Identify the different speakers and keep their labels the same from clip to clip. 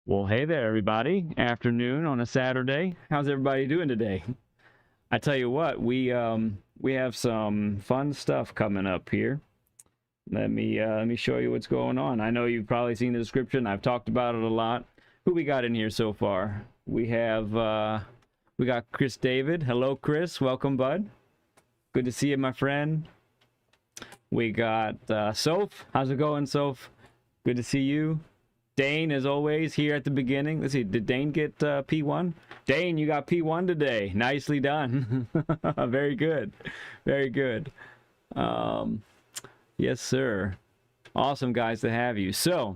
Speaker 1: Well, hey there, everybody. Afternoon on a Saturday. How's everybody doing today? I tell you what, we have some fun stuff coming up here. Let me show you what's going on. I know you've probably seen the description. I've talked about it a lot. Who we got in here so far? We got Chris David. Hello, Chris. Welcome, bud. Good to see you, my friend. We got Soph. How's it going, Soph? Good to see you. Dane, as always, here at the beginning. Let's see, did Dane get P1? Dane, you got P1 today. Nicely done. Very good. Very good. Yes, sir. Awesome, guys, to have you. So,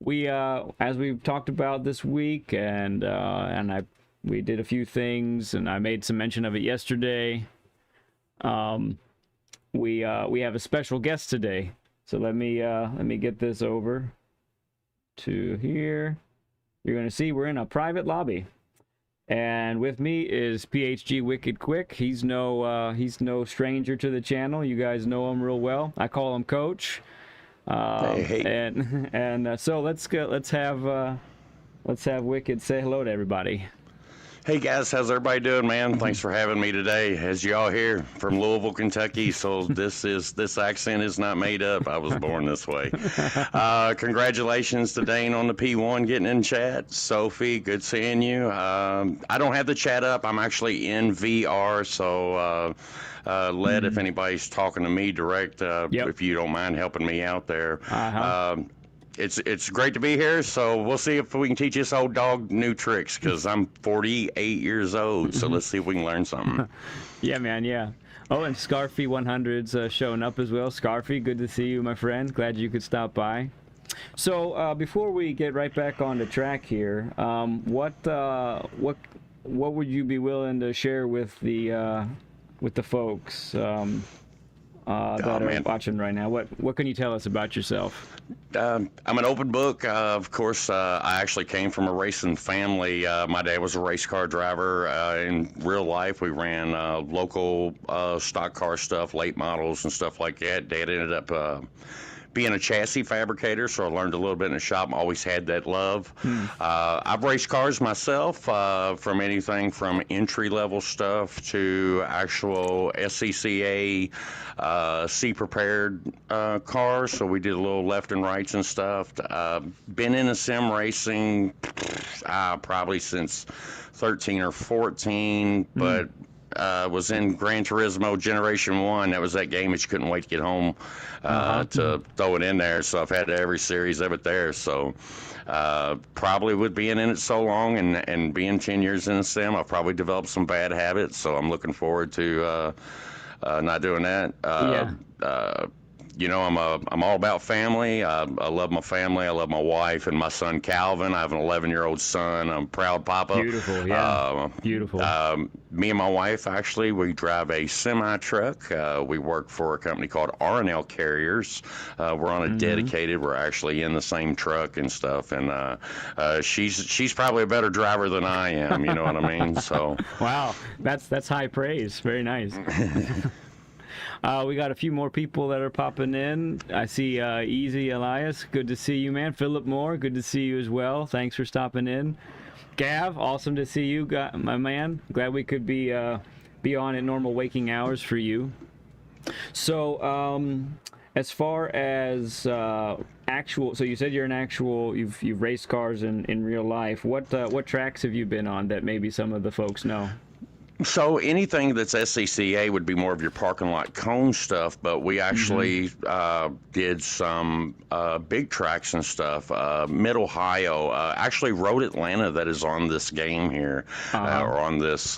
Speaker 1: we, as we've talked about this week, and we did a few things, and I made some mention of it yesterday. we have a special guest today. So let me get this over to here. You're gonna see we're in a private lobby, and with me is PHG Wicked Quick. He's no stranger to the channel. You guys know him real well. I call him Coach.
Speaker 2: Hey.
Speaker 1: And so let's go. Let's have Wicked say hello to everybody.
Speaker 2: Hey guys, how's everybody doing, man? Thanks for having me today. As you all hear, from Louisville, Kentucky, so this accent is not made up. I was born this way. Congratulations to Dane on the P1 getting in chat. Sophie, good seeing you. I don't have the chat up. I'm actually in VR, so Led, if anybody's talking to me direct, if you don't mind helping me out there. It's great to be here, so we'll see if we can teach this old dog new tricks, because I'm 48 years old, so let's see if we can learn something.
Speaker 1: Yeah, man, yeah. Oh, and Scarfy 100's showing up as well. Scarfy, good to see you, my friend. Glad you could stop by. So before we get right back on the track here, what would you be willing to share with the folks that are watching right now? What can you tell us about yourself?
Speaker 2: I'm an open book. Of course, I actually came from a racing family. My dad was a race car driver. In real life, we ran local stock car stuff, late models and stuff like that. Dad ended up being a chassis fabricator, so I learned a little bit in the shop. I always had that love. I've raced cars myself, from anything from entry-level stuff to actual SCCA C-prepared cars, so we did a little left and rights and stuff. Been in a sim racing probably since 13 or 14, but was in Gran Turismo Generation 1. That was that game that you couldn't wait to get home to throw it in there. So I've had every series of it there. So probably with being in it so long and being 10 years in the sim, I've probably developed some bad habits. So I'm looking forward to not doing that. You know, I'm all about family. I love my family. I love my wife and my son Calvin. I have an 11-year-old son. I'm a proud papa.
Speaker 1: Beautiful, yeah. Beautiful.
Speaker 2: Me and my wife, actually, we drive a semi-truck. We work for a company called R&L Carriers. We're on a dedicated. We're actually in the same truck and stuff. And she's probably a better driver than I am. You know what I mean? So.
Speaker 1: Wow, that's high praise. Very nice. We got a few more people that are popping in. I see Easy Elias. Good to see you, man. Philip Moore, good to see you as well. Thanks for stopping in. Gav, awesome to see you, my man. Glad we could be on at normal waking hours for you. So, as far as actual, so you said you're an actual, you've raced cars in real life. What tracks have you been on that maybe some of the folks know?
Speaker 2: So anything that's SCCA would be more of your parking lot cone stuff, but we actually did some big tracks and stuff. Mid-Ohio, actually Road Atlanta, that is on this game here, or on this,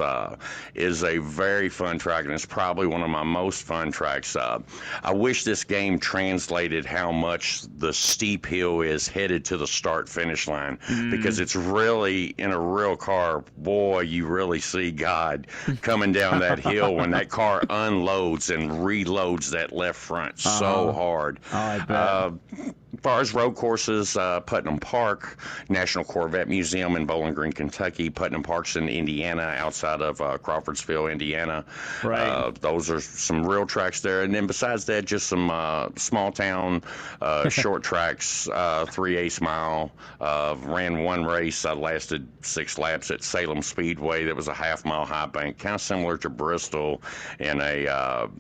Speaker 2: is a very fun track, and it's probably one of my most fun tracks. I wish this game translated how much the steep hill is headed to the start-finish line, because it's really, in a real car, boy, you really see God coming down that hill when that car unloads and reloads that left front so hard.
Speaker 1: Oh, I bet.
Speaker 2: As far as road courses, Putnam Park, National Corvette Museum in Bowling Green, Kentucky. Putnam Park's in Indiana, outside of Crawfordsville, Indiana.
Speaker 1: Right.
Speaker 2: Those are some real tracks there. And then besides that, just some small town short tracks, 3/8 mile. Ran one race. I lasted 6 laps at Salem Speedway. That was a half-mile high bank, kind of similar to Bristol, in a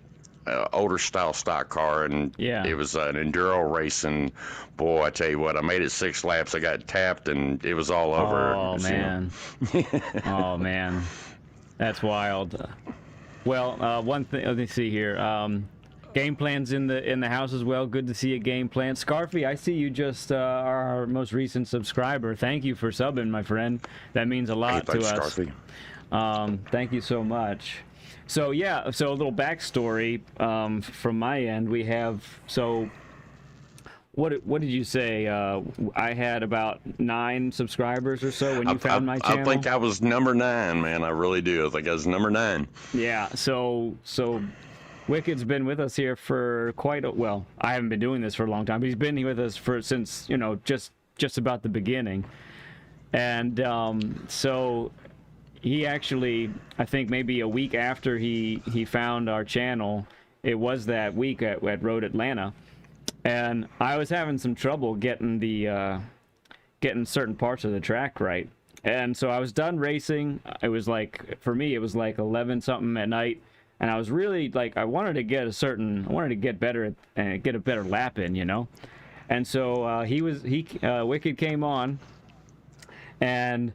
Speaker 2: older style stock car, and it was an enduro race, and boy, I tell you what, I made it 6 laps. I got tapped, and it was all over.
Speaker 1: Oh man. Oh man, that's wild. Well, one thing, let me see here. Game Plan's in the house as well. Good to see you, Game Plan. Scarfy, I see you just are our most recent subscriber. Thank you for subbing, my friend. That means a lot to us.
Speaker 2: Scarfy.
Speaker 1: Thank you so much. So yeah, so a little backstory from my end. We have, so what did you say? I had about 9 subscribers or so when you found my channel.
Speaker 2: I think I was number 9, man. I really do. I think I was number 9.
Speaker 1: Yeah. So Wicked's been with us here for quite a well. I haven't been doing this for a long time, but he's been here with us since just about the beginning, and so he actually, I think maybe a week after he found our channel, it was that week at Road Atlanta, and I was having some trouble getting getting certain parts of the track right, and so I was done racing. It was like, for me, it was like 11 something at night, and I was really like, I wanted to get better and get a better lap in, and so Wicked came on, and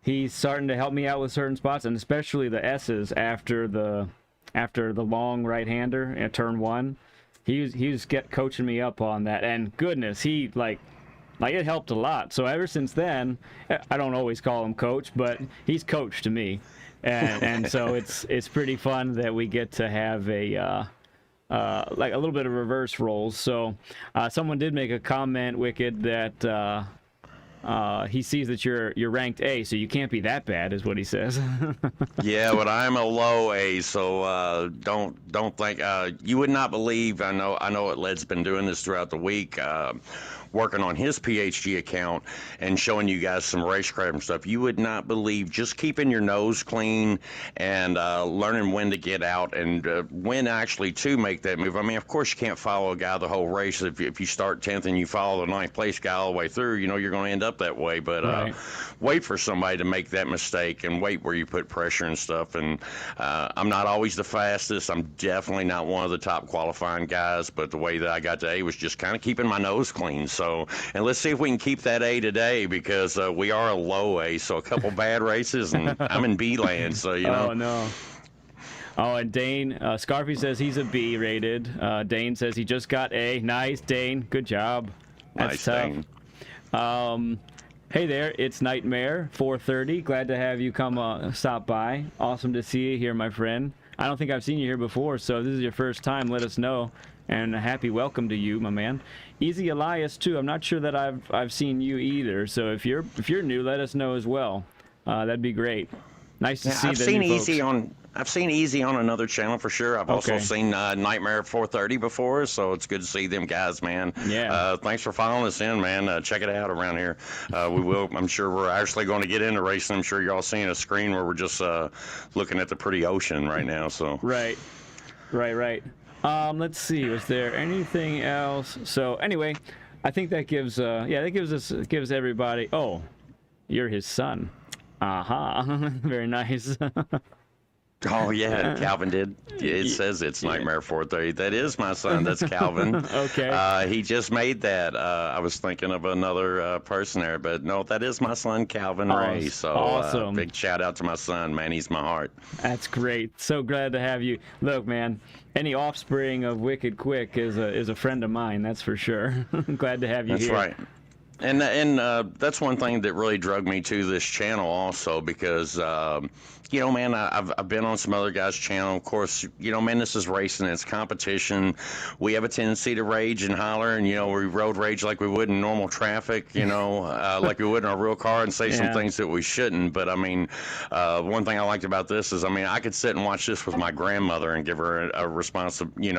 Speaker 1: he's starting to help me out with certain spots, and especially the S's after the long right-hander at turn 1. He was coaching me up on that, and goodness, he like it helped a lot. So ever since then, I don't always call him coach, but he's coach to me, and so it's pretty fun that we get to have a like a little bit of reverse roles. So someone did make a comment, Wicked, that he sees that you're ranked A, so you can't be that bad, is what he says.
Speaker 2: Yeah, but I'm a low A, so don't think you would not believe. I know what Led's been doing this throughout the week, working on his PhD account and showing you guys some racecraft and stuff. You would not believe, just keeping your nose clean and learning when to get out and when actually to make that move. I mean, of course, you can't follow a guy the whole race. If you start 10th and you follow the 9th place guy all the way through, you're going to end up that way. But
Speaker 1: right.
Speaker 2: Wait for somebody to make that mistake and wait where you put pressure and stuff. And I'm not always the fastest. I'm definitely not one of the top qualifying guys, but the way that I got to A was just kind of keeping my nose clean. So, and let's see if we can keep that A today, because we are a low A. So a couple bad races and I'm in B land. So,
Speaker 1: Oh, no. Oh, and Dane, Scarfy says he's a B rated. Dane says he just got A. Nice, Dane. Good job. That's
Speaker 2: nice,
Speaker 1: tough.
Speaker 2: Dane.
Speaker 1: Hey there, it's Nightmare 430. Glad to have you come stop by. Awesome to see you here, my friend. I don't think I've seen you here before, so if this is your first time, let us know. And a happy welcome to you, my man. Easy Elias too. I'm not sure that I've seen you either. So if you're new, let us know as well. That'd be great. Nice to see.
Speaker 2: I've seen Easy on another channel for sure. I've also seen Nightmare 430 before, so it's good to see them guys, man.
Speaker 1: Yeah.
Speaker 2: Thanks for following us in, man. Check it out around here. We will. I'm sure we're actually going to get into racing. I'm sure y'all seeing a screen where we're just looking at the pretty ocean right now. So.
Speaker 1: Right. Let's see. Was there anything else? So anyway, I think that gives gives everybody. Oh, you're his son. Aha. Very nice.
Speaker 2: Oh, yeah, Calvin did. It says it's Nightmare 430. That is my son. That's Calvin.
Speaker 1: Okay.
Speaker 2: He just made that. I was thinking of another person there, but no, that is my son, Calvin Ray. So
Speaker 1: awesome.
Speaker 2: Big shout out to my son, man. He's my heart.
Speaker 1: That's great. So glad to have you. Look, man, any offspring of Wicked Quick is a friend of mine, that's for sure. Glad to have you here.
Speaker 2: That's right. And that's one thing that really drug me to this channel also, because man, I've been on some other guys' channel. Of course, man, this is racing. It's competition. We have a tendency to rage and holler, and we road rage like we would in normal traffic. Like we would in a real car, and say some things that we shouldn't. But I mean, one thing I liked about this is, I could sit and watch this with my grandmother and give her a response. You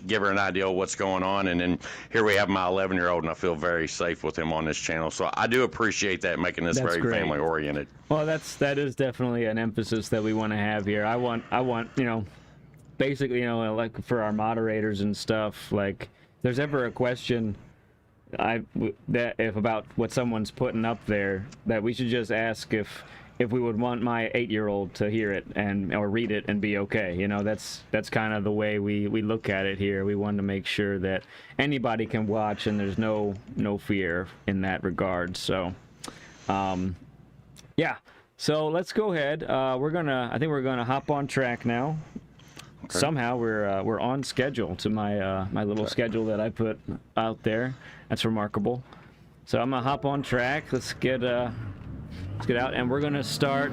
Speaker 2: give her an idea of what's going on, and then here we have my 11-year-old, and I feel very safe with him on this channel. So I do appreciate that, making this very family oriented.
Speaker 1: Well, that is definitely an emphasis that we want to have here. I want basically, like for our moderators and stuff, like if there's ever a question if about what someone's putting up there, that we should just ask if we would want my 8-year-old to hear it or read it and be okay. That's kind of the way we look at it here. We want to make sure that anybody can watch and there's no fear in that regard. So yeah, so let's go ahead. I think we're gonna hop on track now. Okay. Somehow we're on schedule to my little schedule that I put out there. That's remarkable. So I'm gonna hop on track. Let's get out, and we're gonna start.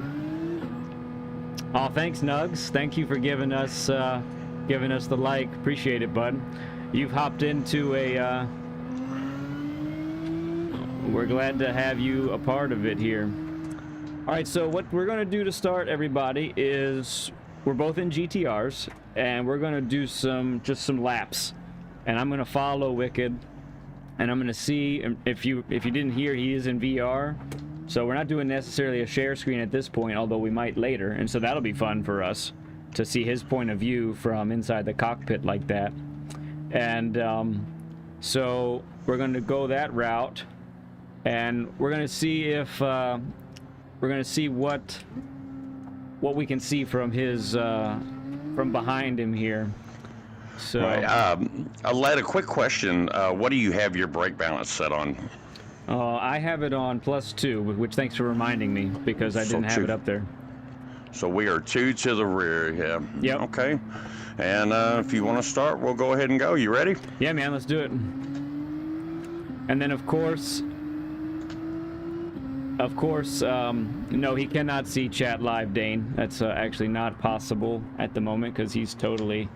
Speaker 1: Oh, thanks, Nugs. Thank you for giving us the like. Appreciate it, bud. You've hopped into a. We're glad to have you a part of it here. All right, so what we're going to do to start, everybody, is we're both in GTRs, and we're gonna do just some laps, and I'm gonna follow Wicked, and I'm gonna see if you didn't hear, he is in VR, so we're not doing necessarily a share screen at this point, although we might later, and so that'll be fun for us to see his point of view from inside the cockpit like that. And so we're gonna go that route, and we're gonna see if what we can see from his from behind him here. So
Speaker 2: Right. Led, a quick question. What do you have your brake balance set on?
Speaker 1: I have it on +2, which thanks for reminding me, because I
Speaker 2: So
Speaker 1: didn't have
Speaker 2: two.
Speaker 1: it up there.
Speaker 2: So we are 2 to the rear. Yeah.
Speaker 1: Yep.
Speaker 2: Okay. And if you want to start, we'll go ahead and go. You ready?
Speaker 1: Yeah, man, let's do it. And then, of course, no, he cannot see chat live, Dane. That's actually not possible at the moment because he's totally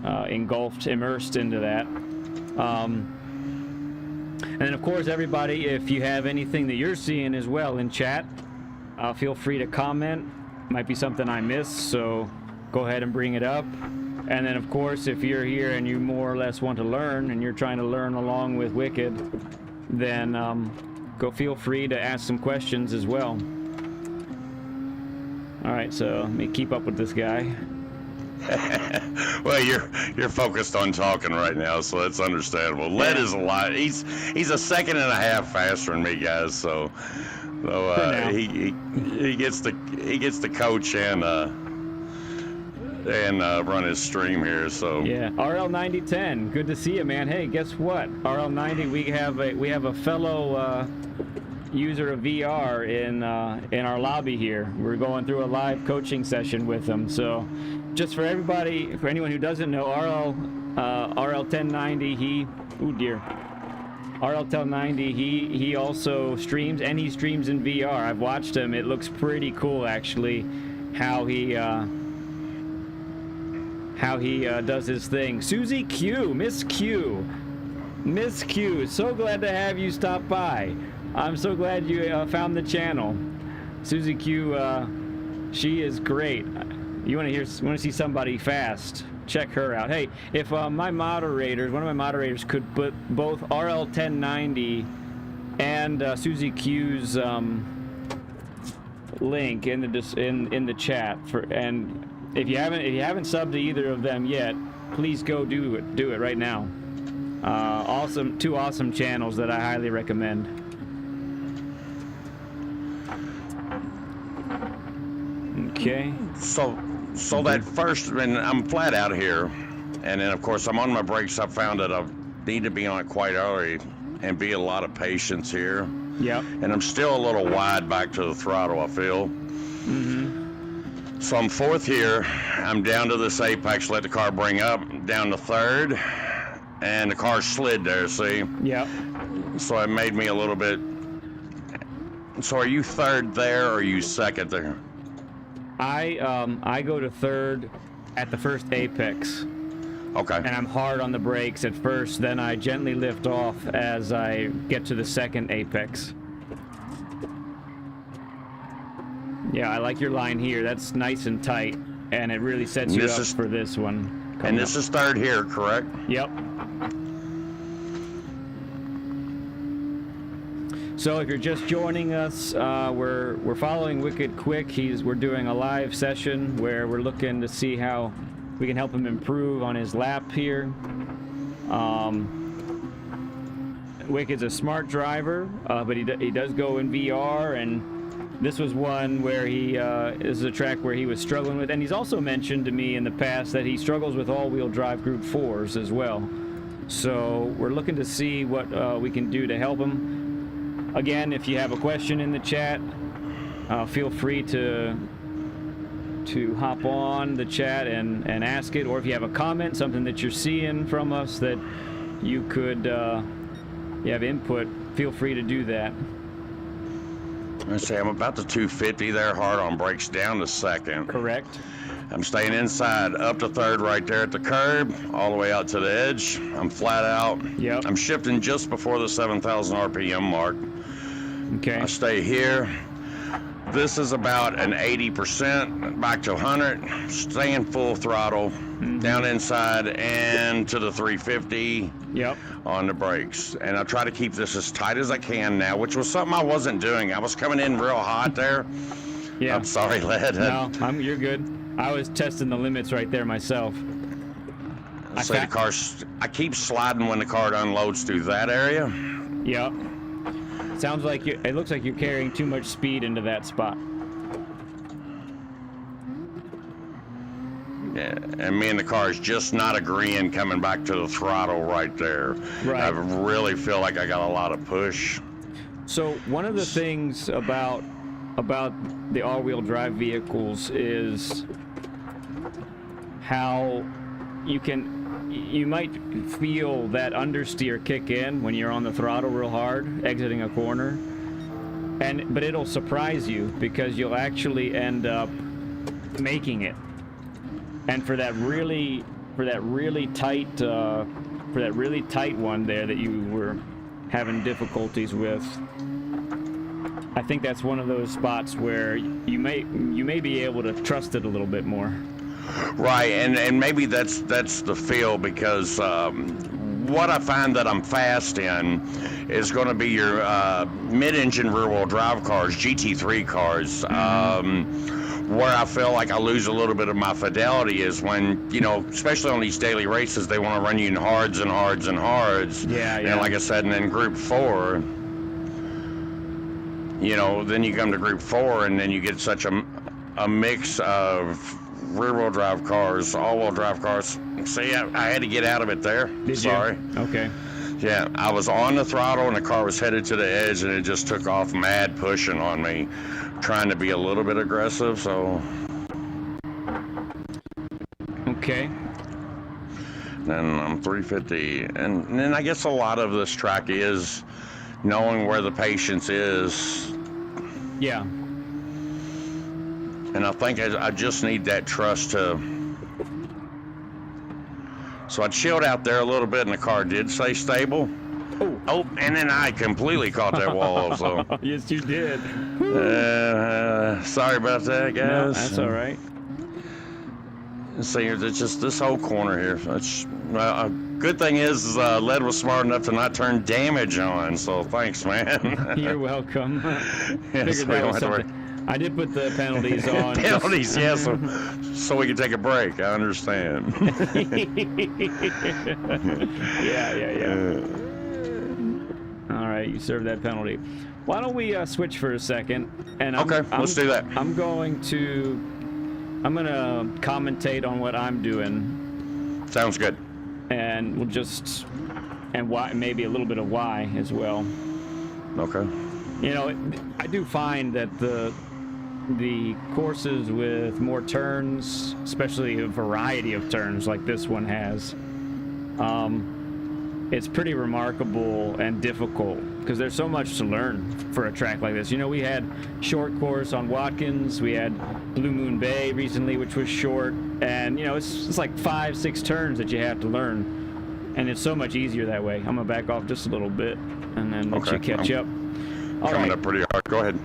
Speaker 1: immersed into that. And then, of course, everybody, if you have anything that you're seeing as well in chat, feel free to comment. Might be something I missed, so go ahead and bring it up. And then, of course, if you're here and you more or less want to learn, and you're trying to learn along with Wicked, then feel free to ask some questions as well. All right, so let me keep up with this guy.
Speaker 2: Well, you're focused on talking right now, so that's understandable. Led is a lot. He's a second and a half faster than me, guys. So he gets to coach and run his stream here. So
Speaker 1: yeah, RL9010, good to see you, man. Hey, guess what? RL90, we have a fellow user of VR in our lobby here. We're going through a live coaching session with him. So just for everybody, for anyone who doesn't know, RL1090, RL1090, he also streams, and he streams in VR. I've watched him. It looks pretty cool, actually, how he does his thing. Susie Q, Miss Q, so glad to have you stop by. I'm so glad you found the channel. Susie Q, she is great. You want to see somebody fast, check her out. Hey, if one of my moderators could put both RL1090 and Susie Q's link in the chat and if you haven't subbed to either of them yet, please go do it right now. Two awesome channels that I highly recommend. Okay.
Speaker 2: So that first, and I'm flat out here, and then of course I'm on my brakes. I found that I need to be on it quite early and be a lot of patience here.
Speaker 1: Yep.
Speaker 2: And I'm still a little wide back to the throttle, I feel.
Speaker 1: Mm-hmm.
Speaker 2: So I'm fourth here. I'm down to this apex. Let the car bring up. Down to third, and the car slid there. See?
Speaker 1: Yep.
Speaker 2: So it made me a little bit. So are you third there, or are you second there?
Speaker 1: I go to third at the first apex.
Speaker 2: Okay.
Speaker 1: And I'm hard on the brakes at first, then I gently lift off as I get to the second apex. Yeah, I like your line here. That's nice and tight, and it really sets you up for this one.
Speaker 2: And this is third here, correct?
Speaker 1: Yep. So if you're just joining us, we're following Wicked Quick. We're doing a live session where we're looking to see how we can help him improve on his lap here. Wicked's a smart driver, but he does go in VR, and this was one where this is a track where he was struggling with, and he's also mentioned to me in the past that he struggles with all-wheel drive Group 4s as well. So we're looking to see what we can do to help him. Again, if you have a question in the chat, feel free to hop on the chat and ask it, or if you have a comment, something that you're seeing from us that you could you have input, feel free to do that.
Speaker 2: Let's see, I'm about to 250 there, hard on brakes, down to second.
Speaker 1: Correct.
Speaker 2: I'm staying inside, up to third right there at the curb, all the way out to the edge. I'm flat out.
Speaker 1: Yep.
Speaker 2: I'm shifting just before the 7,000 RPM mark.
Speaker 1: Okay.
Speaker 2: I stay here. This is about an 80%, back to 100, staying full throttle, down inside and to the 350
Speaker 1: Yep.
Speaker 2: on the brakes. And I try to keep this as tight as I can now, which was something I wasn't doing. I was coming in real hot there.
Speaker 1: Yeah.
Speaker 2: I'm sorry, Led.
Speaker 1: No, you're good. I was testing the limits right there myself.
Speaker 2: I keep sliding when the car unloads through that area.
Speaker 1: Yep. Sounds like it looks like you're carrying too much speed into that spot.
Speaker 2: Yeah, and me and the car is just not agreeing coming back to the throttle right there.
Speaker 1: Right.
Speaker 2: I really feel like I got a lot of push.
Speaker 1: So one of the things about the all-wheel drive vehicles is how you might feel that understeer kick in when you're on the throttle real hard, exiting a corner, but it'll surprise you because you'll actually end up making it. And for that really tight one there that you were having difficulties with, I think that's one of those spots where you may be able to trust it a little bit more.
Speaker 2: Right, and maybe that's the feel, because what I find that I'm fast in is going to be your mid-engine rear-wheel drive cars, GT3 cars. Where I feel like I lose a little bit of my fidelity is when, especially on these daily races, they want to run you in hards and hards and hards.
Speaker 1: Yeah.
Speaker 2: And like I said, and then Group 4, then you come to Group 4, and then you get such a mix of rear-wheel drive cars, all-wheel drive cars. See, I had to get out of it there. Sorry.
Speaker 1: Okay.
Speaker 2: Yeah, I was on the throttle, and the car was headed to the edge, and it just took off mad pushing on me, trying to be a little bit aggressive, so...
Speaker 1: Okay.
Speaker 2: Then I'm 350, and then I guess a lot of this track is knowing where the patience is.
Speaker 1: Yeah.
Speaker 2: And I think I just need that trust to... So I chilled out there a little bit, and the car did stay stable. Oh, and then I completely caught that wall. So
Speaker 1: yes, you did.
Speaker 2: Sorry about that, guys.
Speaker 1: No, that's all right.
Speaker 2: See, it's just this whole corner here. Good thing is Led was smart enough to not turn damage on. So thanks, man.
Speaker 1: You're welcome.
Speaker 2: Yes,
Speaker 1: I did put the penalties on.
Speaker 2: Penalties, yeah, so we can take a break. I understand.
Speaker 1: Yeah. All right, you served that penalty. Why don't we switch for a second? And
Speaker 2: Let's do that.
Speaker 1: I'm gonna commentate on what I'm doing.
Speaker 2: Sounds good.
Speaker 1: And why, maybe a little bit of why as well.
Speaker 2: Okay.
Speaker 1: I do find that the courses with more turns, especially a variety of turns like this one has, it's pretty remarkable and difficult because there's so much to learn for a track like this. We had short course on Watkins, we had Blue Moon Bay recently, which was short, and it's like 5-6 turns that you have to learn, and it's so much easier that way. I'm gonna back off just a little bit and then let you catch up.
Speaker 2: Coming up pretty hard. Go ahead.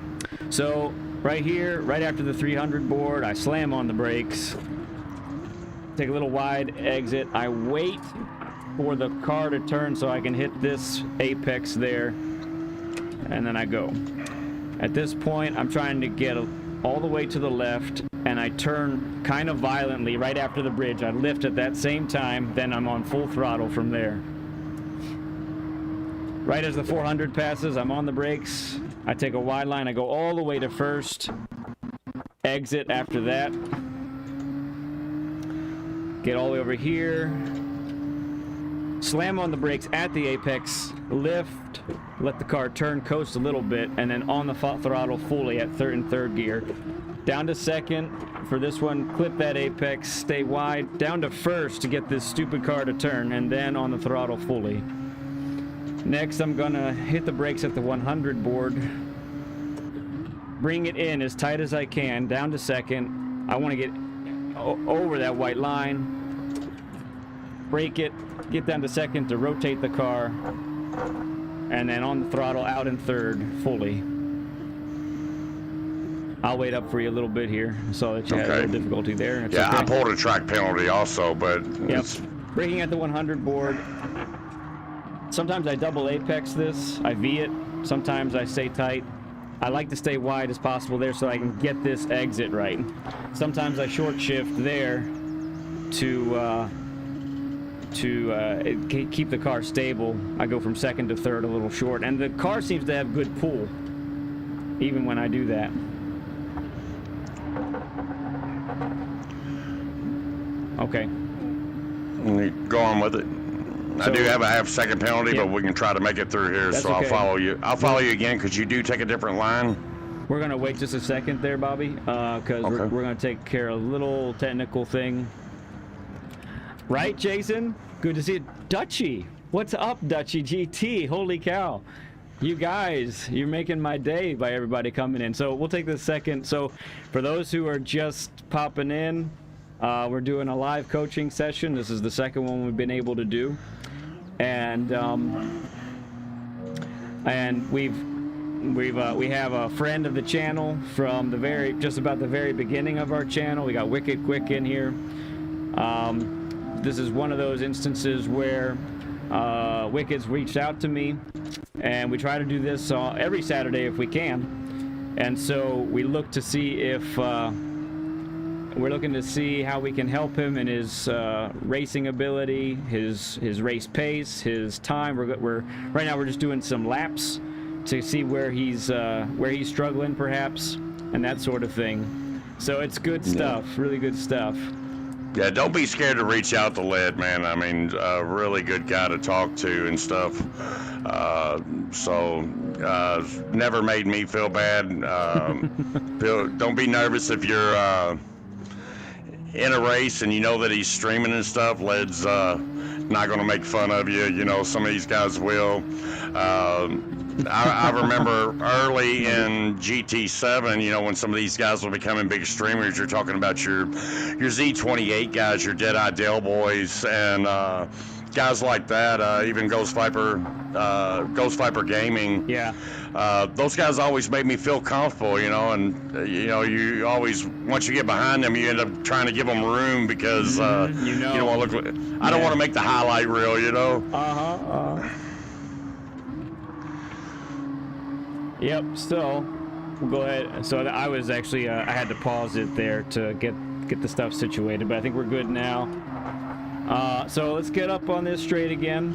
Speaker 1: So right here, right after the 300 board, I slam on the brakes, take a little wide exit. I wait for the car to turn so I can hit this apex there, and then I go. At this point, I'm trying to get all the way to the left, and I turn kind of violently right after the bridge. I lift at that same time, then I'm on full throttle from there. Right as the 400 passes, I'm on the brakes. I take a wide line. I go all the way to first. Exit after that. Get all the way over here. Slam on the brakes at the apex. Lift. Let the car turn, coast a little bit, and then on the throttle fully at third gear. Down to second for this one. Clip that apex. Stay wide. Down to first to get this stupid car to turn, and then on the throttle fully. Next, I'm gonna hit the brakes at the 100 board. Bring it in as tight as I can, down to second. I want to get over that white line. Brake it, get down to second to rotate the car. And then on the throttle, out in third, fully. I'll wait up for you a little bit here. So that you had a little difficulty there. It's
Speaker 2: yeah,
Speaker 1: okay.
Speaker 2: I pulled a track penalty also, but
Speaker 1: Yep.
Speaker 2: it's,
Speaker 1: Braking at the 100 board. Sometimes I double apex this. I V it. Sometimes I stay tight. I like to stay wide as possible there so I can get this exit right. Sometimes I short shift there to keep the car stable. I go from second to third a little short, and the car seems to have good pull even when I do that. Okay.
Speaker 2: go on with it. I do have a half-second penalty, but we can try to make it through here. So I'll follow you. I'll follow you again because you do take a different line.
Speaker 1: We're gonna wait just a second there, Bobby, because we're gonna take care of a little technical thing. Right, Jason? Good to see you. Dutchy, what's up, Dutchy GT? Holy cow. You guys, you're making my day by everybody coming in. So we'll take this second. So for those who are just popping in, we're doing a live coaching session. This is the second one we've been able to do. And we have a friend of the channel from the just about the very beginning of our channel. We got Wicked Quick in here. This is one of those instances where Wicked's reached out to me, and we try to do this every Saturday if we can. And so we look to see if we're looking to see how we can help him in his racing ability, his race pace, his time. Right now we're just doing some laps to see where he's struggling perhaps, and that sort of thing. So it's good stuff, really good stuff.
Speaker 2: Yeah, don't be scared to reach out to Led, man. I mean, a really good guy to talk to and stuff. Never made me feel bad. Don't be nervous if you're in a race and you know that he's streaming and stuff. Led's not going to make fun of you. You know, some of these guys will. I remember early in GT7, you know, when some of these guys were becoming big streamers, you're talking about your Z28 guys, your Deadeye Dale boys, and guys like that, even Ghost Viper Gaming.
Speaker 1: Yeah.
Speaker 2: Those guys always made me feel comfortable, you know, and you know, you always, once you get behind them, you end up trying to give them room because you don't want to look. I don't want to make the highlight reel, you know.
Speaker 1: Yep, so we'll go ahead. So I was actually, I had to pause it there to get the stuff situated, but I think we're good now. So let's get up on this straight again.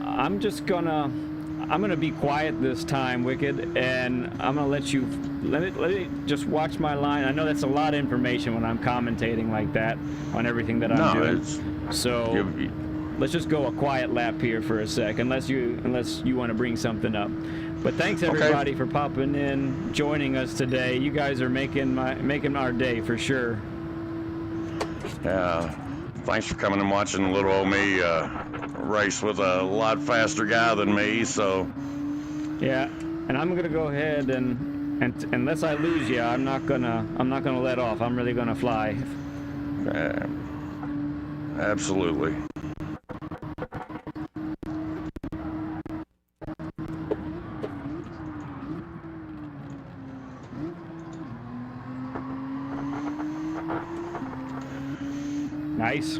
Speaker 1: I'm gonna be quiet this time, Wicked, and I'm gonna let me just watch my line. I know that's a lot of information when I'm commentating like that on everything that I'm doing. So let's just go a quiet lap here for a sec, unless you want to bring something up. But thanks everybody for popping in, joining us today. You guys are making our day for sure.
Speaker 2: Yeah, thanks for coming and watching little old me race with a lot faster guy than me. So
Speaker 1: yeah, and I'm gonna go ahead and unless I lose you, I'm not gonna let off. I'm really gonna fly.
Speaker 2: Absolutely.
Speaker 1: Nice.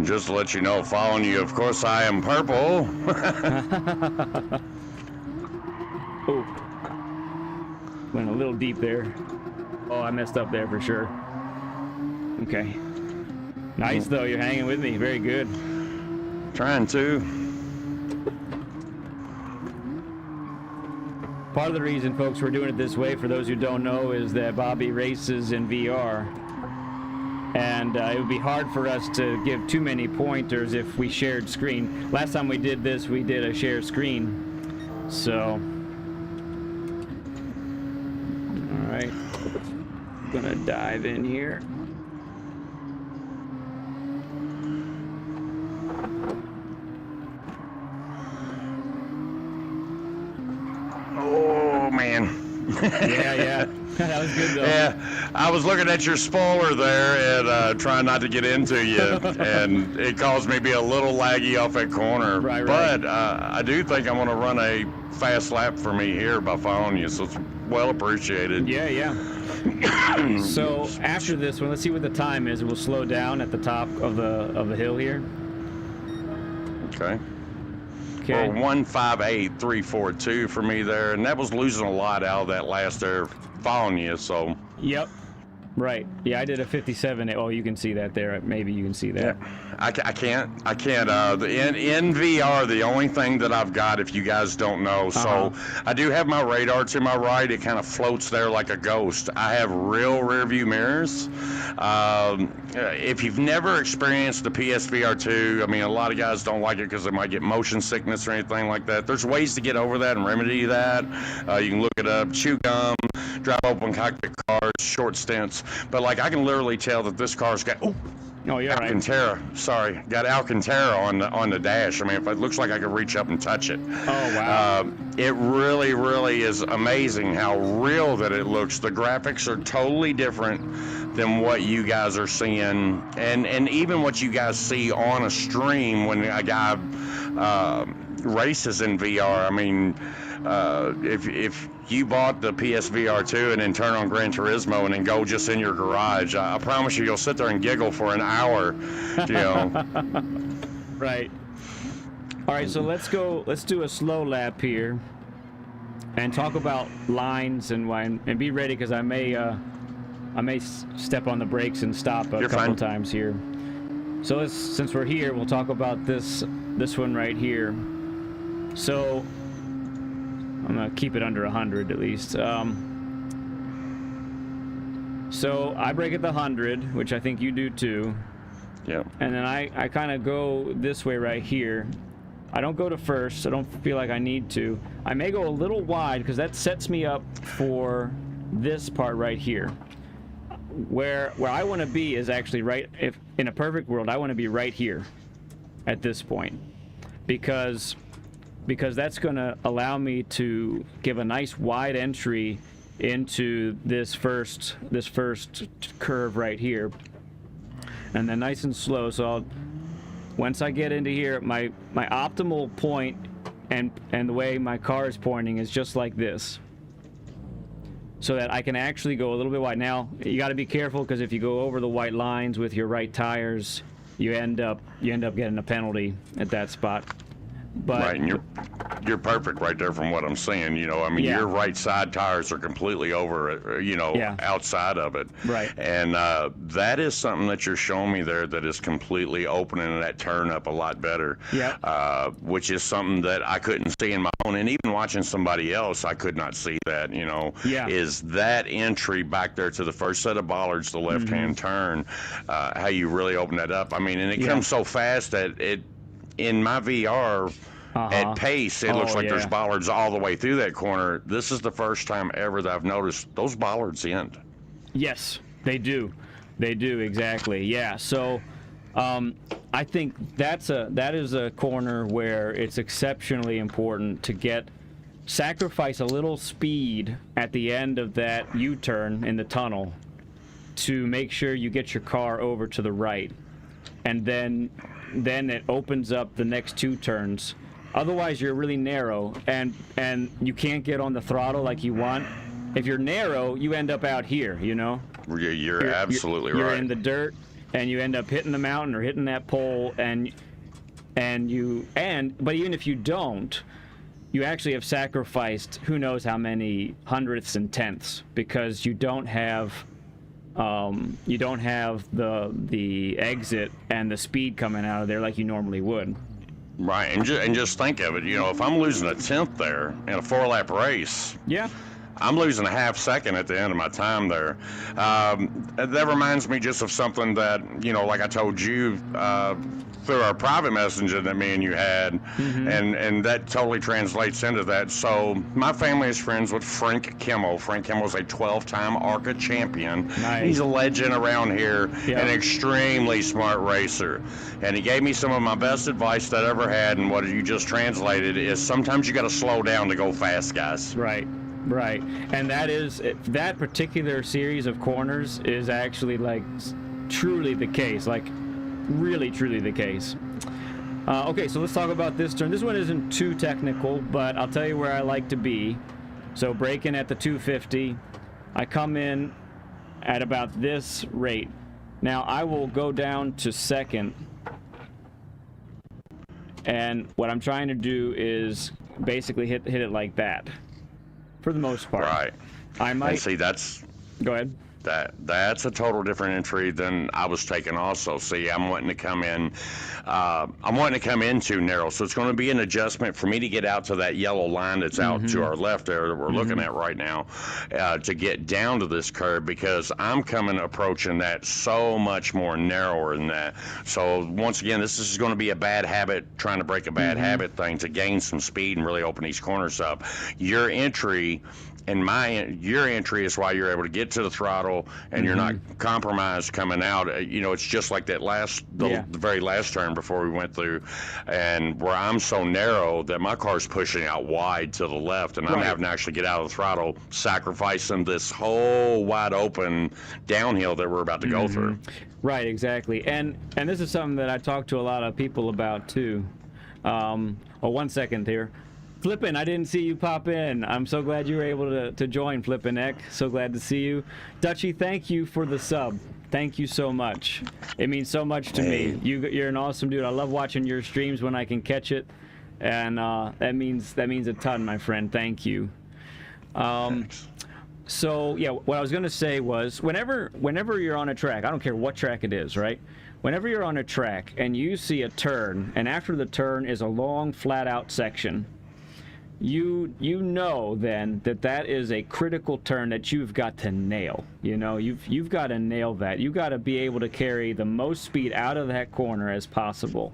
Speaker 2: Just to let you know, following you, of course, I am purple.
Speaker 1: Oh, went a little deep there. Oh, I messed up there for sure. Okay. Nice though, you're hanging with me. Very good.
Speaker 2: Trying to.
Speaker 1: Part of the reason, folks, we're doing it this way, for those who don't know, is that Bobby races in VR. And it would be hard for us to give too many pointers if we shared screen. Last time we did this, we did a share screen. So, all right, I'm gonna dive in here.
Speaker 2: Oh man.
Speaker 1: Yeah. That was good though.
Speaker 2: Yeah, I was looking at your spoiler there and trying not to get into you, and it caused me to be a little laggy off that corner.
Speaker 1: Right.
Speaker 2: But I do think I'm going to run a fast lap for me here by following you, so it's well appreciated.
Speaker 1: Yeah. So after this one, let's see what the time is. We'll slow down at the top of the hill here.
Speaker 2: Okay.
Speaker 1: Okay.
Speaker 2: Well, 158.342 for me there, and that was losing a lot out of that last there following you. So.
Speaker 1: Yep. Right. Yeah, I did a 57. Oh, you can see that there. Maybe you can see that.
Speaker 2: Yeah. I can't. In VR, the only thing that I've got, if you guys don't know, so I do have my radar to my right. It kind of floats there like a ghost. I have real rear view mirrors. If you've never experienced the PSVR 2, I mean, a lot of guys don't like it because they might get motion sickness or anything like that. There's ways to get over that and remedy that. You can look it up, chew gum, drive open cockpit cars, short stints. But like, I can literally tell that this car's got
Speaker 1: Yeah,
Speaker 2: Alcantara.
Speaker 1: right.
Speaker 2: Sorry, got Alcantara on the dash. I mean, if it looks like I could reach up and touch it.
Speaker 1: Oh wow.
Speaker 2: It really, really is amazing how real that it looks. The graphics are totally different than what you guys are seeing, and even what you guys see on a stream when a guy races in VR. I mean, if you bought the PSVR 2 and then turn on Gran Turismo and then go just in your garage, I promise you'll sit there and giggle for an hour, you know.
Speaker 1: Right. All right, so let's do a slow lap here and talk about lines and be ready, because I may step on the brakes and stop a couple times here. So since we're here, we'll talk about this one right here. So I'm gonna keep it under 100 at least. So I brake at the 100, which I think you do too.
Speaker 2: Yeah.
Speaker 1: And then I kind of go this way right here. I don't go to first. I don't feel like I need to. I may go a little wide because that sets me up for this part right here. Where I want to be is actually right. If in a perfect world, I want to be right here at this point, because that's going to allow me to give a nice wide entry into this first curve right here, and then nice and slow. So once I get into here, my optimal point and the way my car is pointing is just like this, so that I can actually go a little bit wide. Now you got to be careful, because if you go over the white lines with your right tires, you end up getting a penalty at that spot. But
Speaker 2: right, and you're perfect right there from what I'm seeing. You know, I mean, your right side tires are completely over, outside of it.
Speaker 1: Right.
Speaker 2: And that is something that you're showing me there that is completely opening that turn up a lot better.
Speaker 1: Yeah.
Speaker 2: Which is something that I couldn't see in my own, and even watching somebody else, I could not see that. You know, is that entry back there to the first set of bollards, the left-hand turn, how you really open that up. I mean, and it comes so fast that it. In my VR, at pace, it looks like there's bollards all the way through that corner. This is the first time ever that I've noticed those bollards end.
Speaker 1: Yes, they do. They do, exactly. Yeah. So I think that is a corner where it's exceptionally important to sacrifice a little speed at the end of that U-turn in the tunnel to make sure you get your car over to the right, and then it opens up the next two turns. Otherwise, you're really narrow, and you can't get on the throttle like you want. If you're narrow, you end up out here, you know?
Speaker 2: You're absolutely right.
Speaker 1: You're in the dirt, and you end up hitting the mountain or hitting that pole, but even if you don't, you actually have sacrificed who knows how many hundredths and tenths, because you don't have the exit and the speed coming out of there like you normally would.
Speaker 2: Right, and just think of it. You know, if I'm losing a tenth there in a 4-lap race, I'm losing a half second at the end of my time there. That reminds me just of something that, you know, like I told you through our private messenger that me and you had, and that totally translates into that. So my family is friends with Frank Kimmel. Frank Kimmel's a 12-time ARCA champion.
Speaker 1: Nice.
Speaker 2: He's a legend around here, an extremely smart racer. And he gave me some of my best advice that I ever had, and what you just translated is sometimes you got to slow down to go fast, guys.
Speaker 1: Right. Right, and that particular series of corners is actually like truly the case, like really truly the case. Okay, so let's talk about this turn. This one isn't too technical, but I'll tell you where I like to be. So braking at the 250, I come in at about this rate. Now I will go down to second, and what I'm trying to do is basically hit it like that, for the most part.
Speaker 2: Right.
Speaker 1: I might
Speaker 2: And see, that's
Speaker 1: go ahead.
Speaker 2: that's a total different entry than I was taking also. See, I'm wanting to come in too narrow, so it's going to be an adjustment for me to get out to that yellow line that's out to our left there that we're looking at right now, to get down to this curve, because I'm approaching that so much more narrower than that. So once again, this is going to be a bad habit, trying to break a bad habit thing to gain some speed and really open these corners up. Your entry is why you're able to get to the throttle and you're not compromised coming out. It's just like that the very last turn before we went through, and where I'm so narrow that my car's pushing out wide to the left, and I'm having to actually get out of the throttle, sacrificing this whole wide open downhill that we're about to go through.
Speaker 1: Right, exactly. And this is something that I talk to a lot of people about too. Well, 1 second here. Flippin', I didn't see you pop in. I'm so glad you were able to join, Flippin' Eck. So glad to see you. Dutchy, thank you for the sub. Thank you so much. It means so much to me. You're an awesome dude. I love watching your streams when I can catch it, and that means a ton, my friend. Thank you. So yeah, what I was gonna say was, whenever you're on a track, I don't care what track it is, right? Whenever you're on a track and you see a turn, and after the turn is a long, flat-out section, you know then that is a critical turn that you've got to nail. You've got to nail that. You've got to be able to carry the most speed out of that corner as possible.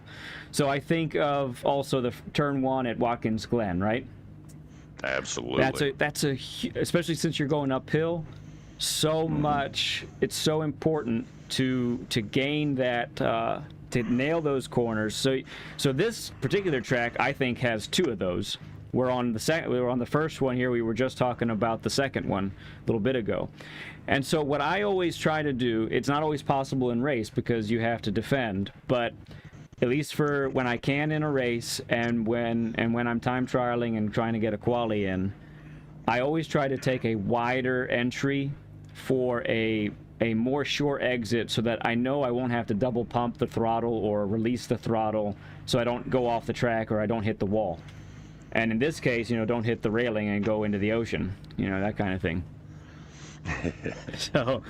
Speaker 1: So I think of also the turn 1 at Watkins Glen, right?
Speaker 2: Absolutely.
Speaker 1: That's especially since you're going uphill, so much. It's so important to gain that, to nail those corners. So this particular track, I think, has 2 of those. We were on the first one here. We were just talking about the second one a little bit ago. And so what I always try to do, it's not always possible in race because you have to defend, but at least for when I can in a race, and when I'm time trialing and trying to get a quali in, I always try to take a wider entry for a more sure exit, so that I know I won't have to double pump the throttle or release the throttle, so I don't go off the track or I don't hit the wall. And in this case, don't hit the railing and go into the ocean, that kind of thing. So,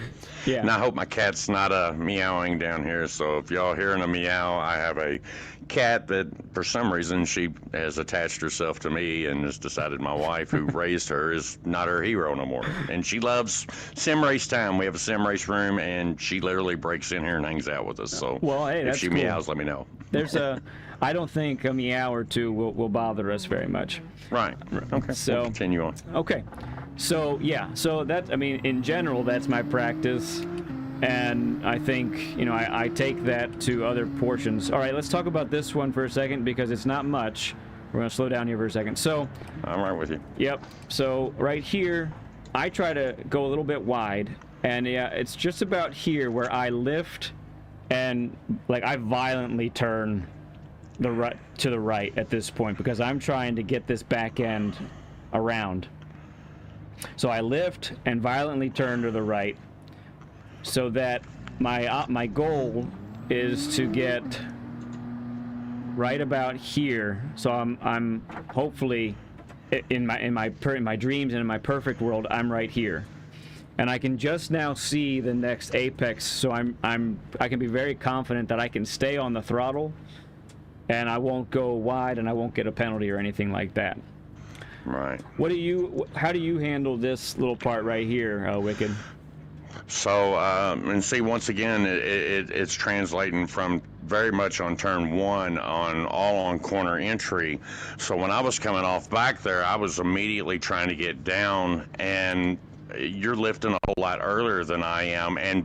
Speaker 1: yeah.
Speaker 2: And I hope my cat's not meowing down here. So if y'all hearing a meow, I have a cat that, for some reason, she has attached herself to me and has decided my wife, who raised her, is not her hero no more. And she loves sim race time. We have a sim race room, and she literally breaks in here and hangs out with us. So
Speaker 1: well, hey,
Speaker 2: if she
Speaker 1: cool.
Speaker 2: meows, let me know.
Speaker 1: I don't think a meow or 2 will bother us very much.
Speaker 2: Right. Okay.
Speaker 1: So
Speaker 2: we'll continue on.
Speaker 1: Okay. So yeah. So in general, that's my practice, and I think I take that to other portions. All right. Let's talk about this one for a second, because it's not much. We're gonna slow down here for a second. So
Speaker 2: I'm right with you.
Speaker 1: Yep. So right here, I try to go a little bit wide, and yeah, it's just about here where I lift, and I violently turn to the right at this point, because I'm trying to get this back end around. So I lift and violently turn to the right, so that my goal is to get right about here. So I'm hopefully in my dreams and in my perfect world, I'm right here, and I can just now see the next apex. So I can be very confident that I can stay on the throttle, and I won't go wide, and I won't get a penalty or anything like that.
Speaker 2: Right.
Speaker 1: How do you handle this little part right here, Wicked?
Speaker 2: So, and see, once again, it's translating from very much on turn 1 on corner entry. So when I was coming off back there, I was immediately trying to get down, and you're lifting a whole lot earlier than I am, and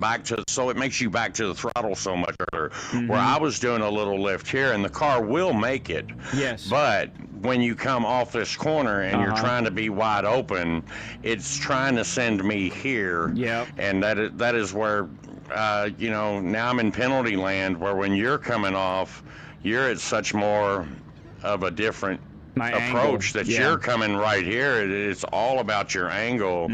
Speaker 2: so it makes you back to the throttle so much earlier. Where I was doing a little lift here, and the car will make it.
Speaker 1: Yes.
Speaker 2: But when you come off this corner and you're trying to be wide open, it's trying to send me here.
Speaker 1: Yep.
Speaker 2: And that is where, you know, now I'm in penalty land, where when you're coming off, you're at such more of a different approach that you're coming right here. It's all about your angle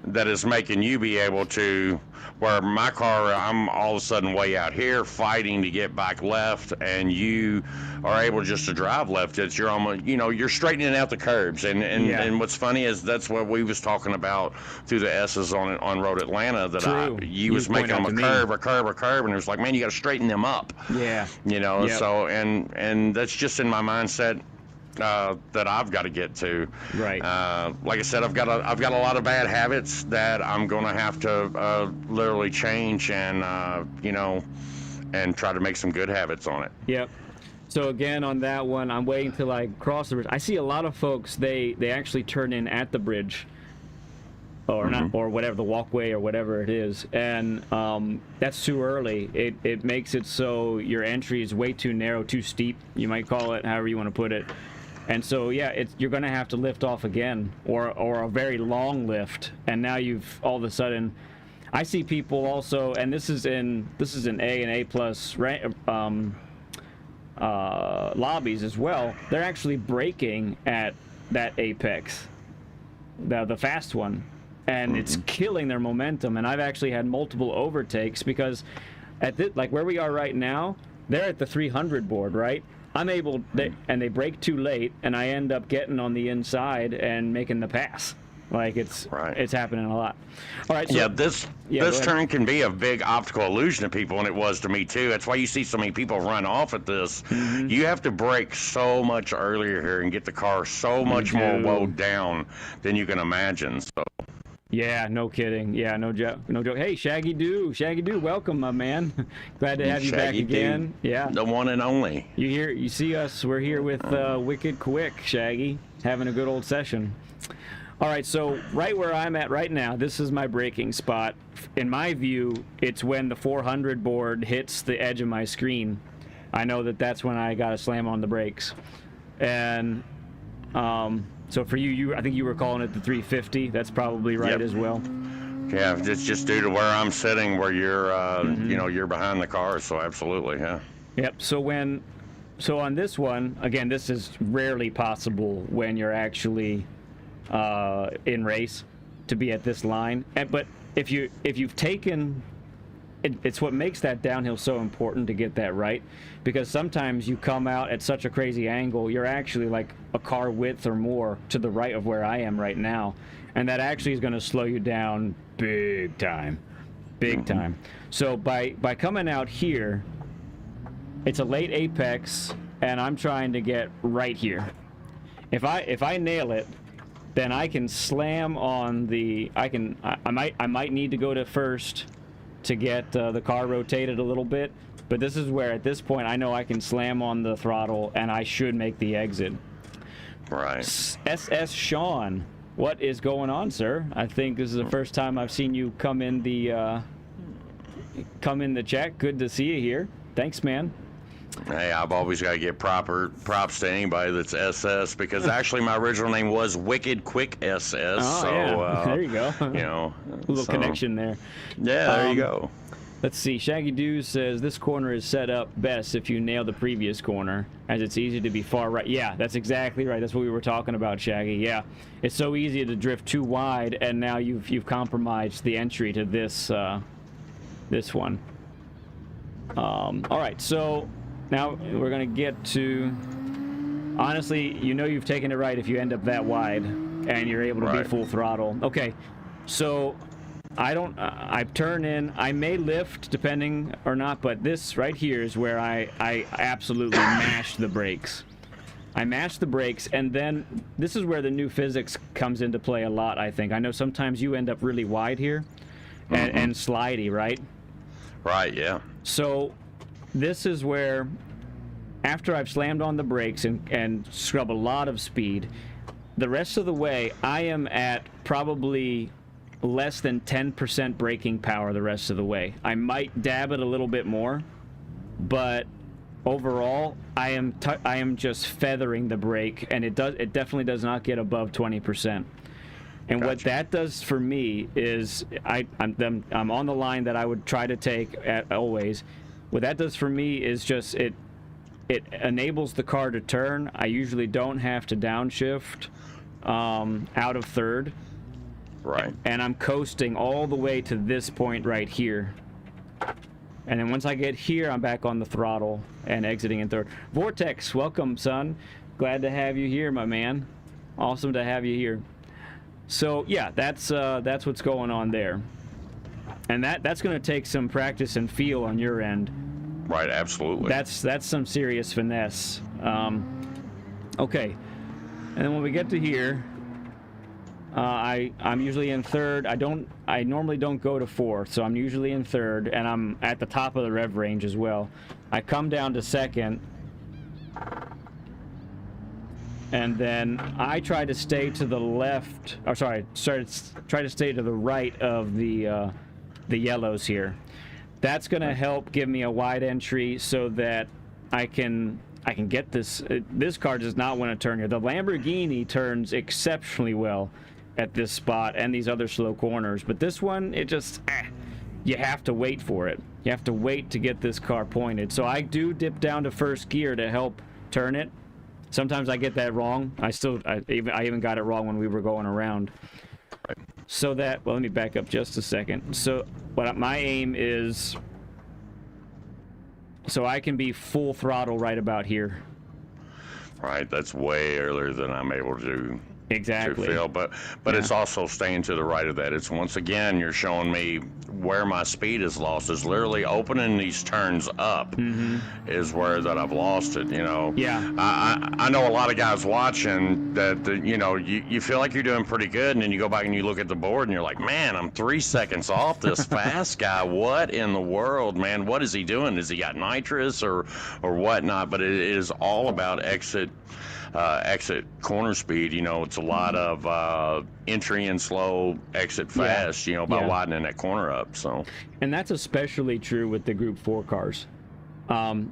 Speaker 2: that is making you be able to, where my car, I'm all of a sudden way out here fighting to get back left, and you are able just to drive left. It's you're almost, you know, you're straightening out the curbs. And what's funny is that's what we was talking about through the S's on Road Atlanta, that you was making them a curb, and it was like, man, you got to straighten them up.
Speaker 1: Yeah.
Speaker 2: You know, so and that's just in my mindset. That I've got to get to.
Speaker 1: Right.
Speaker 2: Like I said, I've got a lot of bad habits that I'm gonna have to literally change, and you know, and try to make some good habits on it.
Speaker 1: Yep. So again, on that one, I'm waiting till I cross the bridge. I see a lot of folks, they actually turn in at the bridge, or not, or whatever, the walkway or whatever it is, and that's too early. It makes it so your entry is way too narrow, too steep. You might call it however you want to put it. And so, yeah, you're going to have to lift off again, or a very long lift. And now you've all of a sudden, I see people also, and this is in A and A plus lobbies as well. They're actually braking at that apex, the fast one, and it's killing their momentum. And I've actually had multiple overtakes because like where we are right now, they're at the 300 board, right? I'm able, and they brake too late, and I end up getting on the inside and making the pass. Like it's happening a lot. All right. So,
Speaker 2: this turn can be a big optical illusion to people, and it was to me too. That's why you see so many people run off at this. You have to brake so much earlier here and get the car so much more woed down than you can imagine. So.
Speaker 1: Yeah, no kidding. Yeah, no joke. No joke. Hey, Shaggy Doo, welcome, my man. Glad to have you back again. Yeah,
Speaker 2: the one and only.
Speaker 1: You see us. We're here with Wicked Quick, Shaggy, having a good old session. All right, so right where I'm at right now, this is my braking spot. In my view, it's when the 400 board hits the edge of my screen. I know that's when I got to slam on the brakes, and so for you, I think you were calling it the 350. That's probably right as well.
Speaker 2: Yeah, it's just due to where I'm sitting, where you're, you know, you're behind the car. So absolutely, yeah.
Speaker 1: Yep. So on this one, again, this is rarely possible when you're actually in race to be at this line. But if you've taken, it's what makes that downhill so important to get that right, because sometimes you come out at such a crazy angle, you're actually like a car width or more to the right of where I am right now, and that actually is going to slow you down big time. So by coming out here, it's a late apex, and I'm trying to get right here. If I nail it, then I can slam on the. I might need to go to first to get the car rotated a little bit, but this is where at this point I know I can slam on the throttle and I should make the exit.
Speaker 2: Right.
Speaker 1: SS Sean, what is going on, sir? I think this is the first time I've seen you come in the chat. Good to see you here. Thanks, man.
Speaker 2: Hey, I've always got to give props to anybody that's SS, because actually my original name was Wicked Quick SS.
Speaker 1: Oh,
Speaker 2: so,
Speaker 1: yeah. There you go.
Speaker 2: You know,
Speaker 1: a little connection there.
Speaker 2: Yeah, there you go.
Speaker 1: Let's see. Shaggy Doo says this corner is set up best if you nail the previous corner, as it's easy to be far right. Yeah, that's exactly right. That's what we were talking about, Shaggy. Yeah, it's so easy to drift too wide, and now you've compromised the entry to this this one. All right, so. Now we're gonna get to, honestly, you know you've taken it right if you end up that wide and you're able to be full throttle. Okay, so I turn in, I may lift depending or not, but this right here is where I absolutely mash the brakes. I mash the brakes, and then this is where the new physics comes into play a lot, I think. I know sometimes you end up really wide here and slidey, right?
Speaker 2: Right, yeah.
Speaker 1: So this is where, after I've slammed on the brakes and scrub a lot of speed, the rest of the way I am at probably less than 10% braking power the rest of the way. I might dab it a little bit more, but overall, I am just feathering the brake, and it definitely does not get above 20%. And what that does for me is I'm on the line that I would try to take at always. What that does for me is just it enables the car to turn. I usually don't have to downshift out of third.
Speaker 2: Right.
Speaker 1: And I'm coasting all the way to this point right here. And then once I get here, I'm back on the throttle and exiting in third. Vortex, welcome, son. Glad to have you here, my man. Awesome to have you here. So yeah, that's what's going on there, and that's going to take some practice and feel on your end.
Speaker 2: Right, absolutely.
Speaker 1: That's some serious finesse. Okay, and then when we get to here, I'm usually in third. I normally don't go to fourth, so I'm usually in third, and I'm at the top of the rev range as well. I come down to second. And then I try to stay to the left, or sorry, try to stay to the right of the yellows here. That's going to help give me a wide entry so that I can get this. This car does not want to turn here. The Lamborghini turns exceptionally well at this spot and these other slow corners, but this one, it just, you have to wait for it. You have to wait to get this car pointed. So I do dip down to first gear to help turn it. Sometimes I get that wrong. I even got it wrong when we were going around.
Speaker 2: Right.
Speaker 1: So that, well, let me back up just a second. So what my aim is, so I can be full throttle right about here.
Speaker 2: Right, that's way earlier than I'm able to.
Speaker 1: Exactly.
Speaker 2: To feel, but it's also staying to the right of that. It's once again you're showing me where my speed is lost. Is literally opening these turns up is where that I've lost it. You know.
Speaker 1: Yeah.
Speaker 2: I know a lot of guys watching that you know you feel like you're doing pretty good, and then you go back and you look at the board and you're like, man, I'm 3 seconds off this fast guy. What in the world, man? What is he doing? Has he got nitrous or whatnot? But it is all about exit corner speed. You know, it's a lot of entry and slow, exit fast, you know, by widening that corner up. So,
Speaker 1: and that's especially true with the Group 4 cars,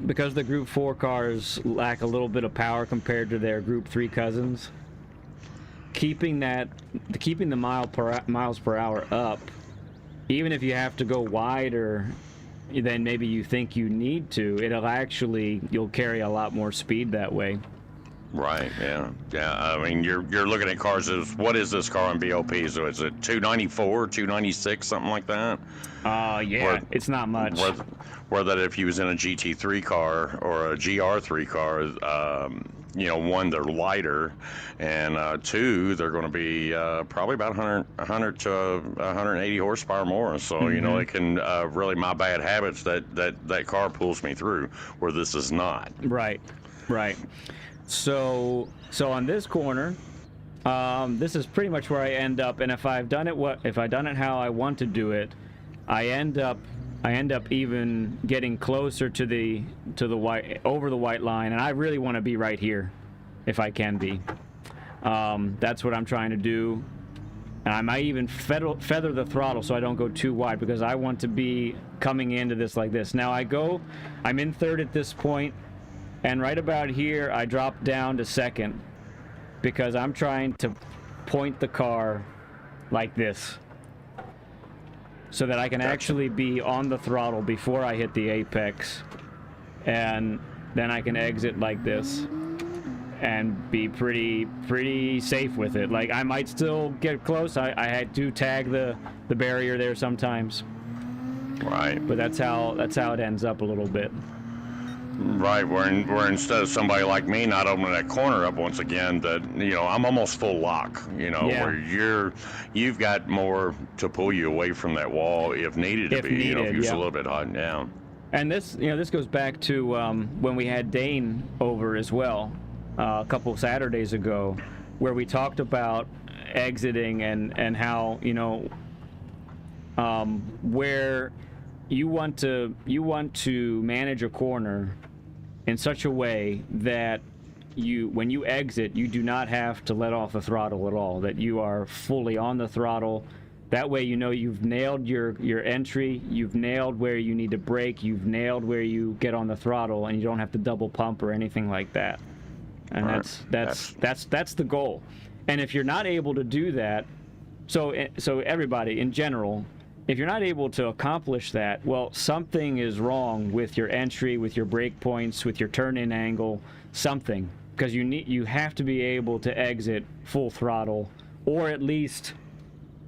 Speaker 1: because the Group 4 cars lack a little bit of power compared to their Group 3 cousins. Keeping the miles per hour up, even if you have to go wider than maybe you think you need to, you'll carry a lot more speed that way.
Speaker 2: Right. Yeah. I mean, you're looking at cars as, what is this car on BOP? So is it 294, 296, something like that?
Speaker 1: Yeah. It's not much.
Speaker 2: Where that if you was in a GT3 car or a GR3 car, you know, one, they're lighter, and two, they're going to be probably about 100 to 180 horsepower more. So you know, it can really, my bad habits that car pulls me through, where this is not.
Speaker 1: Right. So on this corner, this is pretty much where I end up, and if I've done it how I want to do it, I end up even getting closer to the white, over the white line, and I really want to be right here if I can be. That's what I'm trying to do, and I might even feather the throttle so I don't go too wide, because I want to be coming into this like this. Now I'm in third at this point. And right about here, I drop down to second because I'm trying to point the car like this so that I can actually be on the throttle before I hit the apex. And then I can exit like this and be pretty safe with it. Like, I might still get close. I do tag the barrier there sometimes.
Speaker 2: Right.
Speaker 1: But that's how it ends up a little bit.
Speaker 2: Right, where instead of somebody like me not opening that corner up once again, that, you know, I'm almost full lock, you know, where you've got more to pull you away from that wall if needed to be, you know, if you was a little bit hot down.
Speaker 1: And this goes back to when we had Dane over as well a couple Saturdays ago, where we talked about exiting and how, you know, where you want to manage a corner in such a way that when you exit, you do not have to let off the throttle at all, that you are fully on the throttle, That way you know you've nailed your entry, you've nailed where you need to brake, you've nailed where you get on the throttle, and you don't have to double pump or anything like that. And that's the goal. And if you're not able to do that, so everybody in general, if you're not able to accomplish that, well, something is wrong with your entry, with your brake points, with your turn-in angle, something, because you have to be able to exit full throttle, or at least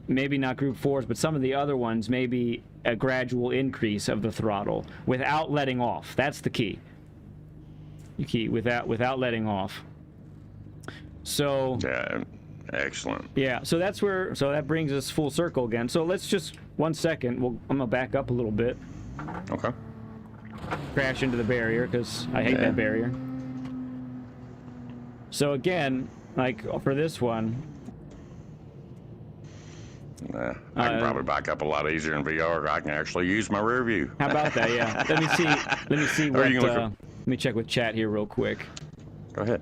Speaker 1: maybe not group 4s, but some of the other ones, maybe a gradual increase of the throttle without letting off. That's the key. Without letting off. So
Speaker 2: yeah, excellent.
Speaker 1: Yeah, so that brings us full circle again. So let's just 1 second. I'm gonna back up a little bit.
Speaker 2: Okay.
Speaker 1: Crash into the barrier because I hate that barrier. So again, like for this one,
Speaker 2: I can probably back up a lot easier in VR. I can actually use my rear view.
Speaker 1: How about that? Yeah. Let me see what. Let me check with chat here real quick.
Speaker 2: Go ahead.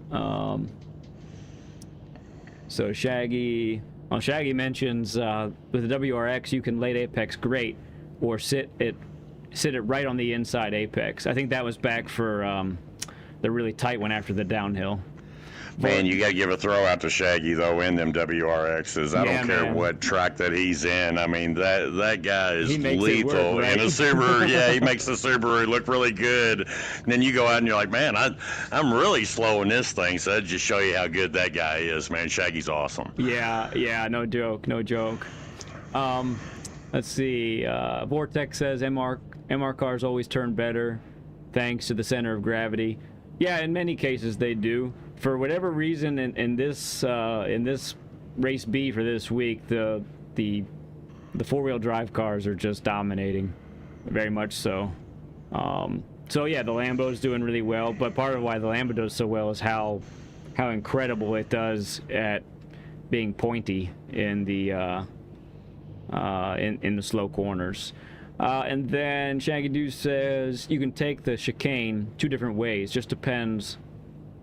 Speaker 1: So Shaggy mentions with the WRX you can late apex great, or sit it right on the inside apex. I think that was back for the really tight one after the downhill.
Speaker 2: Man, you got to give a throw out to Shaggy, though, in them WRXs. I don't care what track that he's in. I mean, that guy is lethal. In a Subaru, yeah, he makes the Subaru look really good. And then you go out and you're like, man, I'm really slow in this thing. So that just show you how good that guy is, man. Shaggy's awesome.
Speaker 1: Yeah, no joke. Let's see. Vortex says MR cars always turn better thanks to the center of gravity. Yeah, in many cases they do. For whatever reason, in this race B for this week, the four-wheel drive cars are just dominating, very much so. So yeah, the Lambo's doing really well, but part of why the Lambo does so well is how incredible it does at being pointy in the slow corners. And then Shaggy Doo says you can take the chicane 2 different ways. Just depends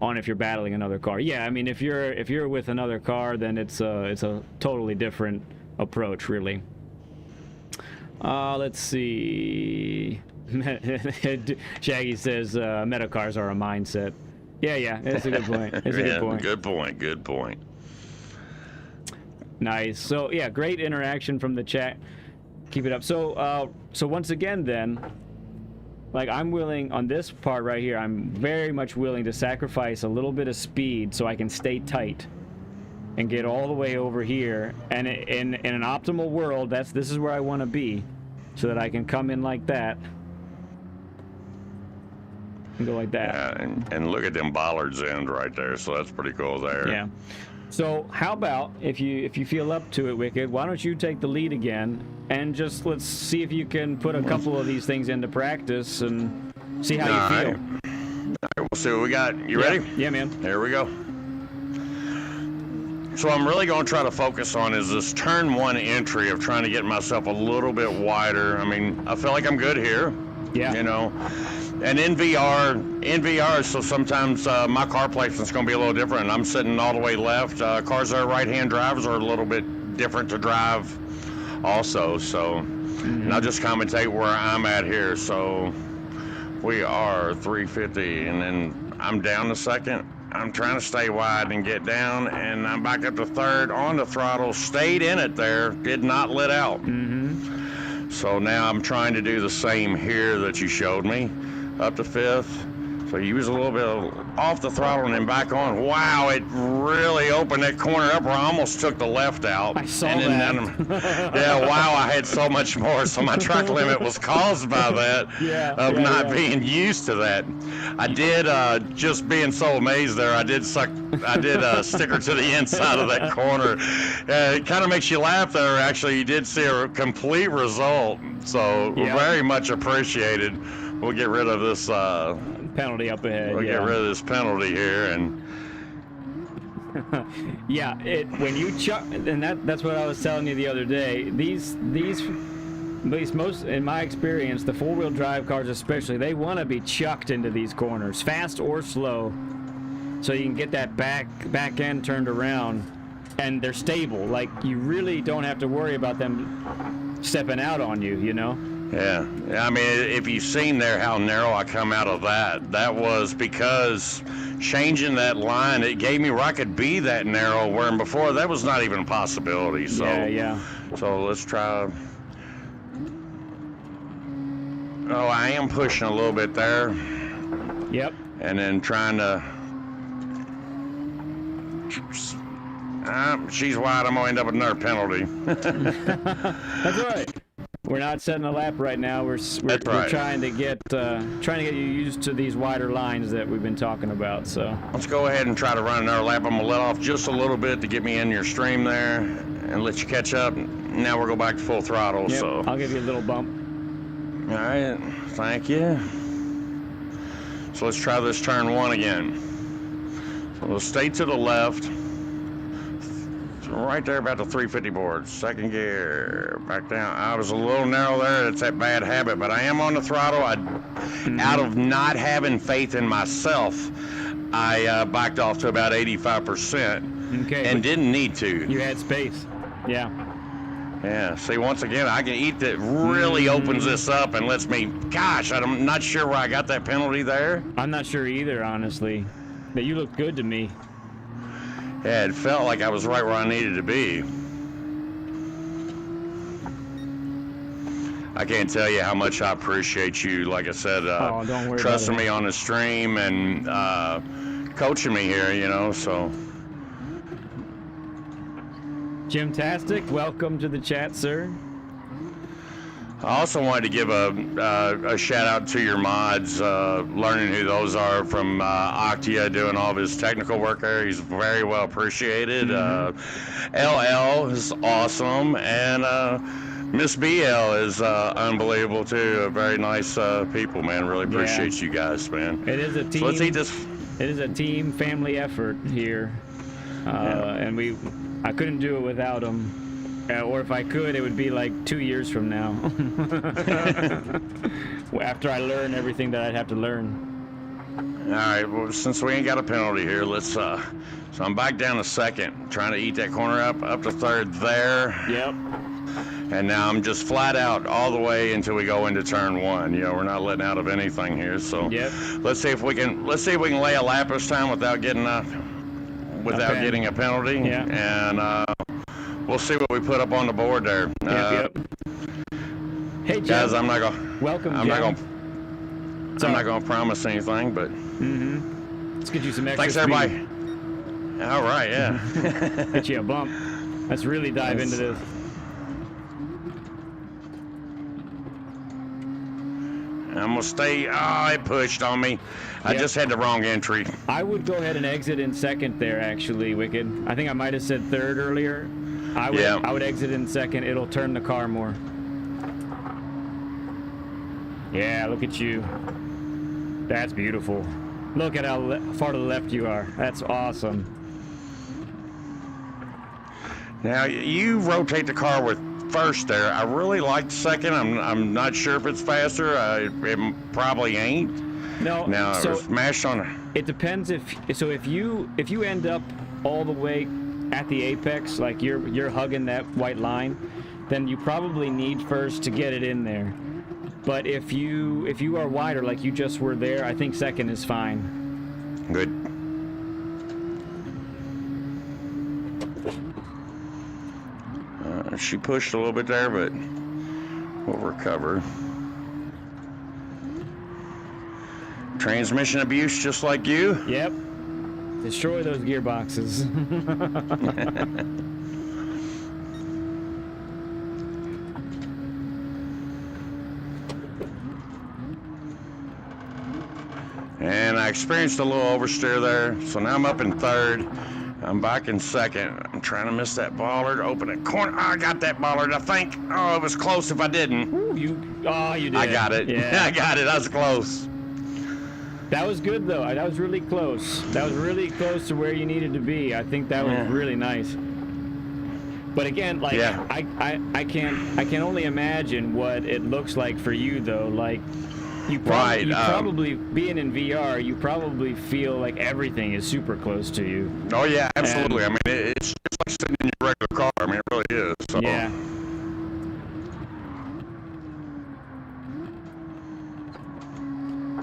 Speaker 1: on if you're battling another car. Yeah, I mean if you're with another car, then it's a totally different approach, really. Let's see. Shaggy says meta cars are a mindset. Yeah, that's a good point. It's a good point.
Speaker 2: Good point.
Speaker 1: Nice. So yeah, great interaction from the chat. Keep it up. So once again then, like I'm willing on this part right here, I'm very much willing to sacrifice a little bit of speed so I can stay tight and get all the way over here. And in an optimal world, this is where I want to be, so that I can come in like that and go like that.
Speaker 2: Yeah, and look at them bollards end right there. So that's pretty cool there.
Speaker 1: Yeah. So how about if you feel up to it, Wicked, why don't you take the lead again and just let's see if you can put a couple of these things into practice and see how you feel.
Speaker 2: All right, we'll see what we got. You ready?
Speaker 1: Yeah, man.
Speaker 2: Here we go. So I'm really going to try to focus on is this turn 1 entry of trying to get myself a little bit wider. I mean, I feel like I'm good here.
Speaker 1: Yeah.
Speaker 2: You know. And in VR, so sometimes my car placement's going to be a little different. I'm sitting all the way left. Cars that are right-hand drivers are a little bit different to drive also. So, and I'll just commentate where I'm at here. So we are 350, and then I'm down to second. I'm trying to stay wide and get down, and I'm back up to third on the throttle. Stayed in it there, did not let out. So now I'm trying to do the same here that you showed me. Up to 5th. So you was a little bit off the throttle and then back on. Wow, it really opened that corner up where I almost took the left out.
Speaker 1: I saw that.
Speaker 2: Yeah, wow, I had so much more. So my track limit was caused by that, not being used to that. I did, just being so amazed there, I did stick her to the inside of that corner. It kind of makes you laugh there. Actually, you did see a complete result. So very much appreciated. We'll get rid of this
Speaker 1: penalty up ahead.
Speaker 2: We'll get rid of this penalty here, and
Speaker 1: yeah, when you chuck, and that's what I was telling you the other day. These at least most in my experience, the 4-wheel drive cars especially, they want to be chucked into these corners, fast or slow, so you can get that back end turned around and they're stable. Like, you really don't have to worry about them stepping out on you, you know?
Speaker 2: Yeah. I mean, if you've seen there how narrow I come out of that was because changing that line, it gave me where I could be that narrow, where before that was not even a possibility. So,
Speaker 1: Yeah.
Speaker 2: So let's try. Oh, I am pushing a little bit there.
Speaker 1: Yep.
Speaker 2: And then trying to. She's wide. I'm gonna end up with another penalty.
Speaker 1: That's all right. We're not setting a lap right now. We're trying to get you used to these wider lines that we've been talking about. So
Speaker 2: let's go ahead and try to run another lap. I'm gonna let off just a little bit to get me in your stream there and let you catch up. Now we'll go back to full throttle.
Speaker 1: Yep,
Speaker 2: So
Speaker 1: I'll give you a little bump.
Speaker 2: All right, thank you. So let's try this turn one again. So we'll stay to the left. Right there about the 350 board. Second gear, back down. I was a little narrow there. It's that bad habit, but I am on the throttle. Out of not having faith in myself, I backed off to about 85%.
Speaker 1: Okay.
Speaker 2: And didn't need to.
Speaker 1: You had space. Yeah.
Speaker 2: Yeah. See, once again, I can eat that really opens this up and lets me. Gosh, I'm not sure where I got that penalty there.
Speaker 1: I'm not sure either, honestly. But you look good to me.
Speaker 2: Yeah, it felt like I was right where I needed to be. I can't tell you how much I appreciate you, like I said,
Speaker 1: don't worry
Speaker 2: trusting
Speaker 1: about it.
Speaker 2: me on the stream and coaching me here, you know, so.
Speaker 1: Jimtastic, welcome to the chat, sir.
Speaker 2: I also wanted to give a shout out to your mods, learning who those are from Octia doing all of his technical work there. He's very well appreciated. LL is awesome, and Miss BL is unbelievable too. Very nice people, man. Really appreciate you guys, man.
Speaker 1: It is a team.
Speaker 2: So let's eat this.
Speaker 1: It is a team family effort here, and I couldn't do it without them. Or if I could, it would be like 2 years from now. After I learn everything that I'd have to learn.
Speaker 2: All right, well, since we ain't got a penalty here, let's, so I'm back down to second, trying to eat that corner up to third there.
Speaker 1: Yep.
Speaker 2: And now I'm just flat out all the way until we go into turn one. You know, we're not letting out of anything here, so
Speaker 1: yep.
Speaker 2: Let's see if we can lay a lap this time without getting a penalty.
Speaker 1: Yeah.
Speaker 2: And, we'll see what we put up on the board there.
Speaker 1: Yep. Hey, Jim.
Speaker 2: Guys, I'm not gonna.
Speaker 1: Welcome,
Speaker 2: I'm
Speaker 1: Jim.
Speaker 2: not gonna promise anything, but.
Speaker 1: Let's get you some extra.
Speaker 2: Thanks, everybody. All right, yeah.
Speaker 1: Get you a bump. Let's really dive into this.
Speaker 2: I'm gonna stay. Oh, it pushed on me. I just had the wrong entry.
Speaker 1: I would go ahead and exit in second there, actually, Wicked. I think I might have said third earlier. I would exit in second. It'll turn the car more. Yeah, look at you. That's beautiful. Look at how far to the left you are. That's awesome.
Speaker 2: Now, you rotate the car with first there. I really liked second. I'm not sure if it's faster. It probably ain't.
Speaker 1: No.
Speaker 2: Now,
Speaker 1: so
Speaker 2: smashed on.
Speaker 1: It depends if you end up all the way at the apex, like you're hugging that white line, then you probably need first to get it in there. But if you are wider, like you just were there, I think second is fine.
Speaker 2: Good. She pushed a little bit there, but we'll recover. Transmission abuse, just like you.
Speaker 1: Yep. Destroy those gearboxes.
Speaker 2: And I experienced a little oversteer there, so now I'm up in third. I'm back in second. I'm trying to miss that bollard. Open it corner. Oh, I got that bollard, I think. Oh, it was close if I didn't.
Speaker 1: Ooh, you did.
Speaker 2: I got it.
Speaker 1: Yeah.
Speaker 2: I got it. I was close.
Speaker 1: That was good, though. That was really close. That was really close to where you needed to be. I think that was really nice. But again, like, I can only imagine what it looks like for you, though. Like, you probably being in VR, you probably feel like everything is super close to you.
Speaker 2: Oh yeah, absolutely. I mean, It's like sitting in your regular car. I mean, it really is. So.
Speaker 1: Yeah.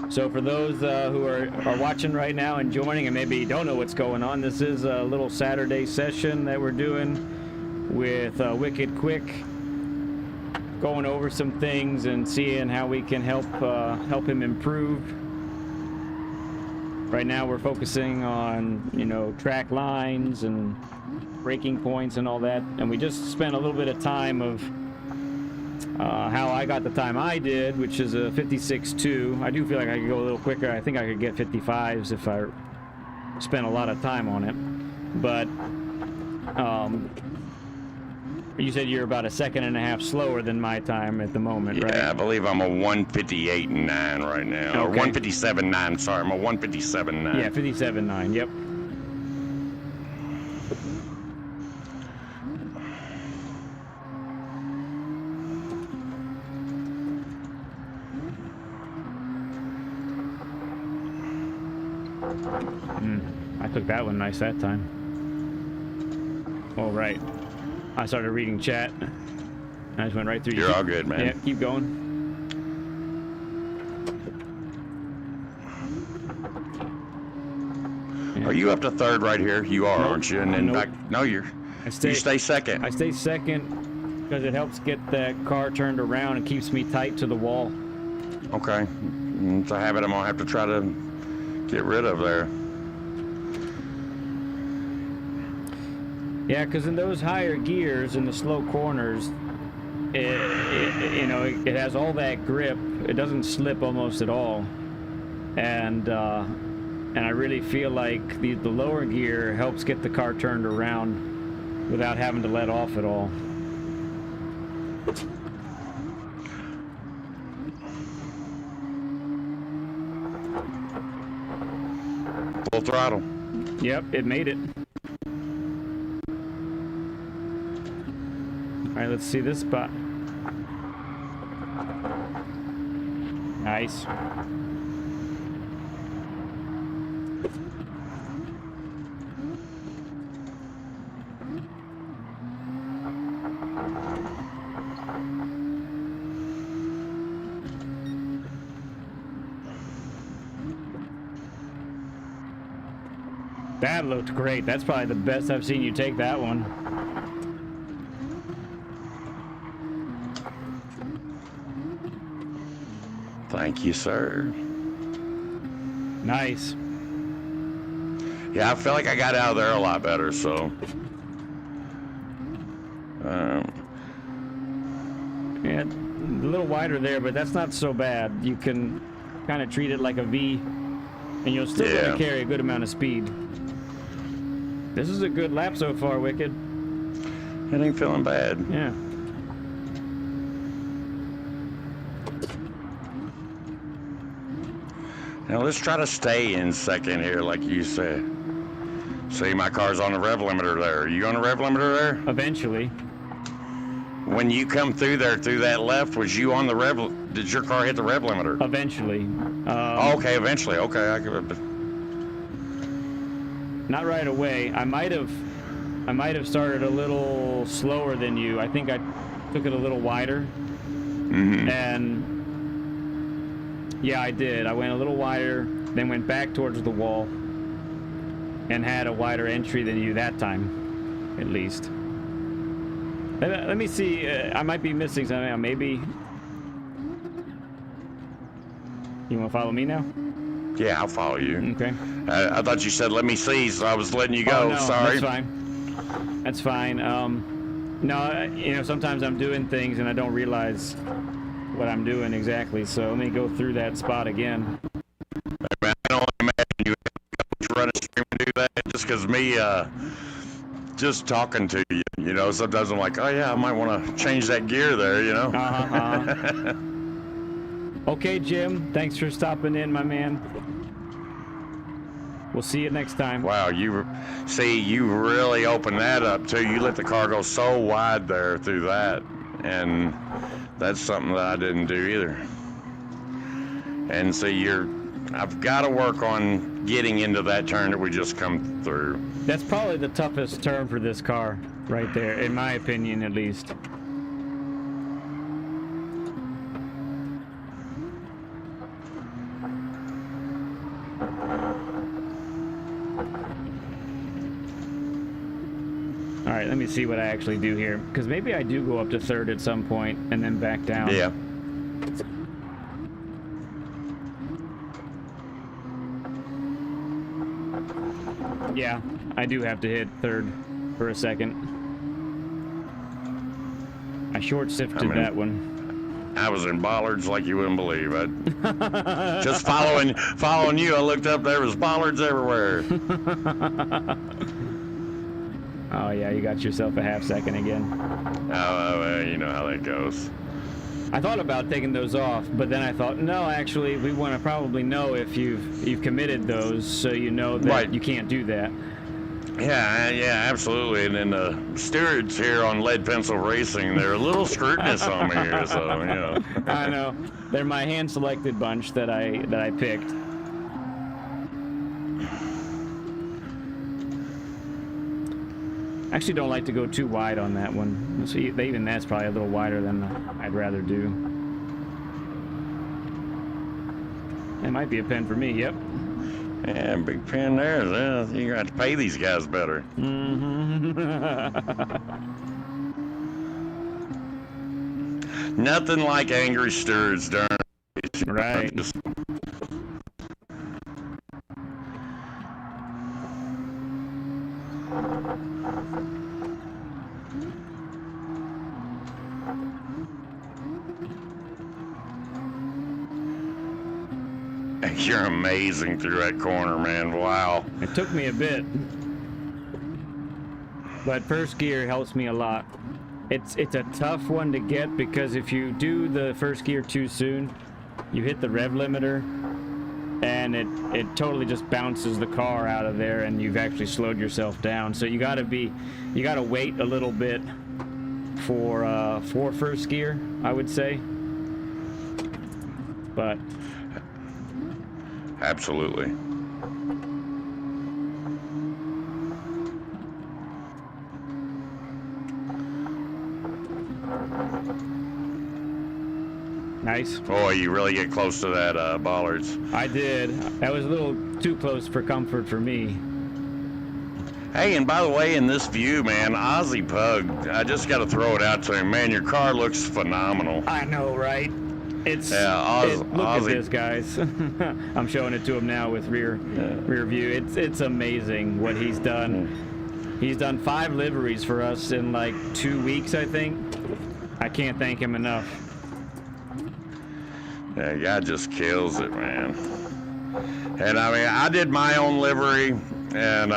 Speaker 1: So for those who are watching right now and joining and maybe don't know what's going on, this is a little Saturday session that we're doing with Wicked Quick, going over some things and seeing how we can help him improve. Right now we're focusing on, you know, track lines and braking points and all that, and we just spent a little bit of time of how I got the time I did, which is a 56.2. I do feel like I could go a little quicker. I think I could get 55s if I spent a lot of time on it. But you said you're about a second and a half slower than my time at the moment, right?
Speaker 2: Yeah, I believe I'm a 158.9 right now.
Speaker 1: Okay.
Speaker 2: Or 157.9, sorry. I'm a 157.9.
Speaker 1: Yeah, 57.9, yep. I took that one nice that time. All right. I started reading chat. I just went right through.
Speaker 2: You're all good, man.
Speaker 1: Yeah, keep going. Yeah.
Speaker 2: Are you up to third right here? You are, aren't you? And in
Speaker 1: Nope.
Speaker 2: fact, no, you stay second.
Speaker 1: I stay second because it helps get that car turned around and keeps me tight to the wall.
Speaker 2: Okay. It's a habit I'm going to have to try to get rid of there.
Speaker 1: Yeah, because in those higher gears, in the slow corners, it has all that grip. It doesn't slip almost at all, and I really feel like the lower gear helps get the car turned around without having to let off at all.
Speaker 2: Full throttle.
Speaker 1: Yep, it made it. All right, let's see this spot. Nice. That looked great. That's probably the best I've seen you take that one.
Speaker 2: Thank you, sir.
Speaker 1: Nice.
Speaker 2: Yeah, I feel like I got out of there a lot better, so.
Speaker 1: Yeah, a little wider there, but that's not so bad. You can kind of treat it like a V, and you'll still be able to carry a good amount of speed. This is a good lap so far, Wicked.
Speaker 2: It ain't feeling bad.
Speaker 1: Yeah.
Speaker 2: Now let's try to stay in second here, like you said. See, my car's on the rev limiter there. Are you on the rev limiter there?
Speaker 1: Eventually.
Speaker 2: When you come through there, through that left, was you on the rev? Did your car hit the rev limiter?
Speaker 1: Eventually.
Speaker 2: Okay, eventually. Okay,
Speaker 1: Not right away. I might have started a little slower than you. I think I took it a little wider.
Speaker 2: Mm-hmm.
Speaker 1: And yeah, I did. I went a little wider, then went back towards the wall, and had a wider entry than you that time, at least. Let me see. I might be missing something. Maybe. You want to follow me now?
Speaker 2: Yeah, I'll follow you.
Speaker 1: Okay.
Speaker 2: I thought you said let me see, so I was letting you go.
Speaker 1: Oh, no,
Speaker 2: Sorry.
Speaker 1: That's fine. That's fine. No, sometimes I'm doing things and I don't realize what I'm doing exactly. So let me go through that spot again.
Speaker 2: Man, I can only imagine you run a stream and do that just because me just talking to you. You know, sometimes I'm like, oh yeah, I might want to change that gear there. You know.
Speaker 1: Okay, Jim. Thanks for stopping in, my man. We'll see you next time.
Speaker 2: Wow, you really opened that up too. You let the car go so wide there through that, and that's something that I didn't do either. And see, you're I've got to work on getting into that turn that we just come through.
Speaker 1: That's probably the toughest turn for this car, right there, in my opinion, at least. All right, let me see what I actually do here, because maybe I do go up to third at some point and then back down.
Speaker 2: Yeah.
Speaker 1: Yeah, I do have to hit third for a second. I short sifted that one.
Speaker 2: I was in bollards like you wouldn't believe. Just following you, I looked up, there was bollards everywhere.
Speaker 1: Oh yeah, you got yourself a half second again.
Speaker 2: Oh, you know how that goes.
Speaker 1: I thought about taking those off, but then I thought, no, actually, we want to probably know if you've committed those, so you know that you can't do that.
Speaker 2: Yeah, absolutely. And then the stewards here on Ledpencil Racing, they're a little scrutinous on me here, so you know.
Speaker 1: I know. They're my hand-selected bunch that I picked. I actually don't like to go too wide on that one. So even that's probably a little wider than I'd rather do. It might be a pen for me, yep.
Speaker 2: Yeah, big pen there. You're going to have to pay these guys better.
Speaker 1: Mm-hmm.
Speaker 2: Nothing like angry stewards during the race.
Speaker 1: Right.
Speaker 2: You're amazing through that corner, man. Wow.
Speaker 1: It took me a bit, but first gear helps me a lot. It's a tough one to get because if you do the first gear too soon, you hit the rev limiter, and it totally just bounces the car out of there, and you've actually slowed yourself down. So you gotta wait a little bit for first gear, I would say. But
Speaker 2: absolutely.
Speaker 1: nice.
Speaker 2: Boy, you really get close to that bollards.
Speaker 1: I did. That was a little too close for comfort for me.
Speaker 2: Hey, and by the way, in this view, man, Ozzy Pug, I just got to throw it out to him. Man, your car looks phenomenal.
Speaker 1: I know, right? It's
Speaker 2: look
Speaker 1: at this, guys. I'm showing it to him now with rear view. It's amazing what he's done. He's done 5 liveries for us in like 2 weeks, I think. I can't thank him enough.
Speaker 2: Yeah, guy just kills it, man. And I mean, I did my own livery, and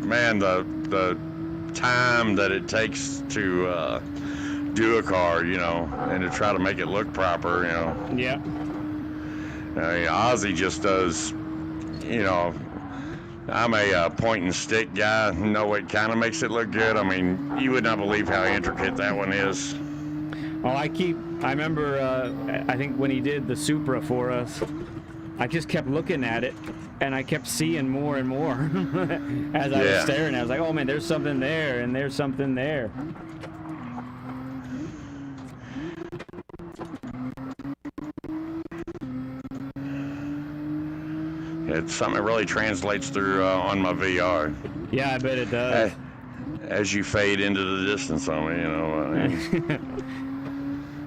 Speaker 2: man, the time that it takes to do a car, you know, and to try to make it look proper, you know.
Speaker 1: Yeah.
Speaker 2: I mean, Ozzy just does, you know. I'm a point and stick guy. No, it kind of makes it look good. I mean, you would not believe how intricate that one is.
Speaker 1: Well, I remember, I think when he did the Supra for us, I just kept looking at it, and I kept seeing more and more as I was staring. I was like, oh man, there's something there, and there's something there.
Speaker 2: It's something that really translates through on my VR.
Speaker 1: Yeah, I bet it does.
Speaker 2: As you fade into the distance on me, you know.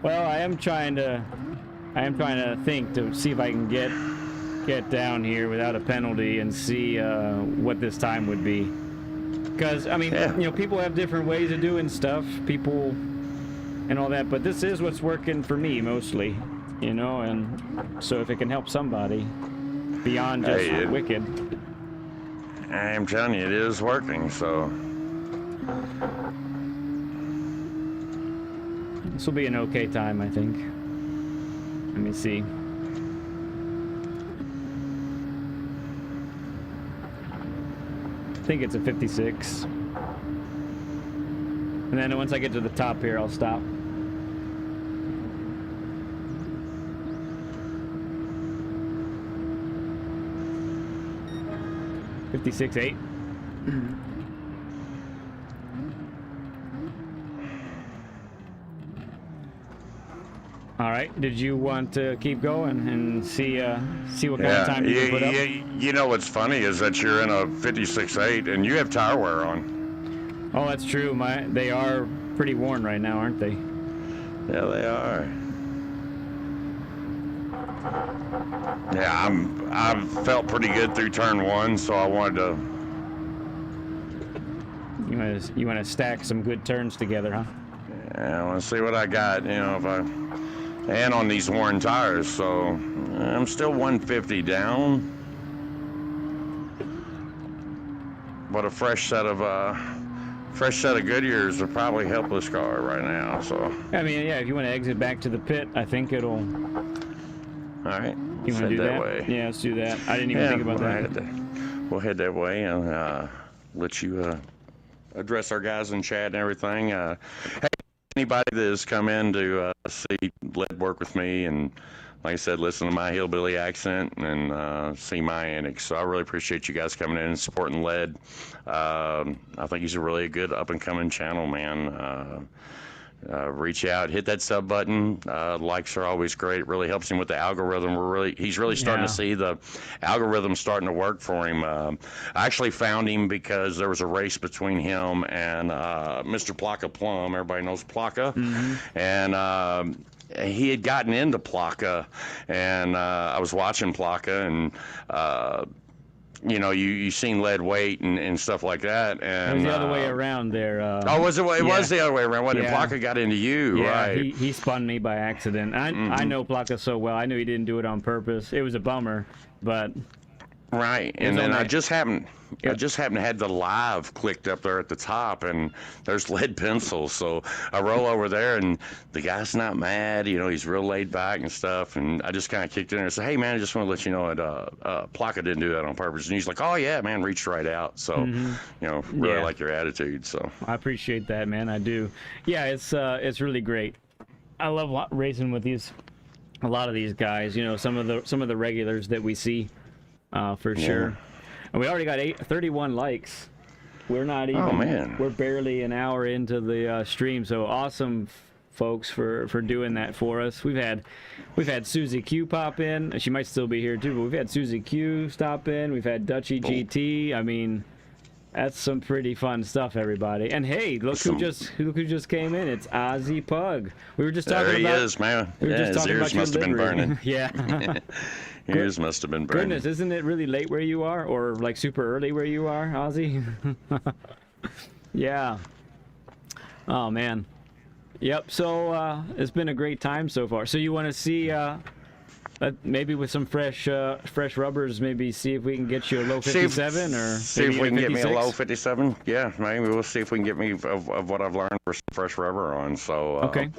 Speaker 1: Well, I am trying to think to see if I can get down here without a penalty and see what this time would be. Because I mean, you know, people have different ways of doing stuff, people and all that, but this is what's working for me mostly, you know. And so if it can help somebody beyond just wicked,
Speaker 2: I'm telling you, it is working. So
Speaker 1: this will be an okay time, I think. Let me see. I think it's a 56. And then once I get to the top here, I'll stop. 56.8. All right. Did you want to keep going and see what kind of time you can put up?
Speaker 2: You know what's funny is that you're in a 56.8 and you have tire wear on.
Speaker 1: Oh, that's true. They are pretty worn right now, aren't they?
Speaker 2: Yeah, they are. Yeah, I've felt pretty good through turn 1, so I wanted to.
Speaker 1: You want to stack some good turns together, huh?
Speaker 2: Yeah, I want to see what I got. And on these worn tires, so I'm still 150 down. But a fresh set of Goodyears would probably help this car right now. So.
Speaker 1: I mean, yeah. If you want to exit back to the pit, I think it'll.
Speaker 2: All right.
Speaker 1: You want to do that?
Speaker 2: Way.
Speaker 1: Yeah, let's do that. I didn't even think about that.
Speaker 2: We'll head that way and let you address our guys in chat and everything. Hey, anybody that has come in to see Led work with me and, like I said, listen to my hillbilly accent and see my antics. So I really appreciate you guys coming in and supporting Led. I think he's a really good up-and-coming channel, man. Reach out, hit that sub button. Likes are always great. It really helps him with the algorithm. He's really starting to see the algorithm starting to work for him. I actually found him because there was a race between him and Mr. Plaka Plum. Everybody knows Plaka. Mm-hmm. And he had gotten into Plaka, and I was watching Plaka, and you seen Led weight and stuff like that. And
Speaker 1: it was the other way around there.
Speaker 2: Was it? It was the other way around. Wasn't it? Plaka got into you, right?
Speaker 1: He spun me by accident. I know Plaka so well. I knew he didn't do it on purpose. It was a bummer, but.
Speaker 2: Right, and then I just happened to have the live clicked up there at the top, and there's Ledpencil. So I roll over there, and the guy's not mad. He's real laid back and stuff. And I just kind of kicked in there and said, "Hey, man, I just want to let you know that Plaka didn't do that on purpose." And he's like, "Oh yeah, man, reached right out." So really like your attitude. So
Speaker 1: I appreciate that, man. I do. Yeah, it's really great. I love racing with a lot of these guys. Some of the regulars that we see. For sure. And we already got 31 likes. We're not even.
Speaker 2: Oh man.
Speaker 1: We're barely an hour into the stream. So awesome, folks, for doing that for us. We've had Susie Q pop in. She might still be here too. But we've had Susie Q stop in. We've had Dutchy GT. I mean, that's some pretty fun stuff, everybody. And hey, look who just came in. It's Ozzy Pug. We were just talking about.
Speaker 2: There he is, man.
Speaker 1: We were just talking about
Speaker 2: must have been burning.
Speaker 1: Yeah.
Speaker 2: Yours must have been burning.
Speaker 1: Goodness, isn't it really late where you are, or like super early where you are, Ozzy? Yeah. Oh man. Yep. So it's been a great time so far. So you want to see maybe with some fresh rubbers, maybe see if we can get you a low 57 or
Speaker 2: see if we can get me a low 57. Yeah, maybe we'll see if we can get me of what I've learned for some fresh rubber on. So
Speaker 1: okay.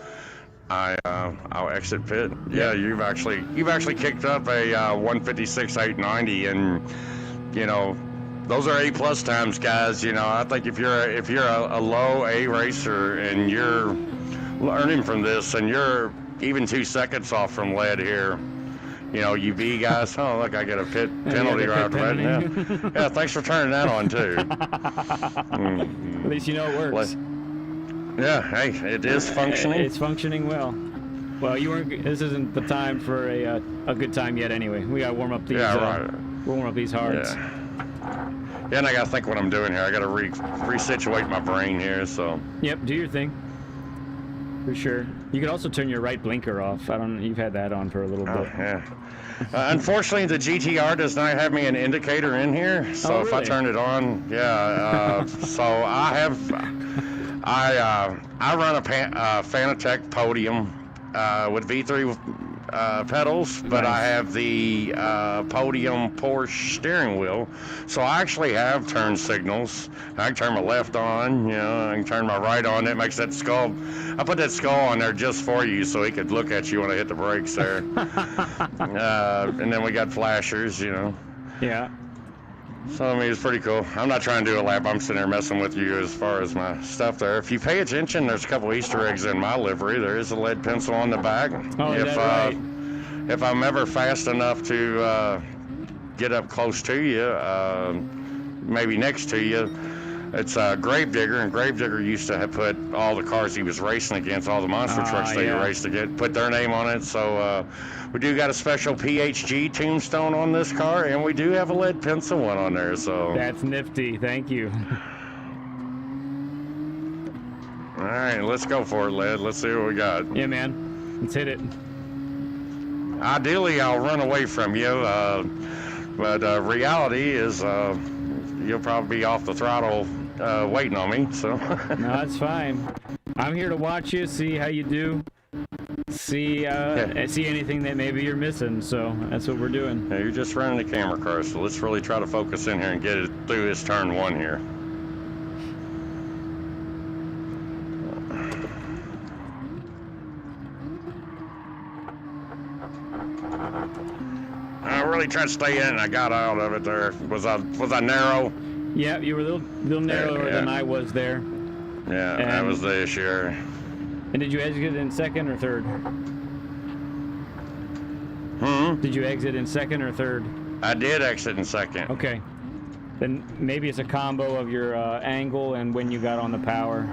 Speaker 2: I'll exit pit. Yeah, you've actually kicked up a 156.890, and those are A+ times, guys. I think if you're a low A racer and you're learning from this, and you're even 2 seconds off from Led here. UB guys. Oh, look, I got a pit penalty right right now. Yeah, thanks for turning that on too.
Speaker 1: At least you know it works.
Speaker 2: Yeah, hey, it is functioning.
Speaker 1: It's functioning well. Well, this isn't the time for a good time yet. Anyway, we gotta warm up these.
Speaker 2: Yeah, right.
Speaker 1: We'll warm up these hards.
Speaker 2: Yeah, and I gotta think what I'm doing here. I gotta resituate my brain here. So.
Speaker 1: Yep, do your thing. For sure. You could also turn your right blinker off. You've had that on for a little bit.
Speaker 2: Yeah. Unfortunately, the GTR does not have me an indicator in here. So
Speaker 1: really?
Speaker 2: If I turn it on, so I run a Fanatec Podium with V3 pedals, but
Speaker 1: nice.
Speaker 2: I have the Podium Porsche steering wheel, so I actually have turn signals. I can turn my left on, I can turn my right on. It makes that skull. I put that skull on there just for you, so he could look at you when I hit the brakes there. And then we got flashers,
Speaker 1: Yeah.
Speaker 2: So, I mean, it's pretty cool. I'm not trying to do a lap. I'm sitting there messing with you as far as my stuff there. If you pay attention, there's a couple Easter eggs in my livery. There is a Ledpencil on the back.
Speaker 1: Oh, is that right?
Speaker 2: If I'm ever fast enough to get up close to you, maybe next to you, it's Gravedigger, and Gravedigger used to have put all the cars he was racing against, all the monster trucks that he raced against, put their name on it. So we do got a special PHG tombstone on this car, and we do have a lead pencil one on there. So
Speaker 1: that's nifty. Thank you.
Speaker 2: All right, let's go for it, Led. Let's see what we got.
Speaker 1: Yeah, man. Let's hit it.
Speaker 2: Ideally, I'll run away from you, but reality is you'll probably be off the throttle waiting on me. So
Speaker 1: no, that's fine. I'm here to watch you, see how you do, see anything that maybe you're missing. So that's what we're doing.
Speaker 2: Yeah, you're just running the camera car, so let's really try to focus in here and get it through this turn one here. I really tried to stay in, and I got out of it there. Was I narrow?
Speaker 1: Yeah, you were a little narrower than I was there.
Speaker 2: Yeah, that was the issue.
Speaker 1: And did you exit in second or third? Did you exit in second or third?
Speaker 2: I did exit in second.
Speaker 1: Okay. Then maybe it's a combo of your angle and when you got on the power.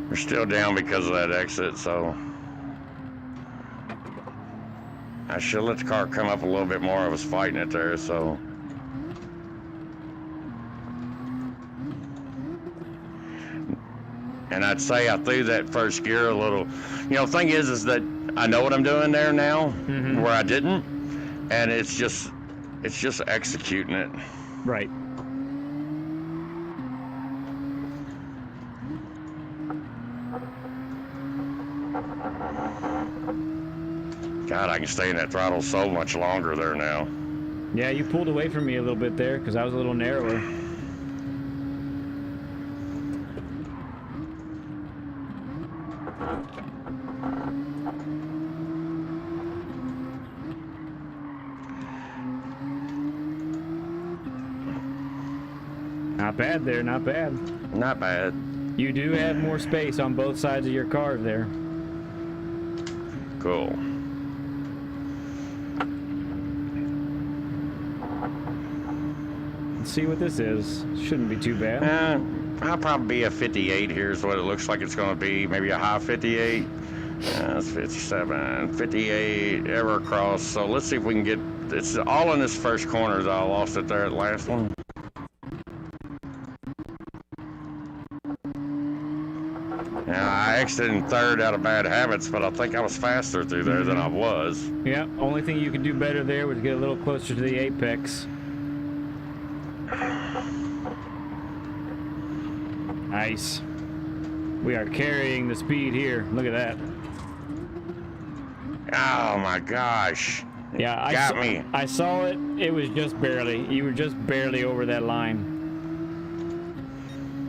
Speaker 2: We're still down because of that exit, so I should let the car come up a little bit more. I was fighting it there, so. And I'd say I threw that first gear a little. You know, the thing is that I know what I'm doing there now, where I didn't, and it's just executing it.
Speaker 1: Right.
Speaker 2: God, I can stay in that throttle so much longer there now.
Speaker 1: Yeah, you pulled away from me a little bit there because I was a little narrower. Not bad there, not bad.
Speaker 2: Not bad.
Speaker 1: You do have more space on both sides of your car there.
Speaker 2: Cool.
Speaker 1: Let's see what this is. Shouldn't be too bad.
Speaker 2: I'll probably be a 58 here is what it looks like it's going to be. Maybe a high 58. That's 57, 58, ever across. So let's see if we can get, it's all in this first corner that I lost it there at the last one. Yeah, I exited in third out of bad habits, but I think I was faster through there than I was.
Speaker 1: Yeah, only thing you could do better there was get a little closer to the apex. Nice. We are carrying the speed here. Look at that.
Speaker 2: Oh my gosh.
Speaker 1: Yeah, I saw it. It was just barely. You were just barely over that line.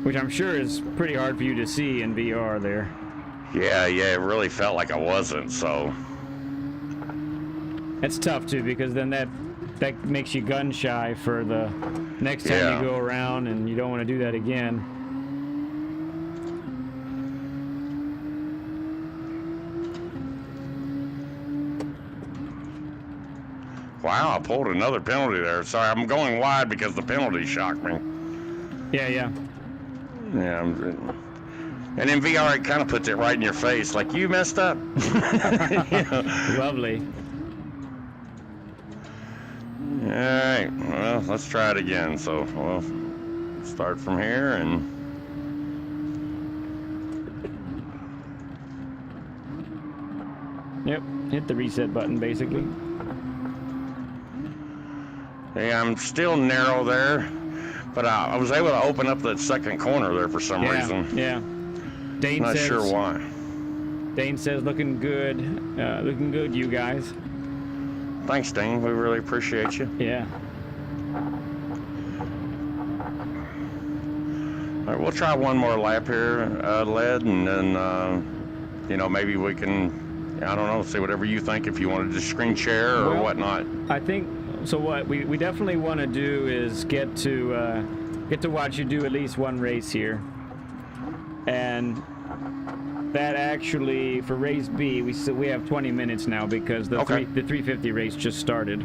Speaker 1: Which I'm sure is pretty hard for you to see in VR there.
Speaker 2: Yeah, it really felt like I wasn't, so.
Speaker 1: It's tough too, because then that makes you gun shy for the next time you go around, and you don't want to do that again.
Speaker 2: Wow, I pulled another penalty there. Sorry, I'm going wide because the penalty shocked me.
Speaker 1: Yeah.
Speaker 2: Yeah, and in VR it kind of puts it right in your face, like you messed up.
Speaker 1: Lovely.
Speaker 2: All right, well, let's try it again. So we'll start from here and.
Speaker 1: Yep, hit the reset button basically.
Speaker 2: Yeah, I'm still narrow there. But I was able to open up that second corner there for some reason.
Speaker 1: Yeah. Dane
Speaker 2: Not
Speaker 1: says,
Speaker 2: sure why.
Speaker 1: Dane says, looking good, you guys.
Speaker 2: Thanks, Dane. We really appreciate you.
Speaker 1: Yeah.
Speaker 2: All right, we'll try one more lap here, Led, and then, you know, maybe we can, I don't know, see whatever you think, if you wanted to screen share or whatnot.
Speaker 1: I think. So what we definitely want to do is get to watch you do at least one race here, and That actually, for race B, we have 20 minutes now because the
Speaker 2: Okay.
Speaker 1: the 350 race just started.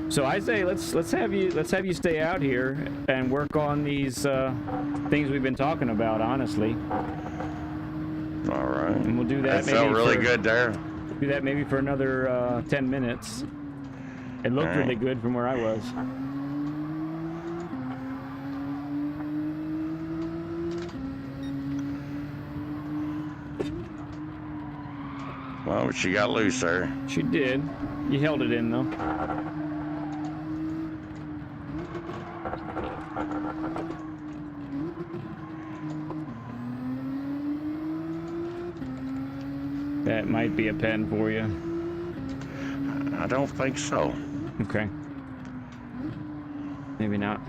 Speaker 1: So I say let's have you stay out here and work on these things we've been talking about. Honestly,
Speaker 2: All right.
Speaker 1: and we'll do that.
Speaker 2: That felt
Speaker 1: maybe
Speaker 2: really
Speaker 1: for,
Speaker 2: good there.
Speaker 1: Do that maybe for another 10 minutes. It looked
Speaker 2: All right.
Speaker 1: really good from where I was.
Speaker 2: Well, she got loose there.
Speaker 1: She did. You held it in though. That might be a pen for you.
Speaker 2: I don't think so.
Speaker 1: Okay. Maybe not.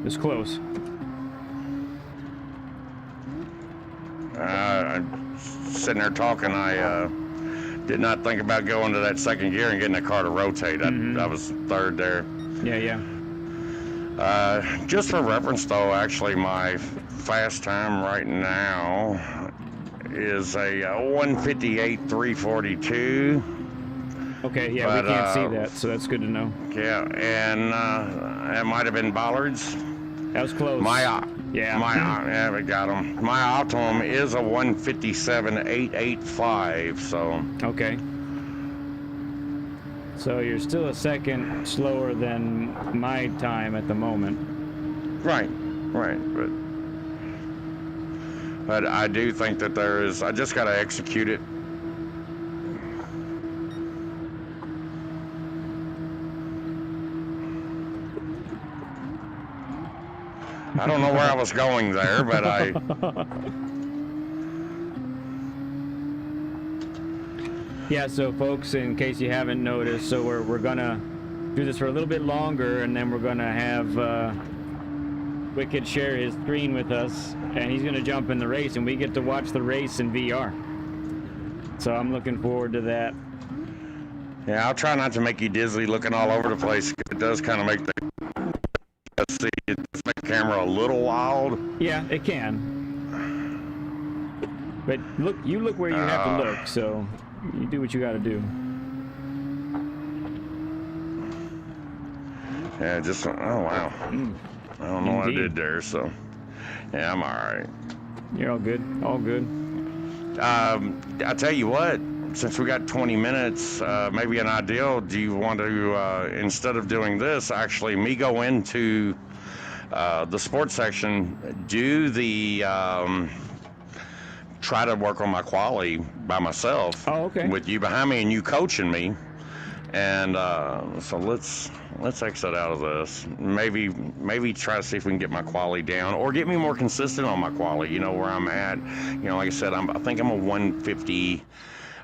Speaker 1: It's close.
Speaker 2: I'm sitting there talking. I did not think about going to that second gear and getting the car to rotate. I was third there.
Speaker 1: Yeah.
Speaker 2: Just for reference, though, actually, my fast time right now is a 1:58.342.
Speaker 1: Okay, yeah,
Speaker 2: But,
Speaker 1: we can't see that, so that's good to know.
Speaker 2: Yeah, and it might have been Bollards.
Speaker 1: That was close.
Speaker 2: Yeah, we got him. My optimum is a 1:57.885. So.
Speaker 1: Okay. So you're still a second slower than my time at the moment.
Speaker 2: Right, but I do think that there is. I just got to execute it. I don't know where I was going there, but I.
Speaker 1: Yeah, so folks, in case you haven't noticed, so we're gonna do this for a little bit longer, and then we're gonna have Wicked share his screen with us, and he's gonna jump in the race, and we get to watch the race in VR. So I'm looking forward to that.
Speaker 2: Yeah, I'll try not to make you dizzy looking all over the place. It does kind of make the. See, it does make the camera a little wild.
Speaker 1: Yeah, it can. But look, you look where you have to look, so you do what you got to do.
Speaker 2: Yeah, just oh wow. I don't know what I did there, so yeah, I'm all right.
Speaker 1: You're all good. All good.
Speaker 2: I'll tell you what. Since we got 20 minutes, maybe an ideal. Do you want to instead of doing this, actually me go into the sports section, do the try to work on my quali by myself.
Speaker 1: Oh, okay.
Speaker 2: With you behind me and you coaching me, and so let's exit out of this. Maybe try to see if we can get my quali down or get me more consistent on my quali. You know where I'm at. You know, like I said, I think I'm a 150.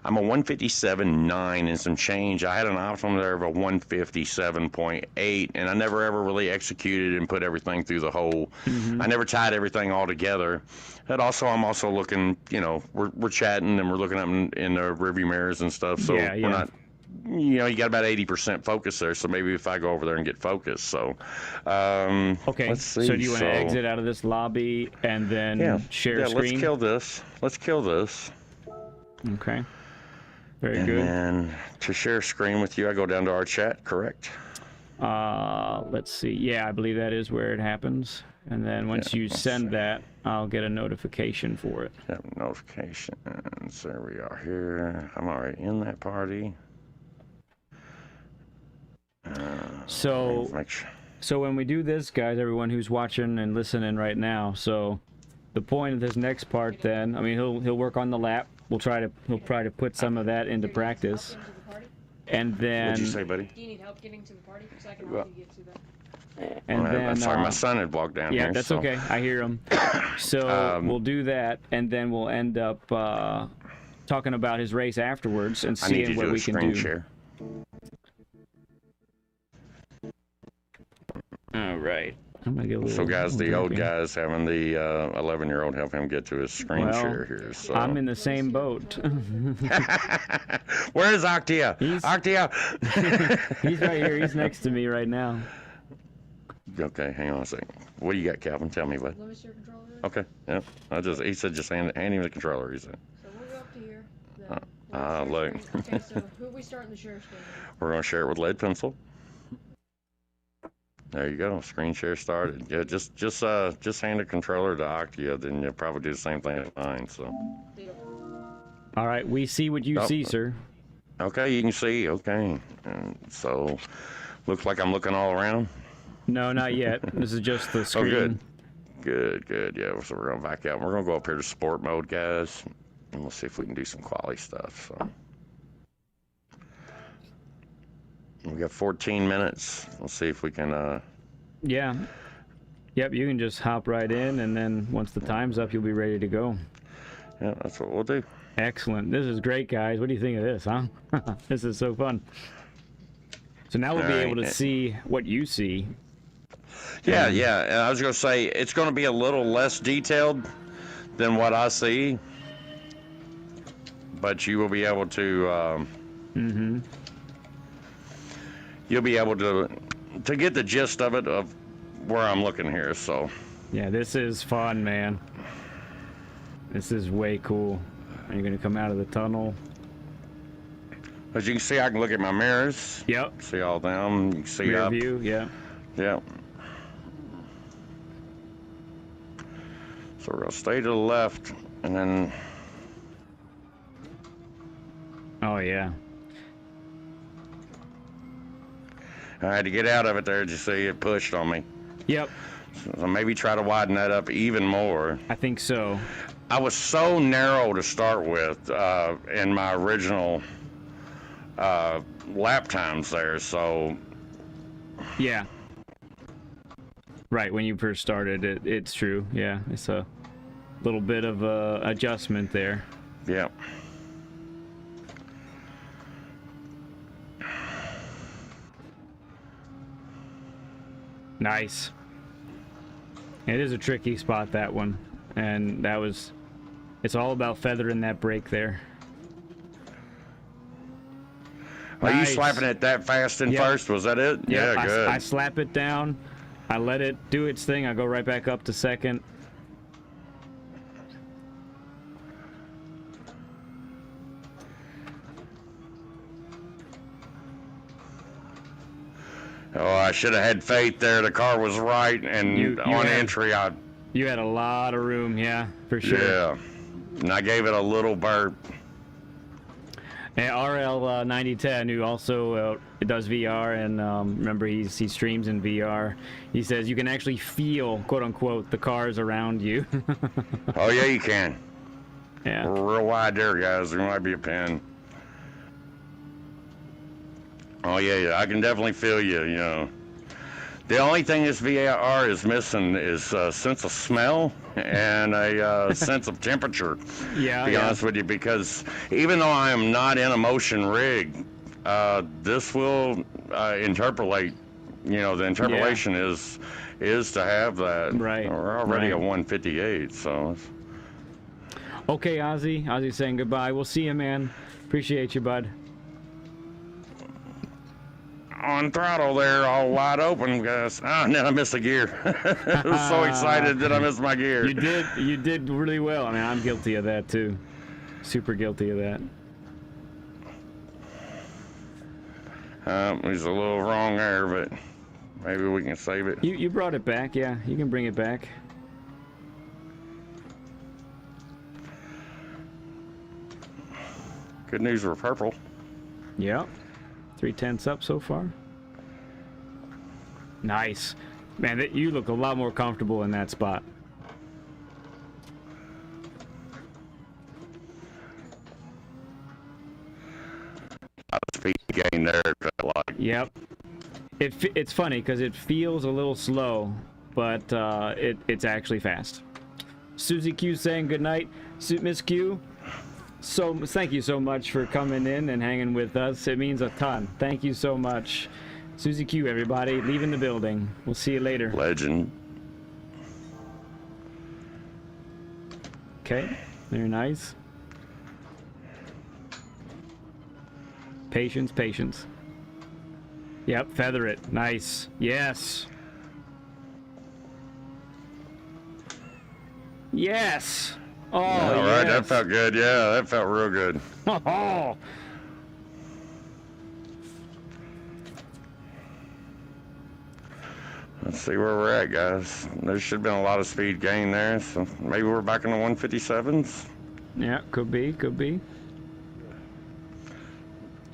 Speaker 2: I'm a 157.9 and some change. I had an optimum there of a 157.8, and I never ever really executed and put everything through the hole. I never tied everything all together. And also, I'm also looking, you know, we're chatting and we're looking up in the rearview mirrors and stuff. So we're not, you know, you got about 80% focus there. So maybe if I go over there and get focused. So,
Speaker 1: okay.
Speaker 2: Let's see.
Speaker 1: So do you want to exit out of this lobby and then share screen?
Speaker 2: Let's kill this. Let's kill this.
Speaker 1: Okay. Very
Speaker 2: and
Speaker 1: good.
Speaker 2: And to share screen with you, I go down to our chat, correct?
Speaker 1: Let's see. Yeah, I believe that is where it happens. And then once you send that, I'll get a notification for it.
Speaker 2: Yep, notifications. There we are here. I'm already in that party.
Speaker 1: So when we do this, guys, everyone who's watching and listening right now, so the point of this next part then, I mean, he'll work on the lap. He'll try to put some of that into practice. And then...
Speaker 2: What'd you say, buddy?
Speaker 3: Do you need help getting to the party? Because I can help you get to that.
Speaker 1: And then...
Speaker 2: Sorry, my son had walked down here.
Speaker 1: Yeah, that's okay. I hear him. So we'll do that, and then we'll end up talking about his race afterwards and seeing what we can do.
Speaker 2: Share.
Speaker 1: All right. I'm gonna get a little,
Speaker 2: so guys, the old guy's having the 11-year-old help him get to his screen share here. So
Speaker 1: I'm in the same boat.
Speaker 2: Where is Octia? Octia!
Speaker 1: He's right here. He's next to me right now.
Speaker 2: Okay, hang on a second. What do you got, Calvin? Tell me, bud.
Speaker 3: Let me see your controller.
Speaker 2: Okay, yeah. He said just hand him the controller, he said.
Speaker 3: So we'll go up to here. Then we're at share
Speaker 2: look.
Speaker 3: screen. Okay, so who we starting the share screen with?
Speaker 2: We're going to share it with Ledpencil. There you go. Screen share started. Yeah, just hand the controller to Octia, then you'll probably do the same thing as mine. So.
Speaker 3: Deal.
Speaker 1: All right, we see what you see, sir.
Speaker 2: Okay, you can see. Okay, and so looks like I'm looking all around.
Speaker 1: No, not yet. This is just the screen.
Speaker 2: Oh, good. Yeah, so we're gonna back out. We're gonna go up here to sport mode, guys, and we'll see if we can do some quality stuff. So. We got 14 minutes. We'll see if we can.
Speaker 1: Yeah. Yep, you can just hop right in, and then once the time's up, you'll be ready to go.
Speaker 2: Yeah, that's what we'll do.
Speaker 1: Excellent. This is great, guys. What do you think of this, huh? This is so fun. So now we'll be able to see what you see.
Speaker 2: Yeah. And I was going to say, it's going to be a little less detailed than what I see, but you will be able to... You'll be able to get the gist of it, of where I'm looking here, so...
Speaker 1: Yeah, this is fun, man. This is way cool. You're going to come out of the tunnel.
Speaker 2: As you can see, I can look at my mirrors.
Speaker 1: Yep.
Speaker 2: See all them. You can see
Speaker 1: Rear
Speaker 2: up.
Speaker 1: view, yeah.
Speaker 2: Yep. So we're going to stay to the left, and then...
Speaker 1: Oh, yeah.
Speaker 2: I had to get out of it there. Did you see it pushed on me?
Speaker 1: Yep.
Speaker 2: So maybe try to widen that up even more.
Speaker 1: I think so.
Speaker 2: I was so narrow to start with in my original lap times there, so...
Speaker 1: Yeah. Right, when you first started, it's true. Yeah, it's a little bit of a adjustment there.
Speaker 2: Yeah.
Speaker 1: Nice. It is a tricky spot, that one. And that was... It's all about feathering that brake there.
Speaker 2: Are you
Speaker 1: Nice.
Speaker 2: slapping it that fast in first? Was that it?
Speaker 1: Yep,
Speaker 2: Yeah, good.
Speaker 1: I slap it down. I let it do its thing. I go right back up to second.
Speaker 2: Oh, I should have had faith there. The car was right, and
Speaker 1: You
Speaker 2: on
Speaker 1: had-
Speaker 2: entry,
Speaker 1: You had a lot of room, yeah, for sure.
Speaker 2: yeah, and I gave it a little burp.
Speaker 1: And RL 9010, who also does VR, and remember he streams in VR. He says you can actually feel, quote unquote, the cars around you.
Speaker 2: Oh yeah, you can.
Speaker 1: Yeah.
Speaker 2: We're real wide there, guys. There might be a pin. Oh yeah, I can definitely feel you. You know, the only thing this VR is missing is a sense of smell and a sense of temperature.
Speaker 1: Yeah.
Speaker 2: To be honest with you, because even though I am not in a motion rig, this will interpolate. You know, the interpolation is to have that.
Speaker 1: Right.
Speaker 2: We're already
Speaker 1: Right.
Speaker 2: at 158, so.
Speaker 1: Okay, Ozzy. Ozzy's saying goodbye. We'll see you, man. Appreciate you, bud.
Speaker 2: On throttle there, all wide open, guys. Ah, and then I missed a gear. I was so excited that I missed my gear.
Speaker 1: You did really well. I mean, I'm guilty of that too. Super guilty of that.
Speaker 2: He's a little wrong there, but maybe we can save it.
Speaker 1: You brought it back, yeah. You can bring it back.
Speaker 2: Good news, we're purple.
Speaker 1: Yep. 3/10 up so far. Nice. Man, you look a lot more comfortable in that spot.
Speaker 2: Speed gain there, it felt like.
Speaker 1: Yep. It's funny because it feels a little slow, but it's actually fast. Susie Q saying good night. Miss Q, so thank you so much for coming in and hanging with us. It means a ton. Thank you so much. Susie Q, everybody, leaving the building. We'll see you later.
Speaker 2: Legend.
Speaker 1: Okay, very nice. Patience, patience. Yep, feather it. Nice. Yes. Yes. Oh,
Speaker 2: All right, that felt good. Yeah, that felt real good.
Speaker 1: Oh.
Speaker 2: Let's see where we're at, guys. There should have been a lot of speed gain there, so maybe we're back in the 157s.
Speaker 1: Yeah, could be, could be.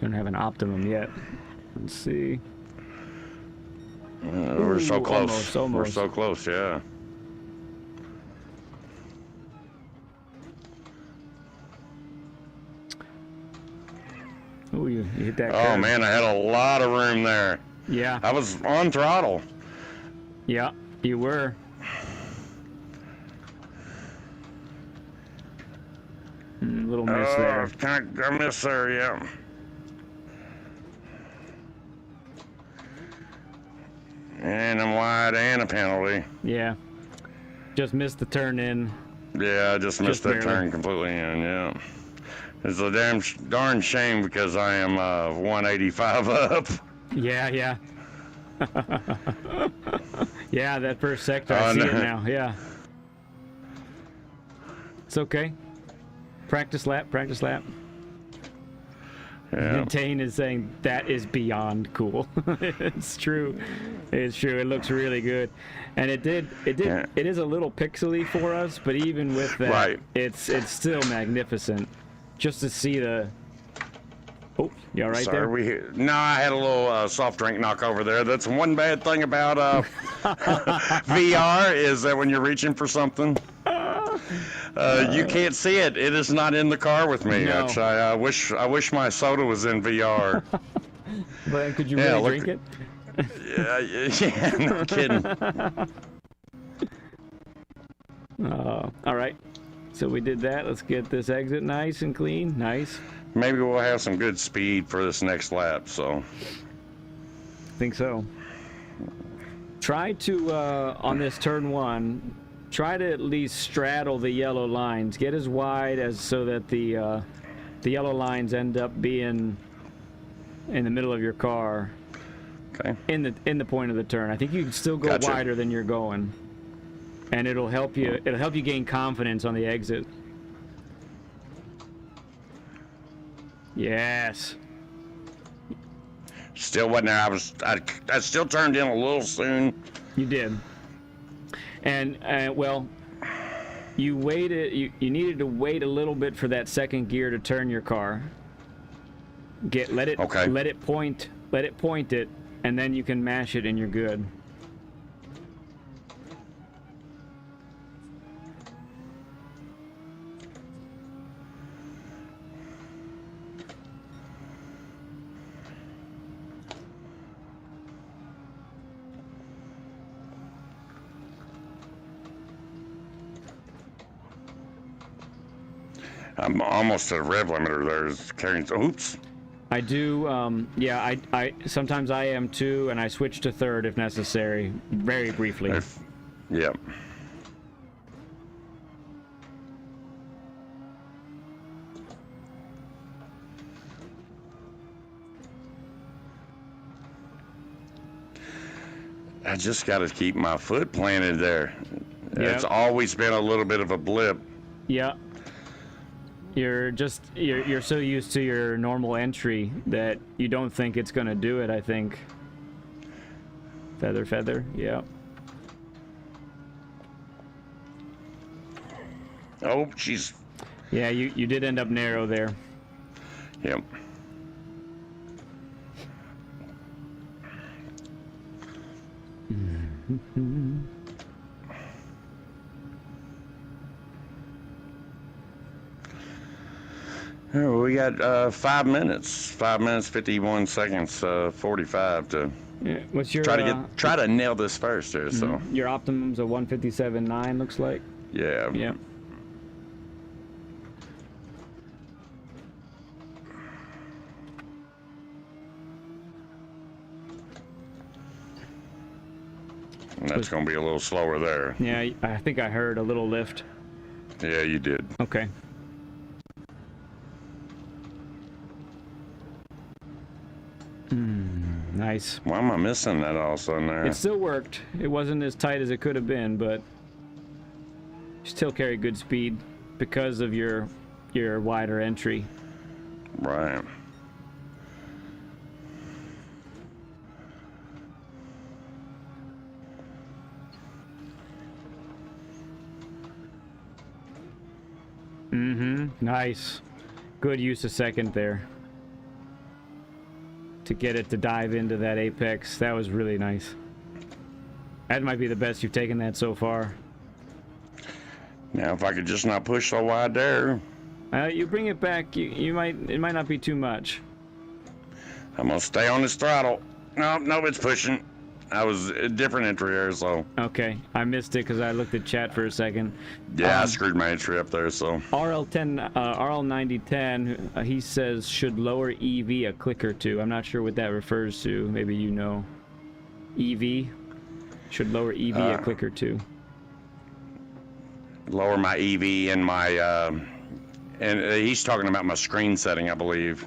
Speaker 1: Don't have an optimum yet. Let's see.
Speaker 2: We're so
Speaker 1: Ooh,
Speaker 2: close.
Speaker 1: almost.
Speaker 2: We're so close, yeah.
Speaker 1: Oh, you hit that
Speaker 2: Oh
Speaker 1: curve.
Speaker 2: man, I had a lot of room there.
Speaker 1: Yeah.
Speaker 2: I was on throttle.
Speaker 1: Yeah, you were. Little miss there.
Speaker 2: I missed there, yeah. And I'm wide and a penalty.
Speaker 1: Yeah. Just missed the turn in.
Speaker 2: Yeah, I just missed that
Speaker 1: barely.
Speaker 2: turn completely in, yeah. It's a darn shame because I am 185 up.
Speaker 1: Yeah, yeah. Yeah, that first sector, I see it now, yeah. It's okay. Practice lap, practice lap.
Speaker 2: Yeah.
Speaker 1: And Tane is saying that is beyond cool. It's true. It's true. It looks really good. And it is a little pixely for us, but even with that,
Speaker 2: Right.
Speaker 1: it's still magnificent. Just to see the... Oh, you all right
Speaker 2: Sorry,
Speaker 1: there?
Speaker 2: No, I had a little soft drink knock over there. That's one bad thing about VR is that when you're reaching for something, you can't see it. It is not in the car with me.
Speaker 1: No.
Speaker 2: Which I wish my soda was in VR.
Speaker 1: But could you
Speaker 2: Yeah,
Speaker 1: really
Speaker 2: look-
Speaker 1: drink it?
Speaker 2: Yeah, no kidding.
Speaker 1: All right. So we did that. Let's get this exit nice and clean. Nice.
Speaker 2: Maybe we'll have some good speed for this next lap. So.
Speaker 1: Think so. Try to, on this turn one, try to at least straddle the yellow lines. Get as wide as so that the yellow lines end up being in the middle of your car.
Speaker 2: Okay.
Speaker 1: In the point of the turn. I think you can still go
Speaker 2: Gotcha.
Speaker 1: wider than you're going. And it'll help you gain confidence on the exit. Yes.
Speaker 2: Still wasn't there. I still turned in a little soon.
Speaker 1: You did. And well, you waited. You needed to wait a little bit for that second gear to turn your car. Let it point it, and then you can mash it, and you're good.
Speaker 2: I'm almost to the rev limiter. There's carrying. Oops.
Speaker 1: I do. Yeah. I sometimes I am too, and I switch to third if necessary, very briefly.
Speaker 2: Yep. I just got to keep my foot planted there.
Speaker 1: Yep.
Speaker 2: It's always been a little bit of a blip.
Speaker 1: Yeah. You're so used to your normal entry that you don't think it's gonna do it, I think. Feather, yeah.
Speaker 2: Oh, jeez.
Speaker 1: Yeah, you did end up narrow there.
Speaker 2: Yep. Oh, we got 5 minutes. 5 minutes, 51 seconds, 45 to
Speaker 1: Yeah. What's your
Speaker 2: try to nail this first here. So
Speaker 1: your optimum's a 157.9 looks like.
Speaker 2: yeah.
Speaker 1: Yeah.
Speaker 2: And that's going to be a little slower there.
Speaker 1: Yeah, I think I heard a little lift.
Speaker 2: Yeah, you did.
Speaker 1: Okay. Nice.
Speaker 2: Why am I missing that all of a sudden there?
Speaker 1: It still worked. It wasn't as tight as it could have been, but still carry good speed because of your wider entry.
Speaker 2: Right.
Speaker 1: Nice. Good use of second there. To get it to dive into that apex. That was really nice. That might be the best you've taken that so far.
Speaker 2: Now, if I could just not push so wide there.
Speaker 1: You bring it back, it might not be too much.
Speaker 2: I'm gonna stay on this throttle. No, it's pushing. I was a different entry here, so.
Speaker 1: Okay, I missed it because I looked at chat for a second.
Speaker 2: Yeah, I screwed my entry up there, so.
Speaker 1: RL9010, he says should lower EV a click or two. I'm not sure what that refers to. Maybe you know. EV should lower EV a click or two.
Speaker 2: Lower my EV and my, and he's talking about my screen setting, I believe.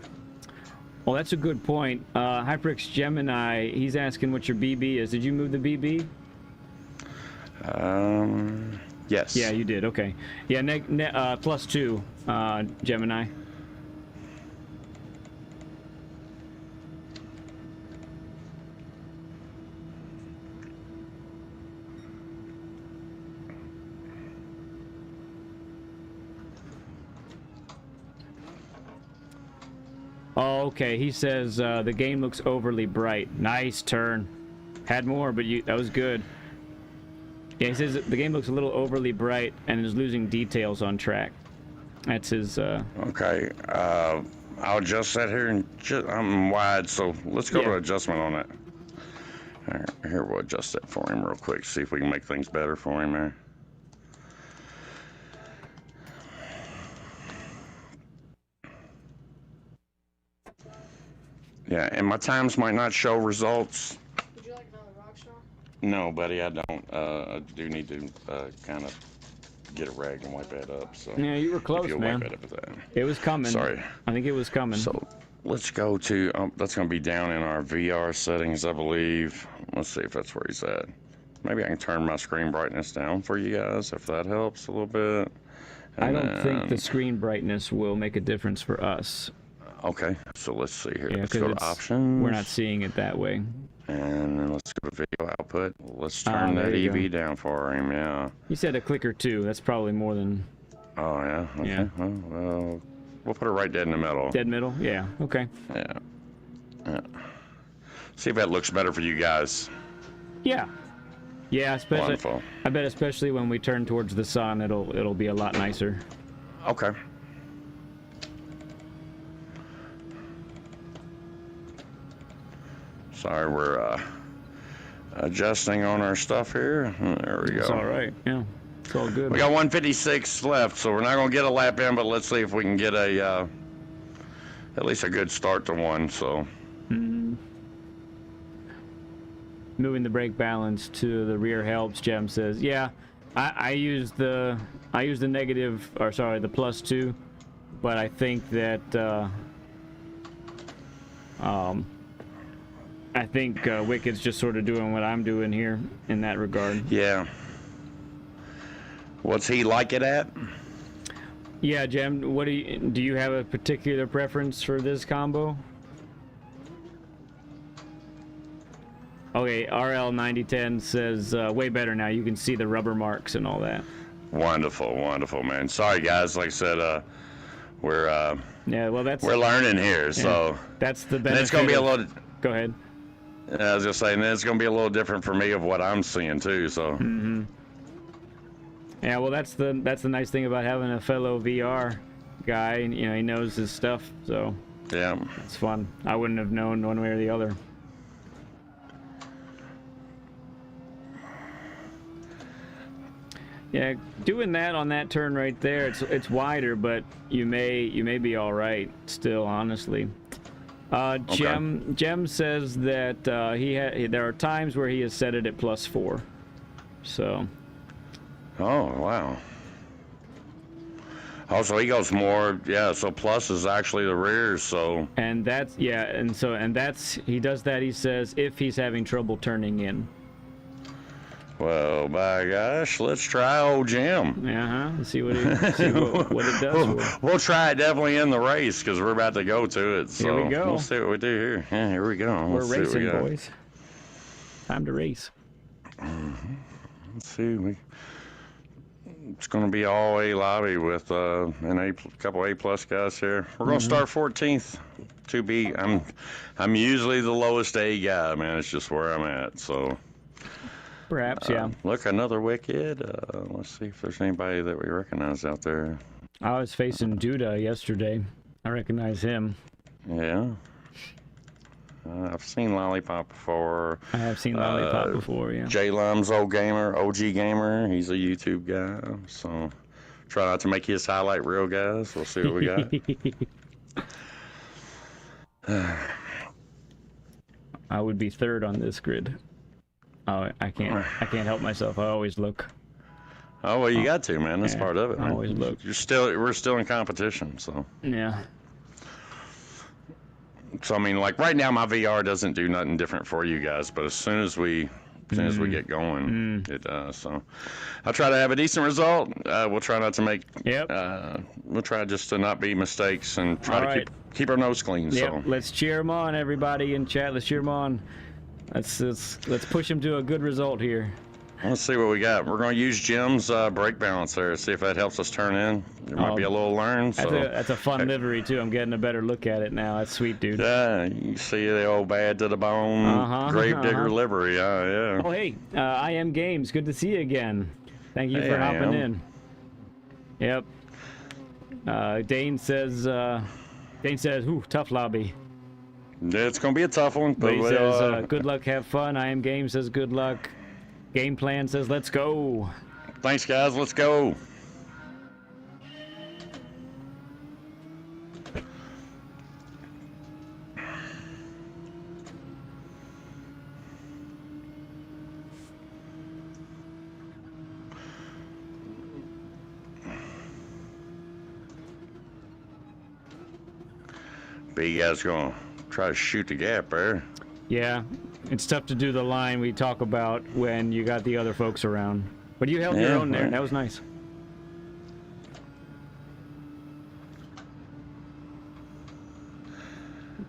Speaker 1: Well, that's a good point. Hyperx Gemini, he's asking what your BB is. Did you move the BB?
Speaker 2: Yes.
Speaker 1: Yeah, you did. Okay. Yeah, +2, Gemini. Oh, okay. He says the game looks overly bright. Nice turn. Had more, but that was good. Yeah, he says the game looks a little overly bright and is losing details on track. That's his.
Speaker 2: Okay. I'll adjust that here, and I'm wide, so let's go to adjustment on that. All right, here, we'll adjust that for him real quick. See if we can make things better for him there. Yeah, and my times might not show results.
Speaker 3: Would you like another Rockstar?
Speaker 2: No, buddy, I don't. I do need to kind of get a rag and wipe that up. So
Speaker 1: Yeah, you were close,
Speaker 2: if you'll
Speaker 1: man.
Speaker 2: wipe that up with that.
Speaker 1: It was coming.
Speaker 2: Sorry.
Speaker 1: I think it was coming.
Speaker 2: So let's go to, that's going to be down in our VR settings, I believe. Let's see if that's where he's at. Maybe I can turn my screen brightness down for you guys, if that helps a little bit.
Speaker 1: I don't think the screen brightness will make a difference for us.
Speaker 2: Okay, so let's see here.
Speaker 1: Yeah,
Speaker 2: Let's go to
Speaker 1: 'cause
Speaker 2: options.
Speaker 1: We're not seeing it that way.
Speaker 2: And then let's go to video output. Let's turn that
Speaker 1: there you
Speaker 2: EV down for him, yeah.
Speaker 1: You said a click or two. That's probably more than
Speaker 2: Oh, yeah? Okay.
Speaker 1: Yeah.
Speaker 2: Well, we'll put it right dead in the middle.
Speaker 1: dead middle. Yeah. Okay.
Speaker 2: Yeah. Yeah. See if that looks better for you guys.
Speaker 1: Yeah. Yeah. Especially.
Speaker 2: Wonderful.
Speaker 1: I bet especially when we turn towards the sun, it'll be a lot nicer.
Speaker 2: Okay. Sorry, we're adjusting on our stuff here. There we go.
Speaker 1: It's all right. Yeah. It's all good.
Speaker 2: We got 156 left, so we're not going to get a lap in, but let's see if we can get a at least a good start to one. So.
Speaker 1: Moving the brake balance to the rear helps. Jem says, "Yeah, I use the negative, or sorry, the +2, but I think that I think Wicked's just sort of doing what I'm doing here in that regard."
Speaker 2: Yeah. What's he like it at?
Speaker 1: Yeah, Jem, what do you have a particular preference for this combo? Okay, RL9010 says way better now. You can see the rubber marks and all that.
Speaker 2: Wonderful, wonderful, man. Sorry, guys. Like I said, we're
Speaker 1: Yeah, well,
Speaker 2: we're learning here, so
Speaker 1: that's the
Speaker 2: and
Speaker 1: benefit.
Speaker 2: it's gonna be a little.
Speaker 1: Go ahead.
Speaker 2: I was just saying, it's gonna be a little different for me of what I'm seeing too. So.
Speaker 1: Yeah, well, that's the nice thing about having a fellow VR guy. You know, he knows his stuff, so
Speaker 2: Yeah.
Speaker 1: it's fun. I wouldn't have known one way or the other. Yeah, doing that on that turn right there, it's wider, but you may be all right still, honestly. Jem says that there are times where he has set it at +4, so.
Speaker 2: Oh wow. Oh, so he goes more. Yeah. So plus is actually the rear. So.
Speaker 1: And that's he does that. He says if he's having trouble turning in.
Speaker 2: Well, by gosh, let's try old Jim.
Speaker 1: Let's see what what it does for him.
Speaker 2: We'll try it definitely in the race because we're about to go to it. So
Speaker 1: Here we go.
Speaker 2: We'll see what we do here. Yeah, here we go.
Speaker 1: We're
Speaker 2: Let's see what we
Speaker 1: racing,
Speaker 2: got.
Speaker 1: boys. Time to race.
Speaker 2: Let's see. It's going to be all A lobby with a couple A plus guys here. We're going to start 14th. To be, I'm usually the lowest A guy, man. It's just where I'm at. So
Speaker 1: Perhaps, yeah.
Speaker 2: Look, another wicked. Let's see if there's anybody that we recognize out there.
Speaker 1: I was facing Duda yesterday. I recognize him.
Speaker 2: Yeah. I've seen Lollipop before.
Speaker 1: I have seen Lollipop before, yeah.
Speaker 2: J Lum's OG gamer. He's a YouTube guy. So try not to make his highlight reel, guys. We'll see what we got. I
Speaker 1: would be third on this grid. Oh, I can't help myself. I always look.
Speaker 2: Oh well, you got to, man. That's part of it.
Speaker 1: I always look.
Speaker 2: We're still in competition, so.
Speaker 1: Yeah.
Speaker 2: So I mean, like right now, my VR doesn't do nothing different for you guys, but as soon as we get going, it does. So I'll try to have a decent result. We'll try not to make.
Speaker 1: Yep.
Speaker 2: We'll try just to not be mistakes and try to keep our nose clean.
Speaker 1: Yep.
Speaker 2: So
Speaker 1: Let's cheer them on, everybody in chat. Let's cheer them on. Let's push them to a good result here.
Speaker 2: Let's see what we got. We're going to use Jim's brake balance there. See if that helps us turn in. There might be a little learn. So.
Speaker 1: That's a fun livery too. I'm getting a better look at it now. That's sweet, dude.
Speaker 2: Yeah, you see the old bad to the bone Gravedigger livery. Yeah.
Speaker 1: Oh hey, I am Games. Good to see you again. Thank you for hopping in. Yep. Dane says, "Ooh, tough lobby."
Speaker 2: It's gonna be a tough one.
Speaker 1: But he says, "Good luck, have fun." I am Games says, "Good luck." Game Plan says, "Let's go."
Speaker 2: Thanks, guys. Let's go. B guys gonna try to shoot the gap there.
Speaker 1: Yeah, it's tough to do the line we talk about when you got the other folks around. But you held your own there. That was nice.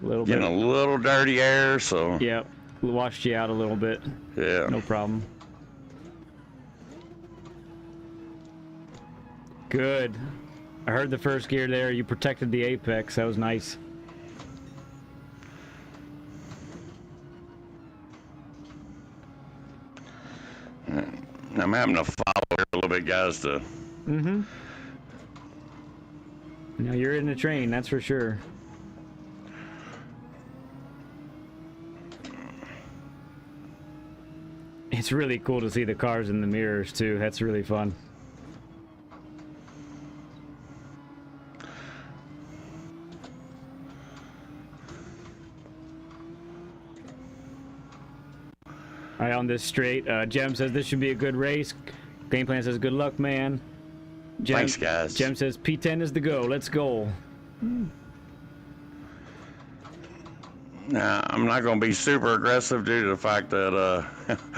Speaker 2: Getting a little dirty air, so.
Speaker 1: Yep, washed you out a little bit.
Speaker 2: Yeah.
Speaker 1: No problem. Good. I heard the first gear there. You protected the apex. That was nice.
Speaker 2: I'm having to follow here a little bit, guys, to...
Speaker 1: Now you're in the train, that's for sure. It's really cool to see the cars in the mirrors, too. That's really fun. All right, on this straight, Jem says this should be a good race. Game Plan says good luck, man.
Speaker 2: Thanks, guys.
Speaker 1: Jem says P10 is the go. Let's go.
Speaker 2: Nah, I'm not going to be super aggressive due to the fact that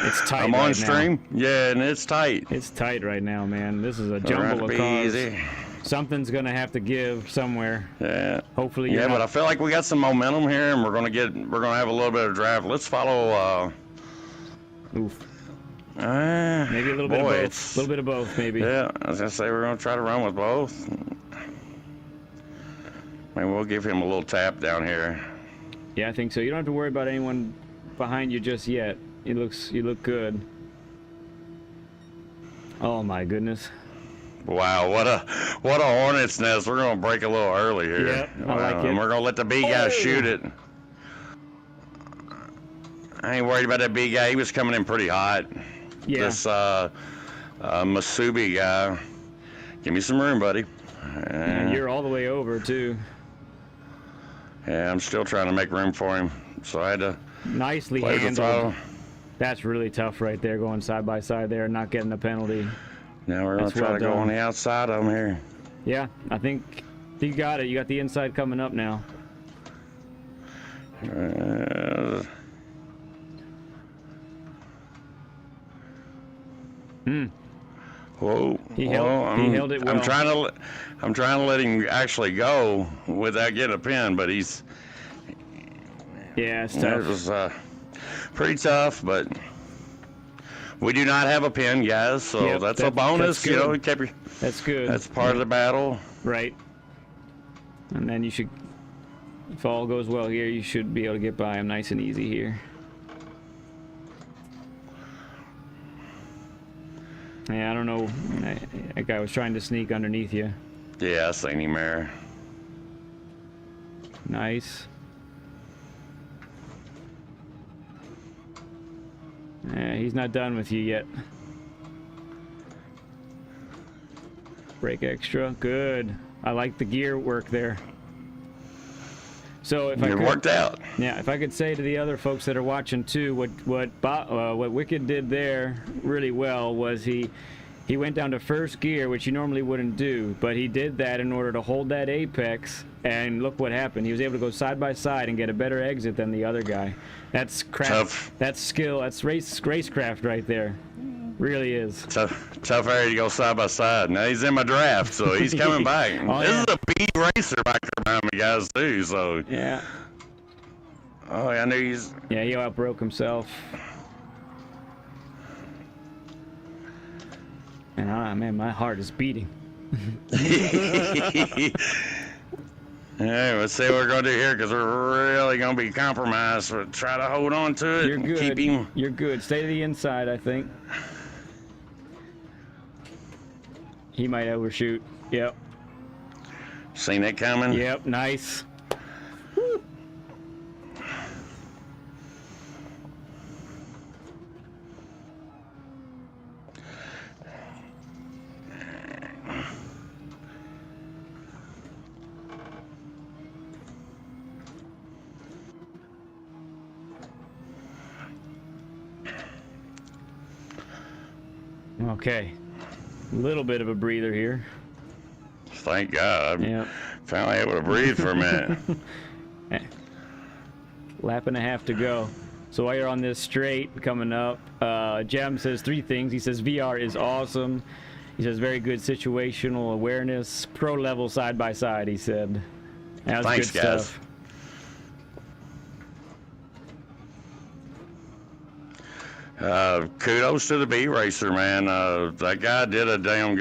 Speaker 1: it's tight
Speaker 2: I'm on
Speaker 1: right
Speaker 2: stream.
Speaker 1: Now.
Speaker 2: Yeah, and it's tight.
Speaker 1: It's tight right now, man. This is a jumble of cars.
Speaker 2: Easy.
Speaker 1: Something's gonna have to give somewhere.
Speaker 2: Yeah.
Speaker 1: Hopefully.
Speaker 2: But I feel like we got some momentum here, and we're gonna have a little bit of drive. Let's follow.
Speaker 1: Oof. Maybe a little bit of both. A little bit of both, maybe.
Speaker 2: Yeah, I was gonna say we're gonna try to run with both. Maybe we'll give him a little tap down here.
Speaker 1: Yeah, I think so. You don't have to worry about anyone behind you just yet. You look good. Oh my goodness.
Speaker 2: Wow, what a hornet's nest. We're gonna break a little early here.
Speaker 1: Yep, I like it.
Speaker 2: And we're gonna let the B guy shoot it. I ain't worried about that B guy. He was coming in pretty hot.
Speaker 1: Yeah.
Speaker 2: This Masubi guy. Give me some room, buddy.
Speaker 1: Yeah, you're all the way over too.
Speaker 2: Yeah, I'm still trying to make room for him. So I had to
Speaker 1: nicely handled. That's really tough right there, going side by side there and not getting a penalty.
Speaker 2: Now we're gonna try to go on the outside of him here.
Speaker 1: Yeah, I think you got it. You got the inside coming up now.
Speaker 2: Whoa!
Speaker 1: He held it well.
Speaker 2: I'm trying to let him actually go without getting a pin, but he's.
Speaker 1: Yeah, it's tough.
Speaker 2: It was pretty tough, but we do not have a pin, guys. So
Speaker 1: Yep,
Speaker 2: that's a bonus.
Speaker 1: that's good.
Speaker 2: You know,
Speaker 1: That's good.
Speaker 2: that's part of the battle.
Speaker 1: Right. And then you should, if all goes well here, you should be able to get by him nice and easy here. Yeah, I don't know. That guy was trying to sneak underneath you.
Speaker 2: Yeah, I seen him there.
Speaker 1: Nice. Yeah, he's not done with you yet. Brake extra. Good. I like the gear work there. So if
Speaker 2: It worked out.
Speaker 1: Yeah, if I could say to the other folks that are watching too, what Wicked did there really well was he went down to first gear, which he normally wouldn't do, but he did that in order to hold that apex, and look what happened. He was able to go side by side and get a better exit than the other guy. That's craft.
Speaker 2: Tough.
Speaker 1: That's skill. That's racecraft right there. Really is.
Speaker 2: Tough area to go side by side. Now he's in my draft, so he's coming back.
Speaker 1: Oh,
Speaker 2: This
Speaker 1: yeah.
Speaker 2: is a big racer back there behind me, guys, too. So.
Speaker 1: Yeah.
Speaker 2: Oh, I knew he's.
Speaker 1: Yeah, he outbroke himself. And man, my heart is beating.
Speaker 2: Hey, let's see what we're gonna do here, because we're really gonna be compromised. We'll try to hold on to it.
Speaker 1: You're
Speaker 2: and
Speaker 1: good.
Speaker 2: Keep him.
Speaker 1: You're good. Stay to the inside, I think. He might overshoot. Yep.
Speaker 2: Seen it coming.
Speaker 1: Yep. Nice. Woo. Okay. A little bit of a breather here.
Speaker 2: Thank God.
Speaker 1: Yeah.
Speaker 2: Finally able to breathe for a minute.
Speaker 1: Lap and a half to go. So while you're on this straight coming up, Jem says 3 things. He says VR is awesome. He says very good situational awareness, pro level side by side. He said. That was
Speaker 2: Thanks,
Speaker 1: good
Speaker 2: guys.
Speaker 1: stuff.
Speaker 2: Kudos to the B racer, man. That guy did a darn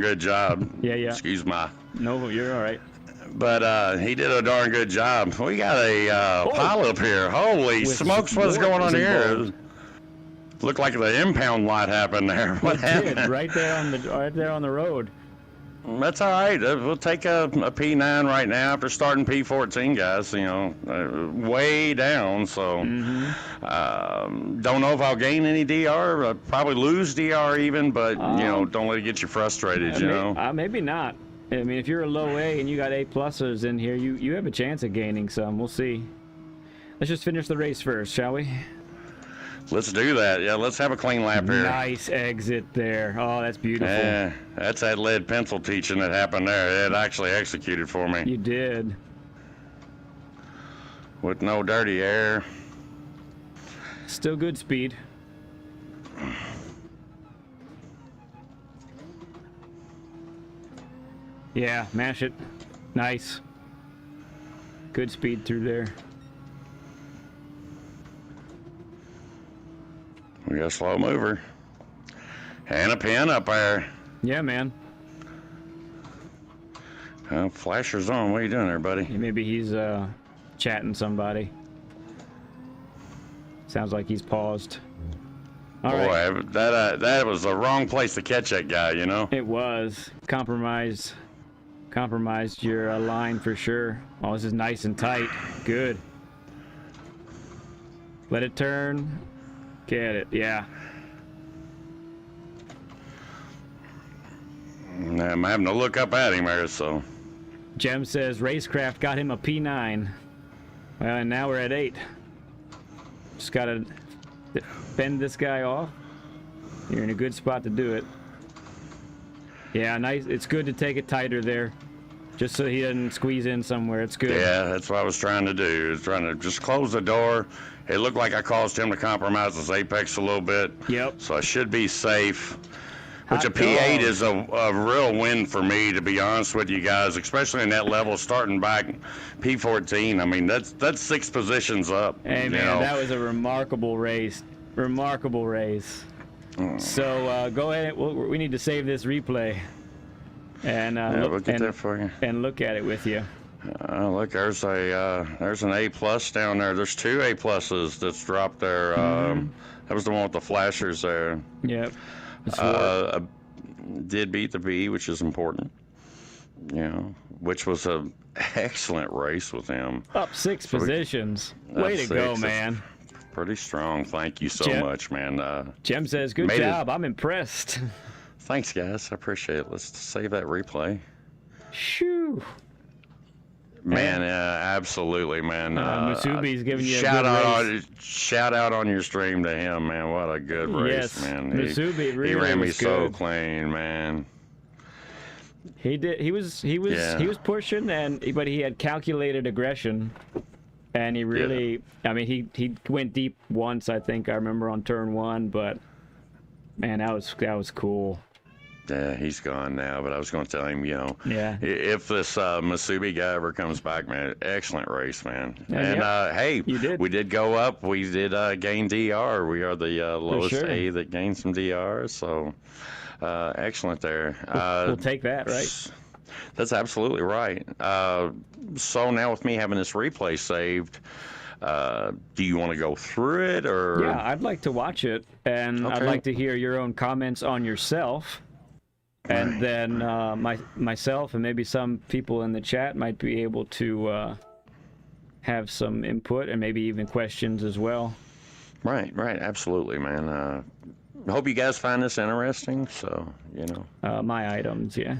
Speaker 2: good job.
Speaker 1: Yeah.
Speaker 2: Excuse my.
Speaker 1: No, you're all right.
Speaker 2: But he did a darn good job. We got a pile up here. Holy
Speaker 1: With
Speaker 2: smokes, what's going on
Speaker 1: warps
Speaker 2: here?
Speaker 1: involved.
Speaker 2: Looked like the impound lot happened there. What
Speaker 1: It
Speaker 2: happened?
Speaker 1: did, right there on the road.
Speaker 2: That's all right. We'll take a P9 right now after starting P14, guys. You know, way down. So, don't know if I'll gain any DR. I'll probably lose DR even, but you know, don't let it get you frustrated. You know.
Speaker 1: Maybe not. I mean, if you're a low A and you got A+ers in here, you have a chance of gaining some. We'll see. Let's just finish the race first, shall we?
Speaker 2: Let's do that. Yeah, let's have a clean lap here.
Speaker 1: Nice exit there. Oh, that's beautiful.
Speaker 2: Yeah, that's that lead pencil teaching that happened there. It actually executed for me
Speaker 1: You did.
Speaker 2: with no dirty air.
Speaker 1: Still good speed. Yeah, mash it. Nice. Good speed through there.
Speaker 2: We got a slow mover and a pin up there.
Speaker 1: Yeah, man.
Speaker 2: Flasher's on. What are you doing there, buddy?
Speaker 1: Maybe he's chatting somebody. Sounds like he's paused. All right.
Speaker 2: Boy, that was the wrong place to catch that guy, you know?
Speaker 1: It was compromised your line for sure. Oh, this is nice and tight. Good. Let it turn. Get it. Yeah.
Speaker 2: I'm having to look up at him there, so.
Speaker 1: Jem says Racecraft got him a P9. Well, and now we're at 8. Just gotta fend this guy off. You're in a good spot to do it. Yeah, nice. It's good to take it tighter there, just so he doesn't squeeze in somewhere. It's good.
Speaker 2: Yeah, that's what I was trying to do. I was trying to just close the door. It looked like I caused him to compromise his apex a little bit.
Speaker 1: Yep.
Speaker 2: So I should be safe. Which a
Speaker 1: Hot
Speaker 2: P8
Speaker 1: dog.
Speaker 2: is a real win for me, to be honest with you guys, especially in that level, starting back P14. I mean, that's 6 positions up.
Speaker 1: Hey
Speaker 2: you
Speaker 1: man,
Speaker 2: know.
Speaker 1: that was a remarkable race. Remarkable race. So go ahead. We need to save this replay and
Speaker 2: Yeah, we'll get that for you.
Speaker 1: and look at it with you.
Speaker 2: Look, there's an A plus down there. There's 2 A pluses that's dropped there. That was the one with the flashers there.
Speaker 1: Yep. It's work.
Speaker 2: Did beat the B, which is important. Which was a excellent race with him.
Speaker 1: Up 6 positions. Way to go, man.
Speaker 2: Pretty strong. Thank you so much, man.
Speaker 1: Jem says, good job. I'm impressed.
Speaker 2: Thanks, guys. I appreciate it. Let's save that replay.
Speaker 1: Shoo.
Speaker 2: Man, absolutely, man.
Speaker 1: Musubi's giving you a
Speaker 2: shout
Speaker 1: good
Speaker 2: out
Speaker 1: race.
Speaker 2: Shout out on your stream to him, man. What a good race, man.
Speaker 1: Musubi really
Speaker 2: he ran me
Speaker 1: was
Speaker 2: so
Speaker 1: good.
Speaker 2: clean, man.
Speaker 1: He did. He was pushing, but he had calculated aggression, and he really. I mean, he went deep once. I think I remember on turn 1, but man, that was cool.
Speaker 2: Yeah, he's gone now, but I was going to tell him,
Speaker 1: Yeah.
Speaker 2: if this Masubi guy ever comes back, man, excellent race, man.
Speaker 1: Yeah,
Speaker 2: And hey,
Speaker 1: we
Speaker 2: did go up. We did gain DR. We are the lowest
Speaker 1: sure.
Speaker 2: A that gained some DR, so excellent there.
Speaker 1: We'll take that, right?
Speaker 2: That's absolutely right. So now with me having this replay saved, do you want to go through it, or?
Speaker 1: Yeah, I'd like to watch it, and I'd
Speaker 2: Okay.
Speaker 1: like to hear your own comments on yourself. And then myself and maybe some people in the chat might be able to have some input and maybe even questions as well.
Speaker 2: Right, absolutely, man. Hope you guys find this interesting. So,
Speaker 1: My items, yeah.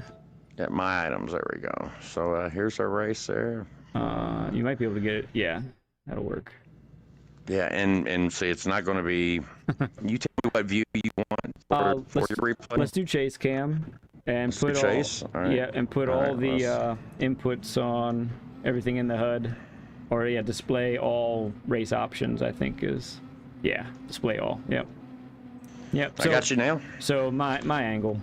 Speaker 2: Yeah, my items. There we go. So here's our race there.
Speaker 1: You might be able to get it. Yeah, that'll work.
Speaker 2: Yeah, and see, it's not going to be. You tell me what view you want for your replay.
Speaker 1: Let's do chase cam and
Speaker 2: Let's do
Speaker 1: put
Speaker 2: chase.
Speaker 1: all.
Speaker 2: All right.
Speaker 1: Yeah, and put
Speaker 2: All
Speaker 1: all
Speaker 2: right,
Speaker 1: the inputs on everything in the HUD, or display all race options. I think is display all. Yep.
Speaker 2: I got you now.
Speaker 1: So my angle.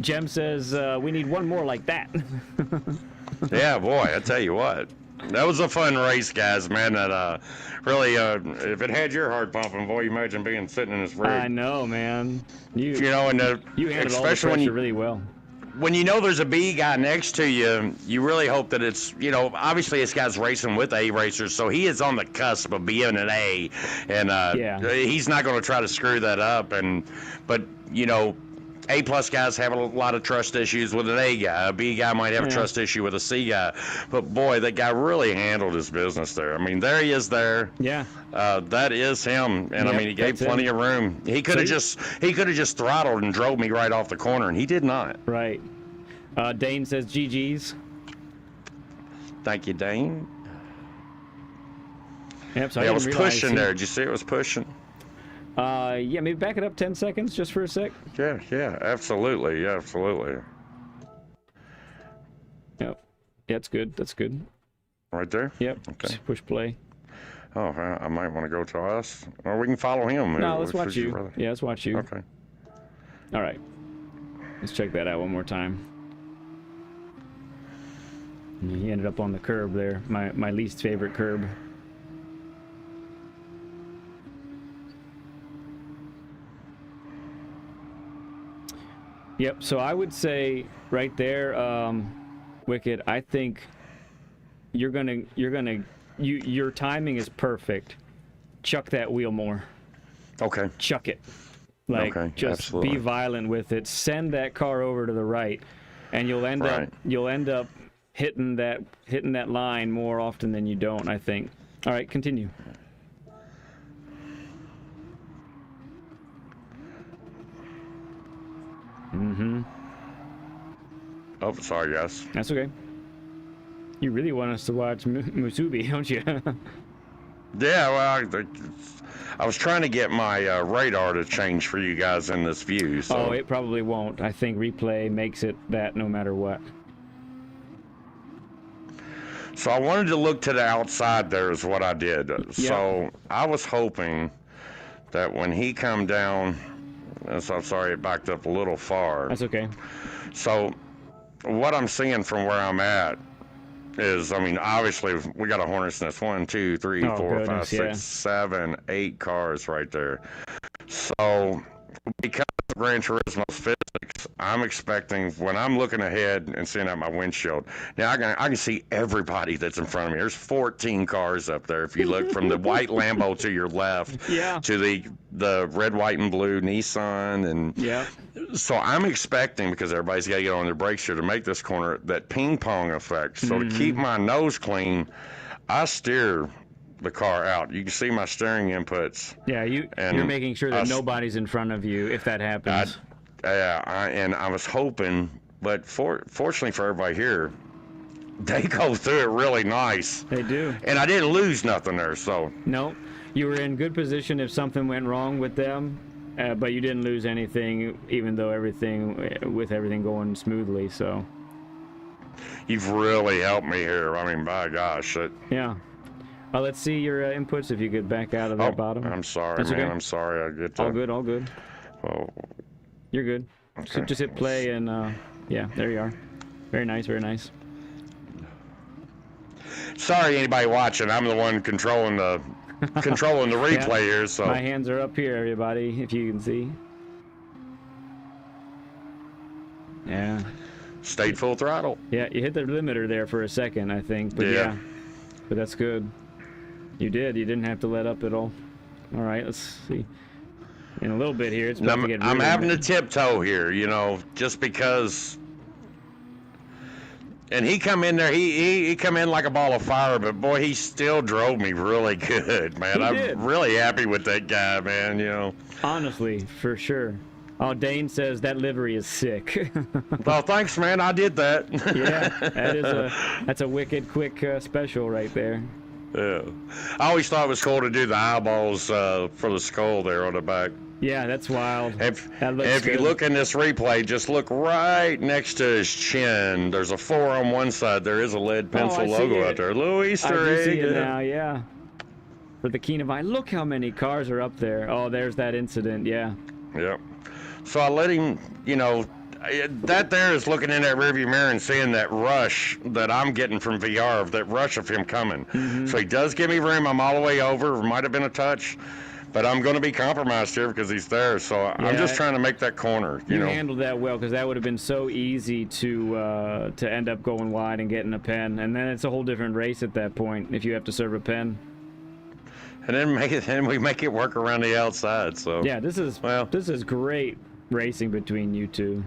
Speaker 1: Jem says we need one more like that.
Speaker 2: Yeah, boy, I tell you what. That was a fun race, guys, man. That really, if it had your heart pumping, boy, you imagine being sitting in this rig.
Speaker 1: I know, man. You
Speaker 2: and
Speaker 1: you handled all the
Speaker 2: especially
Speaker 1: pressure really well.
Speaker 2: when you know there's a B guy next to you, you really hope that it's, obviously this guy's racing with A racers, so he is on the cusp of being an A, and he's not going to try to screw that up. But A plus guys have a lot of trust issues with an A guy. A B guy might have a trust issue with a C guy. But boy, that guy really handled his business there. I mean, there he is there.
Speaker 1: Yeah.
Speaker 2: That is him. And I mean, he gave
Speaker 1: that's
Speaker 2: plenty
Speaker 1: him.
Speaker 2: of room. He could have just throttled and drove me right off the corner, and he did not.
Speaker 1: Right. Dane says GG's.
Speaker 2: Thank you, Dane.
Speaker 1: Yep, so
Speaker 2: It was
Speaker 1: realize
Speaker 2: pushing there. Did you see it was pushing?
Speaker 1: Maybe back it up 10 seconds just for a sec.
Speaker 2: Yeah, absolutely. Yeah, absolutely.
Speaker 1: Yep. Yeah, that's good. That's good.
Speaker 2: Right there?
Speaker 1: Yep.
Speaker 2: Okay.
Speaker 1: Just push play.
Speaker 2: Oh, I might want to go to us. Or we can follow him.
Speaker 1: No, let's
Speaker 2: Which
Speaker 1: watch
Speaker 2: would you
Speaker 1: you.
Speaker 2: rather?
Speaker 1: Yeah, let's watch you.
Speaker 2: Okay.
Speaker 1: All right. Let's check that out one more time. He ended up on the curb there. My least favorite curb. Yep, so I would say right there, Wicked, I think your timing is perfect. Chuck that wheel more.
Speaker 2: Okay.
Speaker 1: Chuck it. Like,
Speaker 2: Okay,
Speaker 1: just
Speaker 2: absolutely.
Speaker 1: be violent with it. Send that car over to the right, and you'll end up hitting that line more often than you don't, I think. All right, continue. Mm-hmm.
Speaker 2: Oh, sorry, guys.
Speaker 1: That's okay. You really want us to watch Musubi, don't you?
Speaker 2: Yeah, well, I was trying to get my radar to change for you guys in this view. So.
Speaker 1: Oh, it probably won't. I think replay makes it that no matter what.
Speaker 2: So I wanted to look to the outside there is what I did. So I was hoping that when he come down So I'm sorry it backed up a little far.
Speaker 1: That's okay.
Speaker 2: So what I'm seeing from where I'm at is, I mean, obviously we got a hornet's nest. 1, 2, 3,
Speaker 1: Oh,
Speaker 2: 4, 5,
Speaker 1: goodness,
Speaker 2: 6,
Speaker 1: yeah.
Speaker 2: 7, 8 cars right there. So because of Gran Turismo's physics, I'm expecting when I'm looking ahead and seeing out my windshield. Now I can see everybody that's in front of me. There's 14 cars up there. If you look from the white Lambo to your left,
Speaker 1: Yeah.
Speaker 2: to the red, white, and blue Nissan, and
Speaker 1: Yeah.
Speaker 2: so I'm expecting, because everybody's got to get on their brakes here to make this corner, that ping pong effect. So to keep my nose clean, I steer the car out. You can see my steering inputs.
Speaker 1: Yeah, you're making sure that nobody's in front of you if that happens.
Speaker 2: And I was hoping, but fortunately for everybody here, they go through it really nice.
Speaker 1: They do.
Speaker 2: And I didn't lose nothing there, so.
Speaker 1: No, you were in good position if something went wrong with them, but you didn't lose anything, even though everything going smoothly. So.
Speaker 2: You've really helped me here. I mean, by gosh.
Speaker 1: Yeah. Let's see your inputs if you could back out of that bottom.
Speaker 2: I'm sorry,
Speaker 1: That's
Speaker 2: man.
Speaker 1: okay.
Speaker 2: I'm sorry. I get to.
Speaker 1: All good, all good.
Speaker 2: Oh,
Speaker 1: You're good.
Speaker 2: okay.
Speaker 1: So just hit play and yeah, there you are. Very nice, very nice.
Speaker 2: Sorry, anybody watching. I'm the one controlling the replay here. So
Speaker 1: my hands are up here, everybody, if you can see. Yeah.
Speaker 2: stayed full throttle.
Speaker 1: Yeah, you hit the limiter there for a second, I think. But yeah. But that's good. You did. You didn't have to let up at all. All right, let's see. In a little bit here, it's about to get
Speaker 2: I'm
Speaker 1: really
Speaker 2: having
Speaker 1: bad.
Speaker 2: to tiptoe here, you know, just because. And he come in there, he come in like a ball of fire, but boy, he still drove me really good, man.
Speaker 1: He
Speaker 2: I'm
Speaker 1: did.
Speaker 2: really happy with that guy, man, you know.
Speaker 1: Honestly, for sure. Oh, Dane says that livery is sick.
Speaker 2: Well, thanks, man. I did that.
Speaker 1: Yeah, that's a wicked quick special right there.
Speaker 2: Yeah. I always thought it was cool to do the eyeballs for the skull there on the back.
Speaker 1: Yeah, that's wild. That looks
Speaker 2: If you
Speaker 1: good.
Speaker 2: look in this replay, just look right next to his chin. There's a 4 on one side. There is a lead pencil
Speaker 1: I see
Speaker 2: logo
Speaker 1: it.
Speaker 2: out there. Little
Speaker 1: I
Speaker 2: Easter
Speaker 1: do
Speaker 2: egg.
Speaker 1: see it now, yeah. For the keen of eye, look how many cars are up there. Oh, there's that incident, yeah.
Speaker 2: Yep. So I let him, you know, that there is looking in that rearview mirror and seeing that rush that I'm getting from VR, that rush of him coming.
Speaker 1: Mm-hmm.
Speaker 2: So he does give me room. I'm all the way over. Might have been a touch, but I'm going to be compromised here because he's there. So I'm just trying to make that corner. You know,
Speaker 1: handled that well, because that would have been so easy to end up going wide and getting a pen, and then it's a whole different race at that point if you have to serve a pen.
Speaker 2: and then we make it work around the outside. So
Speaker 1: Yeah, this is great racing between you two.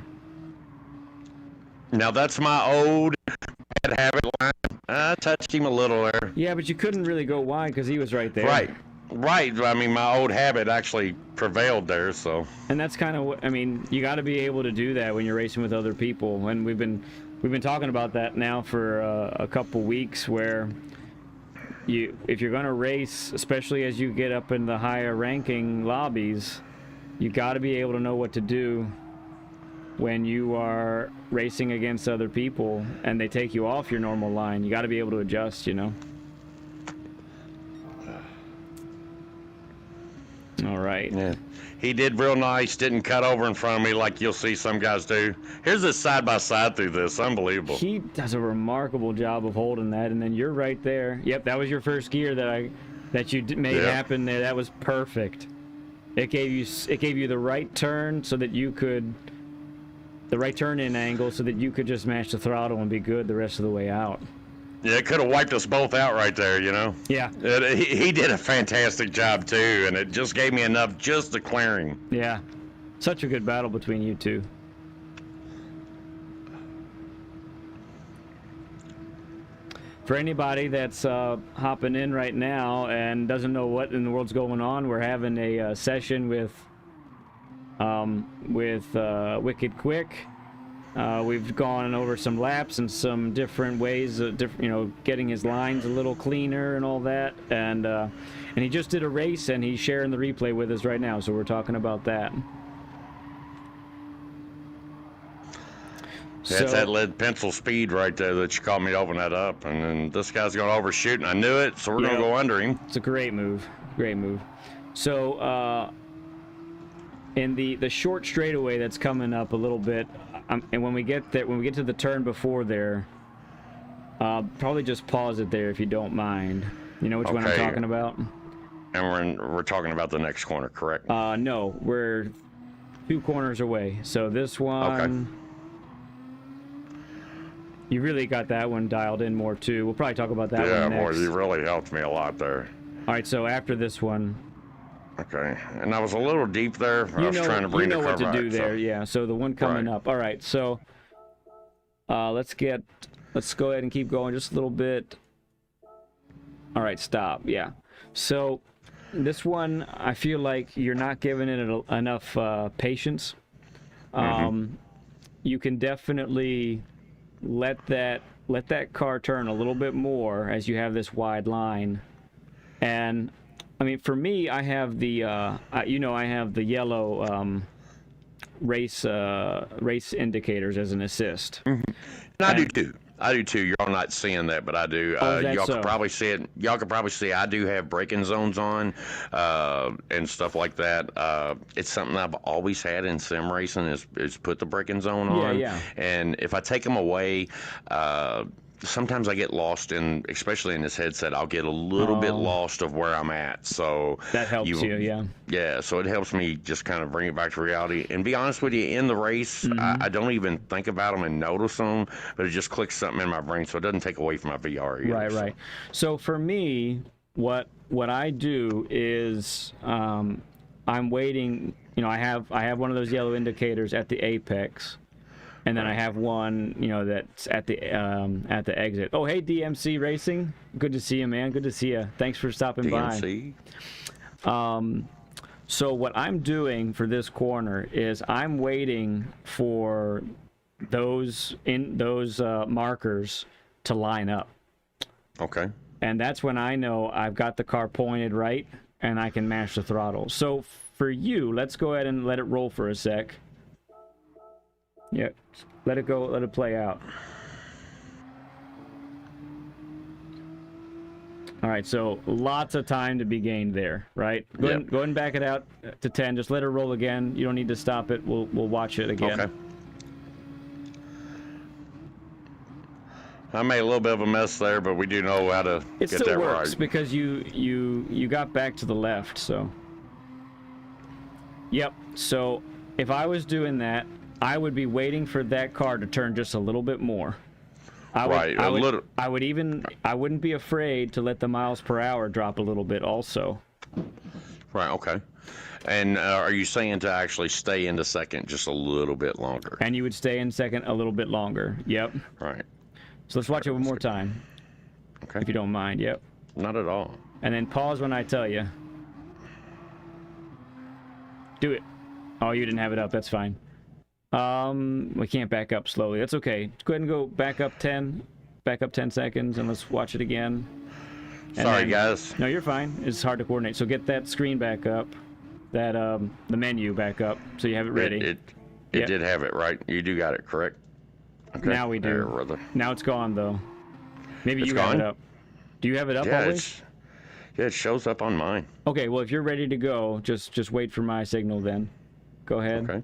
Speaker 2: now that's my old bad habit line. I touched him a little there.
Speaker 1: Yeah, but you couldn't really go wide because he was right there.
Speaker 2: Right. I mean, my old habit actually prevailed there. So
Speaker 1: And that's kind of what I mean. You got to be able to do that when you're racing with other people, and we've been talking about that now for a couple weeks. Where if you're going to race, especially as you get up in the higher ranking lobbies, you got to be able to know what to do when you are racing against other people and they take you off your normal line. You got to be able to adjust, you know. All right.
Speaker 2: yeah, he did real nice. Didn't cut over in front of me like you'll see some guys do. Here's this side by side through this. Unbelievable.
Speaker 1: He does a remarkable job of holding that, and then you're right there. Yep, that was your first gear that you made happen there. That was perfect. It gave you the right turn so that you could, the right turn in angle so that you could just mash the throttle and be good the rest of the way out.
Speaker 2: Yeah, it could have wiped us both out right there, you know.
Speaker 1: Yeah.
Speaker 2: He did a fantastic job too, and it just gave me enough just to clear him.
Speaker 1: Yeah. Such a good battle between you two. For anybody that's hopping in right now and doesn't know what in the world's going on, we're having a session with Wicked Quick. We've gone over some laps and some different ways of getting his lines a little cleaner and all that. And he just did a race and he's sharing the replay with us right now, so we're talking about that.
Speaker 2: That's that lead pencil speed right there that you called me to open that up. And then this guy's going to overshoot, and I knew it, so we're going to go under him.
Speaker 1: It's a great move. Great move. So, in the short straightaway that's coming up a little bit, and when we get there, when we get to the turn before there, probably just pause it there if you don't mind. You know which one I'm
Speaker 2: Okay.
Speaker 1: talking about?
Speaker 2: And we're talking about the next corner, correct?
Speaker 1: No, we're 2 corners away. So this one.
Speaker 2: Okay.
Speaker 1: You really got that one dialed in more too. We'll probably talk about that
Speaker 2: Yeah,
Speaker 1: one next.
Speaker 2: boy, you really helped me a lot there.
Speaker 1: All right, so after this one,
Speaker 2: Okay, and I was a little deep there. I was trying to bring the car
Speaker 1: what to
Speaker 2: back,
Speaker 1: do there.
Speaker 2: so-
Speaker 1: Yeah. So the one coming
Speaker 2: Right.
Speaker 1: up. All right. So let's go ahead and keep going just a little bit. All right, stop. Yeah. So this one, I feel like you're not giving it enough patience. You can definitely let that car turn a little bit more as you have this wide line. And I mean, for me, I have the I have the yellow race indicators as an assist.
Speaker 2: And I do too. I do too. Y'all not seeing that, but I do.
Speaker 1: Oh, is that
Speaker 2: y'all
Speaker 1: so?
Speaker 2: could probably see it. Y'all could probably see I do have braking zones on and stuff like that. It's something I've always had in sim racing is put the braking zone on.
Speaker 1: Yeah.
Speaker 2: And if I take them away, sometimes I get lost in, especially in this headset, I'll get a little bit lost of where I'm at. So
Speaker 1: That helps you, yeah.
Speaker 2: Yeah, so it helps me just kind of bring it back to reality. And be honest with you, in the race, I don't even think about them and notice them, but it just clicks something in my brain, so it doesn't take away from my VR either.
Speaker 1: Right. So for me, what I do is I'm waiting. You know, I have one of those yellow indicators at the apex, and then I have one, that's at the exit. Oh, hey, DMC Racing, good to see you, man. Good to see you. Thanks for stopping
Speaker 2: DMC?
Speaker 1: by. So what I'm doing for this corner is I'm waiting for those markers to line up.
Speaker 2: Okay.
Speaker 1: And that's when I know I've got the car pointed right and I can mash the throttle. So for you, let's go ahead and let it roll for a sec. Yep. Let it go. Let it play out. All right. So lots of time to be gained there, right? Go ahead and back it out to 10. Just let it roll again. You don't need to stop it. We'll watch it again.
Speaker 2: Okay. I made a little bit of a mess there, but we do know how to
Speaker 1: It
Speaker 2: get
Speaker 1: still
Speaker 2: that
Speaker 1: works
Speaker 2: right.
Speaker 1: because you got back to the left. So. Yep. So if I was doing that, I would be waiting for that car to turn just a little bit more. I wouldn't be afraid to let the miles per hour drop a little bit also.
Speaker 2: Right, okay. And are you saying to actually stay in the second just a little bit longer?
Speaker 1: And you would stay in second a little bit longer. Yep.
Speaker 2: Right.
Speaker 1: So let's watch it one more time.
Speaker 2: Okay.
Speaker 1: If you don't mind. Yep.
Speaker 2: Not at all.
Speaker 1: And then pause when I tell you. Do it. Oh, you didn't have it up. That's fine. We can't back up slowly. That's okay. Go ahead and go back up 10 seconds, and let's watch it again. And
Speaker 2: Sorry, guys.
Speaker 1: No, you're fine. It's hard to coordinate. So get that screen back up, that the menu back up, so you have it ready.
Speaker 2: It
Speaker 1: Yep.
Speaker 2: did have it, right? You do got it, correct? Okay.
Speaker 1: Now we do.
Speaker 2: There, brother.
Speaker 1: Now it's gone though. Maybe
Speaker 2: It's
Speaker 1: you have
Speaker 2: gone?
Speaker 1: it up. Do you have it up
Speaker 2: Yeah,
Speaker 1: always?
Speaker 2: it shows up on mine.
Speaker 1: Okay. Well, if you're ready to go, just wait for my signal then. Go ahead.
Speaker 2: Okay.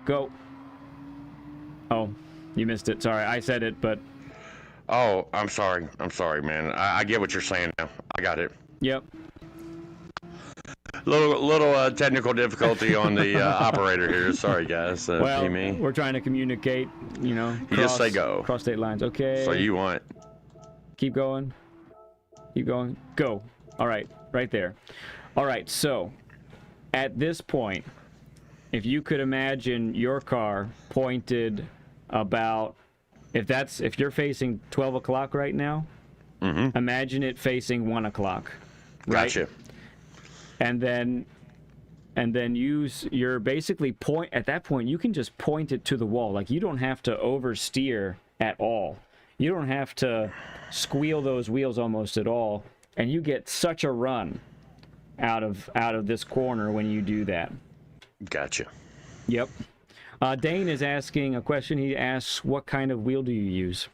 Speaker 1: Go. Oh, you missed it. Sorry, I said it, but
Speaker 2: Oh, I'm sorry, man. I get what you're saying now. I got it.
Speaker 1: yep.
Speaker 2: Little technical difficulty on the operator here. Sorry, guys.
Speaker 1: Well,
Speaker 2: me.
Speaker 1: we're trying to communicate,
Speaker 2: You just say go.
Speaker 1: Cross state lines. Okay.
Speaker 2: So you want?
Speaker 1: Keep going. Keep going. Go. All right. Right there. All right. So at this point, if you could imagine your car pointed about, if you're facing 12 o'clock right now, imagine it facing 1 o'clock. Right?
Speaker 2: Gotcha.
Speaker 1: And then use your basically point. At that point, you can just point it to the wall. Like, you don't have to oversteer at all. You don't have to squeal those wheels almost at all, and you get such a run out of this corner when you do that.
Speaker 2: Gotcha.
Speaker 1: Yep. Dane is asking a question. He asks, what kind of wheel do you use?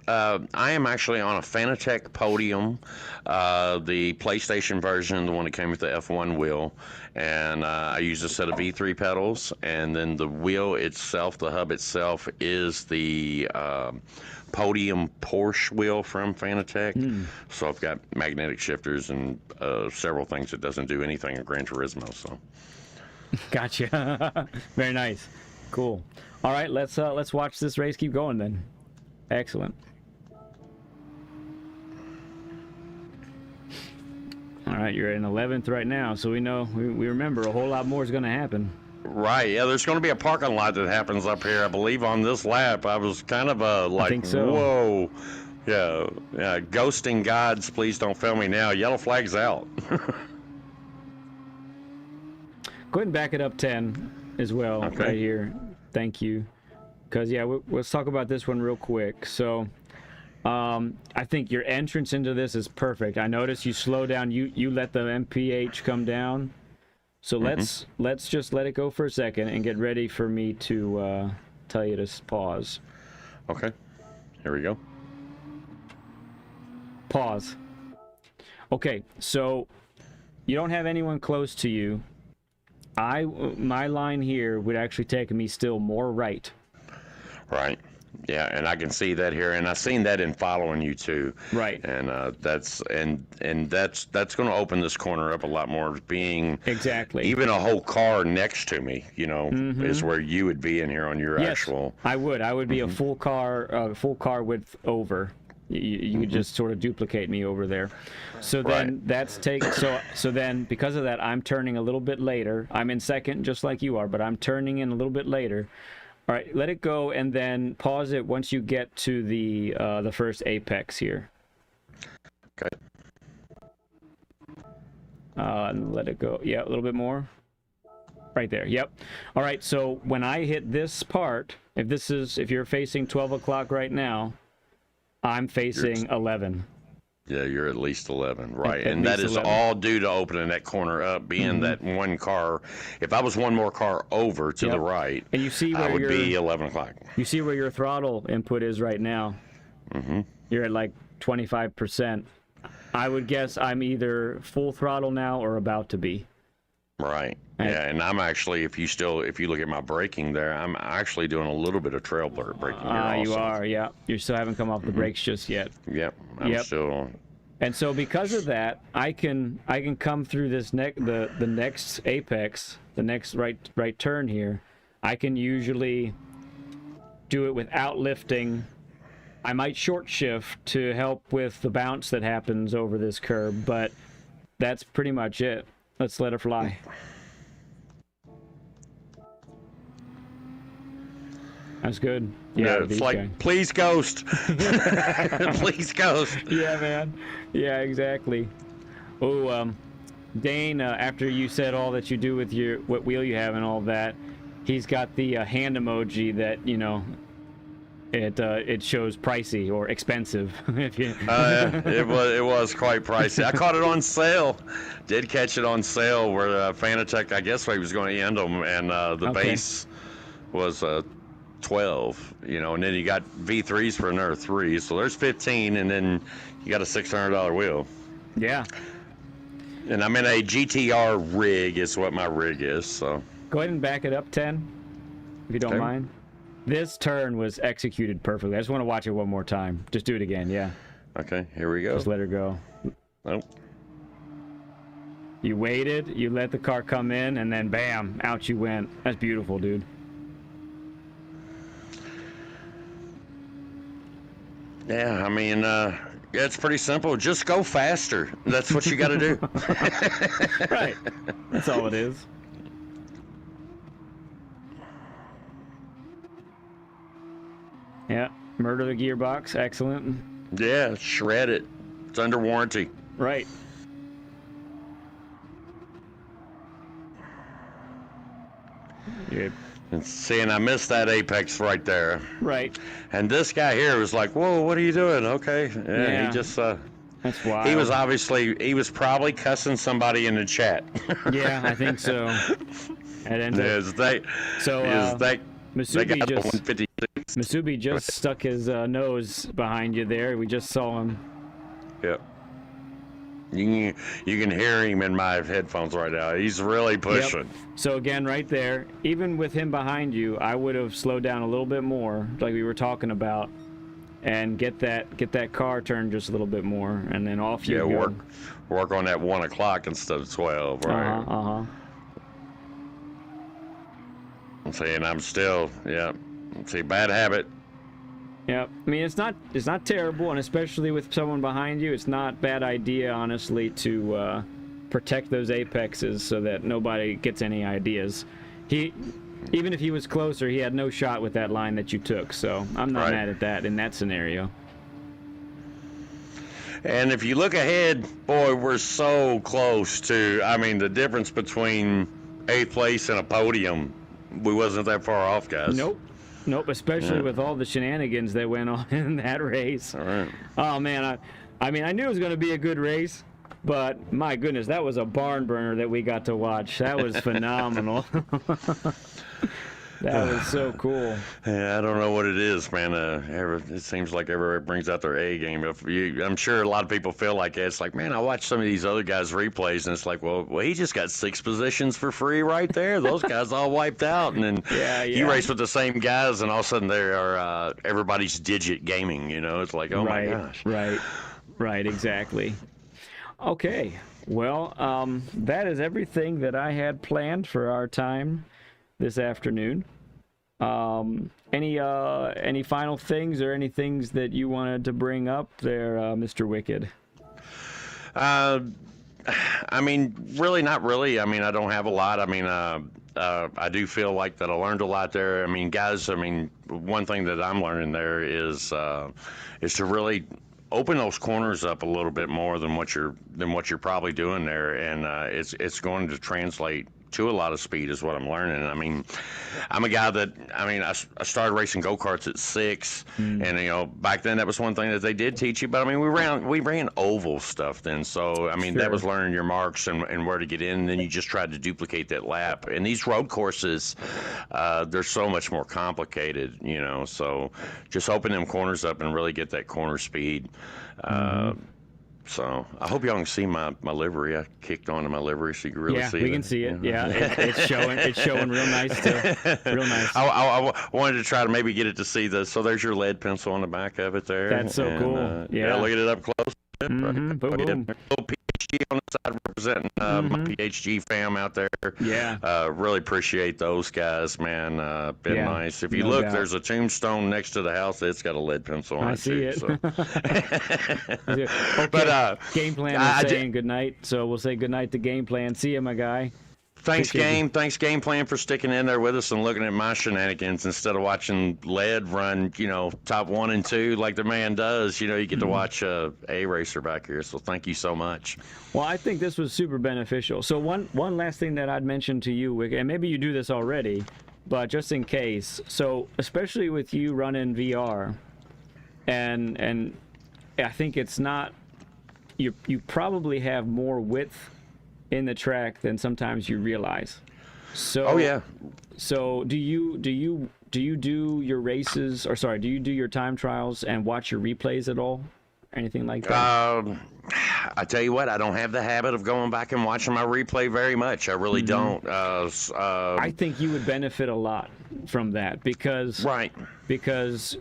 Speaker 2: I am actually on a Fanatec podium, the PlayStation version, the one that came with the F1 wheel, and I use a set of V3 pedals, and then the wheel itself, the hub itself, is the podium Porsche wheel from Fanatec. So I've got magnetic shifters and several things that doesn't do anything in Gran Turismo. So.
Speaker 1: Gotcha. Very nice. Cool. All right, let's watch this race keep going then. Excellent. All right, you're in 11th right now, so we know we remember a whole lot more is going to happen.
Speaker 2: Right, yeah, there's going to be a parking lot that happens up here, I believe, on this lap. I was kind of like,
Speaker 1: I think so.
Speaker 2: Whoa. Yeah, ghosting gods, please don't fail me now. Yellow flag's out.
Speaker 1: Go ahead and back it up 10 as well,
Speaker 2: Okay.
Speaker 1: right here. Thank you. Because, yeah, let's talk about this one real quick. So, I think your entrance into this is perfect. I noticed you slow down. You let the MPH come down. So let's just let it go for a second and get ready for me to tell you to pause.
Speaker 2: Okay, here we go.
Speaker 1: Pause. Okay, so you don't have anyone close to you. My line here would actually take me still more right.
Speaker 2: Right. Yeah, and I can see that here, and I've seen that in following you too.
Speaker 1: Right.
Speaker 2: And that's going to open this corner up a lot more. Being
Speaker 1: Exactly.
Speaker 2: even a whole car next to me, is where you would be in here on your
Speaker 1: Yes,
Speaker 2: actual.
Speaker 1: I would be a full car width over. You could just sort of duplicate me over there. So then so then because of that, I'm turning a little bit later. I'm in second just like you are, but I'm turning in a little bit later. All right, let it go and then pause it once you get to the first apex here.
Speaker 2: Okay.
Speaker 1: And let it go. Yeah, a little bit more. Right there. Yep. All right, so when I hit this part, if you're facing 12 o'clock right now, I'm facing 11.
Speaker 2: Yeah, you're at least 11, right?
Speaker 1: At
Speaker 2: And that
Speaker 1: least
Speaker 2: is
Speaker 1: 11.
Speaker 2: all due to opening that corner up, being that one car. If I was one more car over to the right,
Speaker 1: And you see where
Speaker 2: I would be 11 o'clock.
Speaker 1: You see where your throttle input is right now. You're at like 25%. I would guess I'm either full throttle now or about to be.
Speaker 2: Right. Yeah, and I'm actually, if you look at my braking there, I'm actually doing a little bit of trail braking here also.
Speaker 1: You are, yeah. You still haven't come off the brakes just yet.
Speaker 2: Yep. I'm still.
Speaker 1: And so because of that, I can come through this the next apex, the next right turn here. I can usually do it without lifting. I might short shift to help with the bounce that happens over this curb, but that's pretty much it. Let's let it fly. That's good.
Speaker 2: Yeah, it's like, please ghost. Please ghost.
Speaker 1: Yeah, man. Yeah, exactly. Oh, Dane, after you said all that you do with what wheel you have and all that, he's got the hand emoji that, it shows pricey or expensive. If you...
Speaker 2: it was quite pricey. I caught it on sale. Did catch it on sale where Fanatec, I guess he was going to end them, and the base was 12, and then you got V3s for another 3, so there's 15, and then you got a $600 wheel.
Speaker 1: Yeah.
Speaker 2: And I'm in a GTR rig is what my rig is, so.
Speaker 1: Go ahead and back it up 10, if you don't mind. This turn was executed perfectly. I just want to watch it one more time. Just do it again, yeah.
Speaker 2: Okay, here we go.
Speaker 1: Just let her go.
Speaker 2: Nope.
Speaker 1: You waited, you let the car come in, and then bam, out you went. That's beautiful, dude.
Speaker 2: Yeah, I mean, it's pretty simple. Just go faster. That's what you got to do.
Speaker 1: Right. That's all it is. Yeah. Murder the gearbox. Excellent.
Speaker 2: Yeah, shred it. It's under warranty.
Speaker 1: Right. Yep.
Speaker 2: And seeing I missed that apex right there.
Speaker 1: Right.
Speaker 2: And this guy here was like, whoa, what are you doing? Okay. Yeah. He just,
Speaker 1: that's wild.
Speaker 2: he was probably cussing somebody in the chat.
Speaker 1: Yeah, I think so. It ends up...
Speaker 2: They got the 156.
Speaker 1: Masubi just stuck his nose behind you there. We just saw him.
Speaker 2: Yep. You can hear him in my headphones right now. He's really pushing.
Speaker 1: Yep. So again, right there, even with him behind you, I would have slowed down a little bit more, like we were talking about, and get that car turned just a little bit more, and then off you go.
Speaker 2: Work on that 1 o'clock instead of 12, right? I'm saying I'm still, see, bad habit.
Speaker 1: Yep. I mean, it's not terrible, and especially with someone behind you, it's not bad idea, honestly, to protect those apexes so that nobody gets any ideas. Even if he was closer, he had no shot with that line that you took, so I'm not mad at that in that scenario.
Speaker 2: And if you look ahead, boy, we're so close to, I mean, the difference between 8th place and a podium, we wasn't that far off, guys.
Speaker 1: Nope, especially with all the shenanigans that went on in that race.
Speaker 2: All right.
Speaker 1: Oh, man, I mean, I knew it was going to be a good race, but my goodness, that was a barn burner that we got to watch. That was phenomenal. That was so cool.
Speaker 2: Yeah, I don't know what it is, man. It seems like everybody brings out their A game. I'm sure a lot of people feel like that. It's like, man, I watch some of these other guys' replays, and it's like, well, he just got 6 positions for free right there. Those guys all wiped out, and then you race with the same guys, and all of a sudden they are everybody's digit gaming. You know, it's like, oh my gosh.
Speaker 1: Right, exactly. Okay, well, that is everything that I had planned for our time this afternoon. Any final things or any things that you wanted to bring up there, Mr. Wicked?
Speaker 2: I mean, really, not really. I mean, I don't have a lot. I mean, I do feel like that I learned a lot there. I mean, guys, I mean, one thing that I'm learning there is to really open those corners up a little bit more than what you're probably doing there, and it's going to translate to a lot of speed is what I'm learning. I mean, I'm a guy that, I mean, I started racing go-karts at 6, and, you know, back then that was one thing that they did teach you, but I mean, we ran oval stuff then, so, I mean, that was learning your marks and where to get in, and then you just tried to duplicate that lap. And these road courses, they're so much more complicated, you know, so just open them corners up and really get that corner speed. So I hope y'all can see my livery. I kicked onto my livery so you can really see it.
Speaker 1: Yeah, we can see it. Yeah, it's showing real nice too. Real nice.
Speaker 2: I wanted to try to maybe get it to see so there's your lead pencil on the back of it there.
Speaker 1: That's so cool. Yeah,
Speaker 2: look at it up close.
Speaker 1: Boom.
Speaker 2: Little PhD on the side representing my PhD fam out there.
Speaker 1: Yeah.
Speaker 2: Really appreciate those guys, man. Been nice. If you look, there's a tombstone next to the house that's got a lead pencil on it.
Speaker 1: I see it.
Speaker 2: So.
Speaker 1: Okay.
Speaker 2: But
Speaker 1: Game Plan is saying good night, so we'll say good night to Game Plan. See you, my guy.
Speaker 2: Thanks, Game. Thanks, Game Plan, for sticking in there with us and looking at my shenanigans instead of watching Led run, you know, top 1 and 2 like the man does. You know, you get to watch a racer back here. So thank you so much.
Speaker 1: Well, I think this was super beneficial. So one last thing that I'd mention to you, Wick, and maybe you do this already, but just in case. So especially with you running VR, and I think it's not, you probably have more width in the track than sometimes you realize. So So do you do your races, or sorry, do you do your time trials and watch your replays at all? Anything like that?
Speaker 2: I tell you what, I don't have the habit of going back and watching my replay very much. I really don't.
Speaker 1: I think you would benefit a lot from that because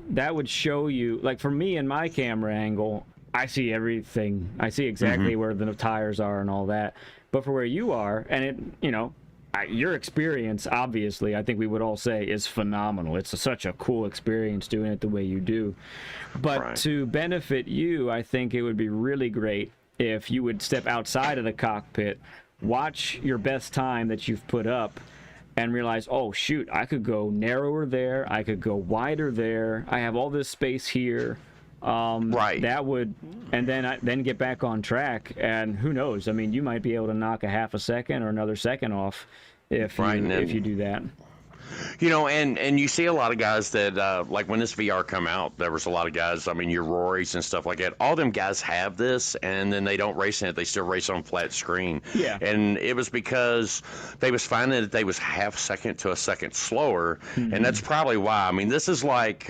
Speaker 1: that would show you, like for me in my camera angle, I see everything. I see exactly where the tires are and all that. But for where you are, and it, you know, your experience, obviously, I think we would all say is phenomenal. It's such a cool experience doing it the way you do. But to benefit you, I think it would be really great if you would step outside of the cockpit, watch your best time that you've put up, and realize, oh, shoot, I could go narrower there. I could go wider there. I have all this space here. That would, and then get back on track, and who knows? I mean, you might be able to knock a half a second or another second off if you do that.
Speaker 2: And you see a lot of guys that like when this VR come out, there was a lot of guys. I mean, your Rorys and stuff like that. All them guys have this, and then they don't race in it. They still race on flat screen.
Speaker 1: Yeah.
Speaker 2: And it was because they was finding that they was half second to a second slower, and that's probably why. I mean, this is like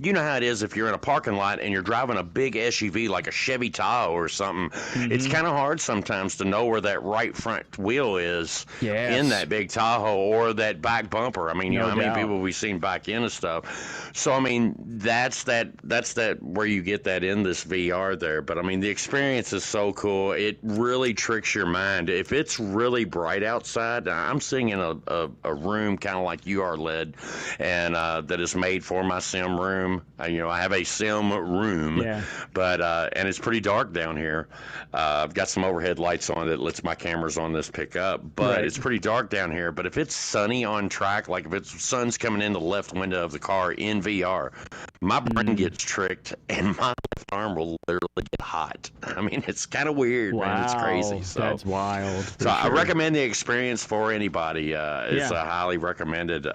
Speaker 2: you know how it is if you're in a parking lot and you're driving a big SUV like a Chevy Tahoe or something. It's kind of hard sometimes to know where that right front wheel is in that big Tahoe or that back bumper. I mean, you know how many people we've seen back into stuff. So I mean, that's that where you get that in this VR there. But I mean, the experience is so cool. It really tricks your mind. If it's really bright outside, I'm sitting in a room kind of like you are, Led, and that is made for my sim room. I have a sim room, but and it's pretty dark down here. I've got some overhead lights on that lets my cameras on this pick up, but it's pretty dark down here. But if it's sunny on track, like if it's sun's coming in the left window of the car in VR, my brain gets tricked and my left arm will literally get hot. I mean, it's kind of weird, man. It's crazy. So
Speaker 1: that's wild.
Speaker 2: So I recommend the experience for anybody. It's highly recommended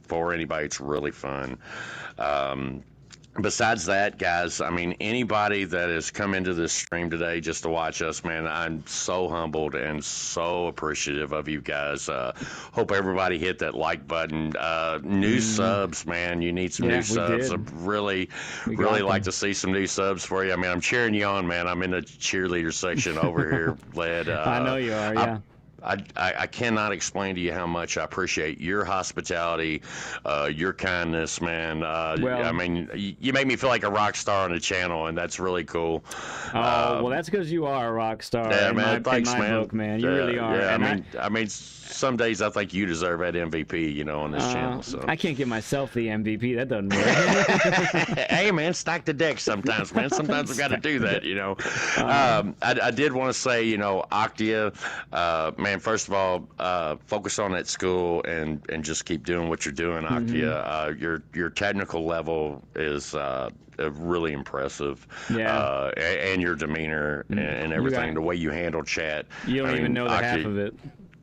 Speaker 2: for anybody. It's really fun. Besides that, guys, I mean, anybody that has come into this stream today just to watch us, man, I'm so humbled and so appreciative of you guys. Hope everybody hit that like button. New subs, man. You need some new subs. I really like to see some new subs for you. I mean, I'm cheering you on, man. I'm in the cheerleader section over here, Led.
Speaker 1: I know you are, yeah.
Speaker 2: I cannot explain to you how much I appreciate your hospitality, your kindness, man. I mean, you make me feel like a rock star on the channel, and that's really cool.
Speaker 1: Well, that's because you are a rock star.
Speaker 2: Yeah, man. Thanks,
Speaker 1: in my
Speaker 2: man.
Speaker 1: book, man. You really are.
Speaker 2: Yeah, I mean, some days I think you deserve that MVP, on this channel. So
Speaker 1: I can't give myself the MVP. That doesn't work.
Speaker 2: Hey, man, stack the deck sometimes, man. Sometimes we got to do that, I did want to say, Octia, man, first of all, focus on that school and just keep doing what you're doing, Octia. Your technical level is really impressive. Yeah. And your demeanor and everything, the way you handle chat.
Speaker 1: You don't even know the half of it.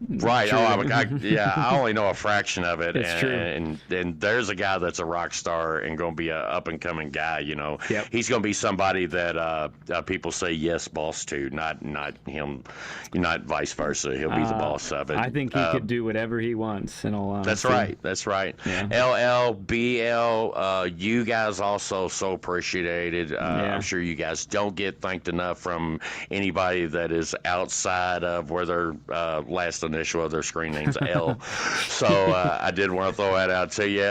Speaker 2: Right. True. I only know a fraction of it.
Speaker 1: It's true.
Speaker 2: And there's a guy that's a rock star and going to be a up and coming guy.
Speaker 1: Yep.
Speaker 2: He's going to be somebody that people say yes, boss to, not him, not vice versa. He'll be the boss of it.
Speaker 1: I think he could do whatever he wants. In all honesty.
Speaker 2: That's right.
Speaker 1: Yeah.
Speaker 2: LLBL, you guys also so appreciated. I'm sure you guys don't get thanked enough from anybody that is outside of where their last initial of their screen name's L. So I did want to throw that out to you.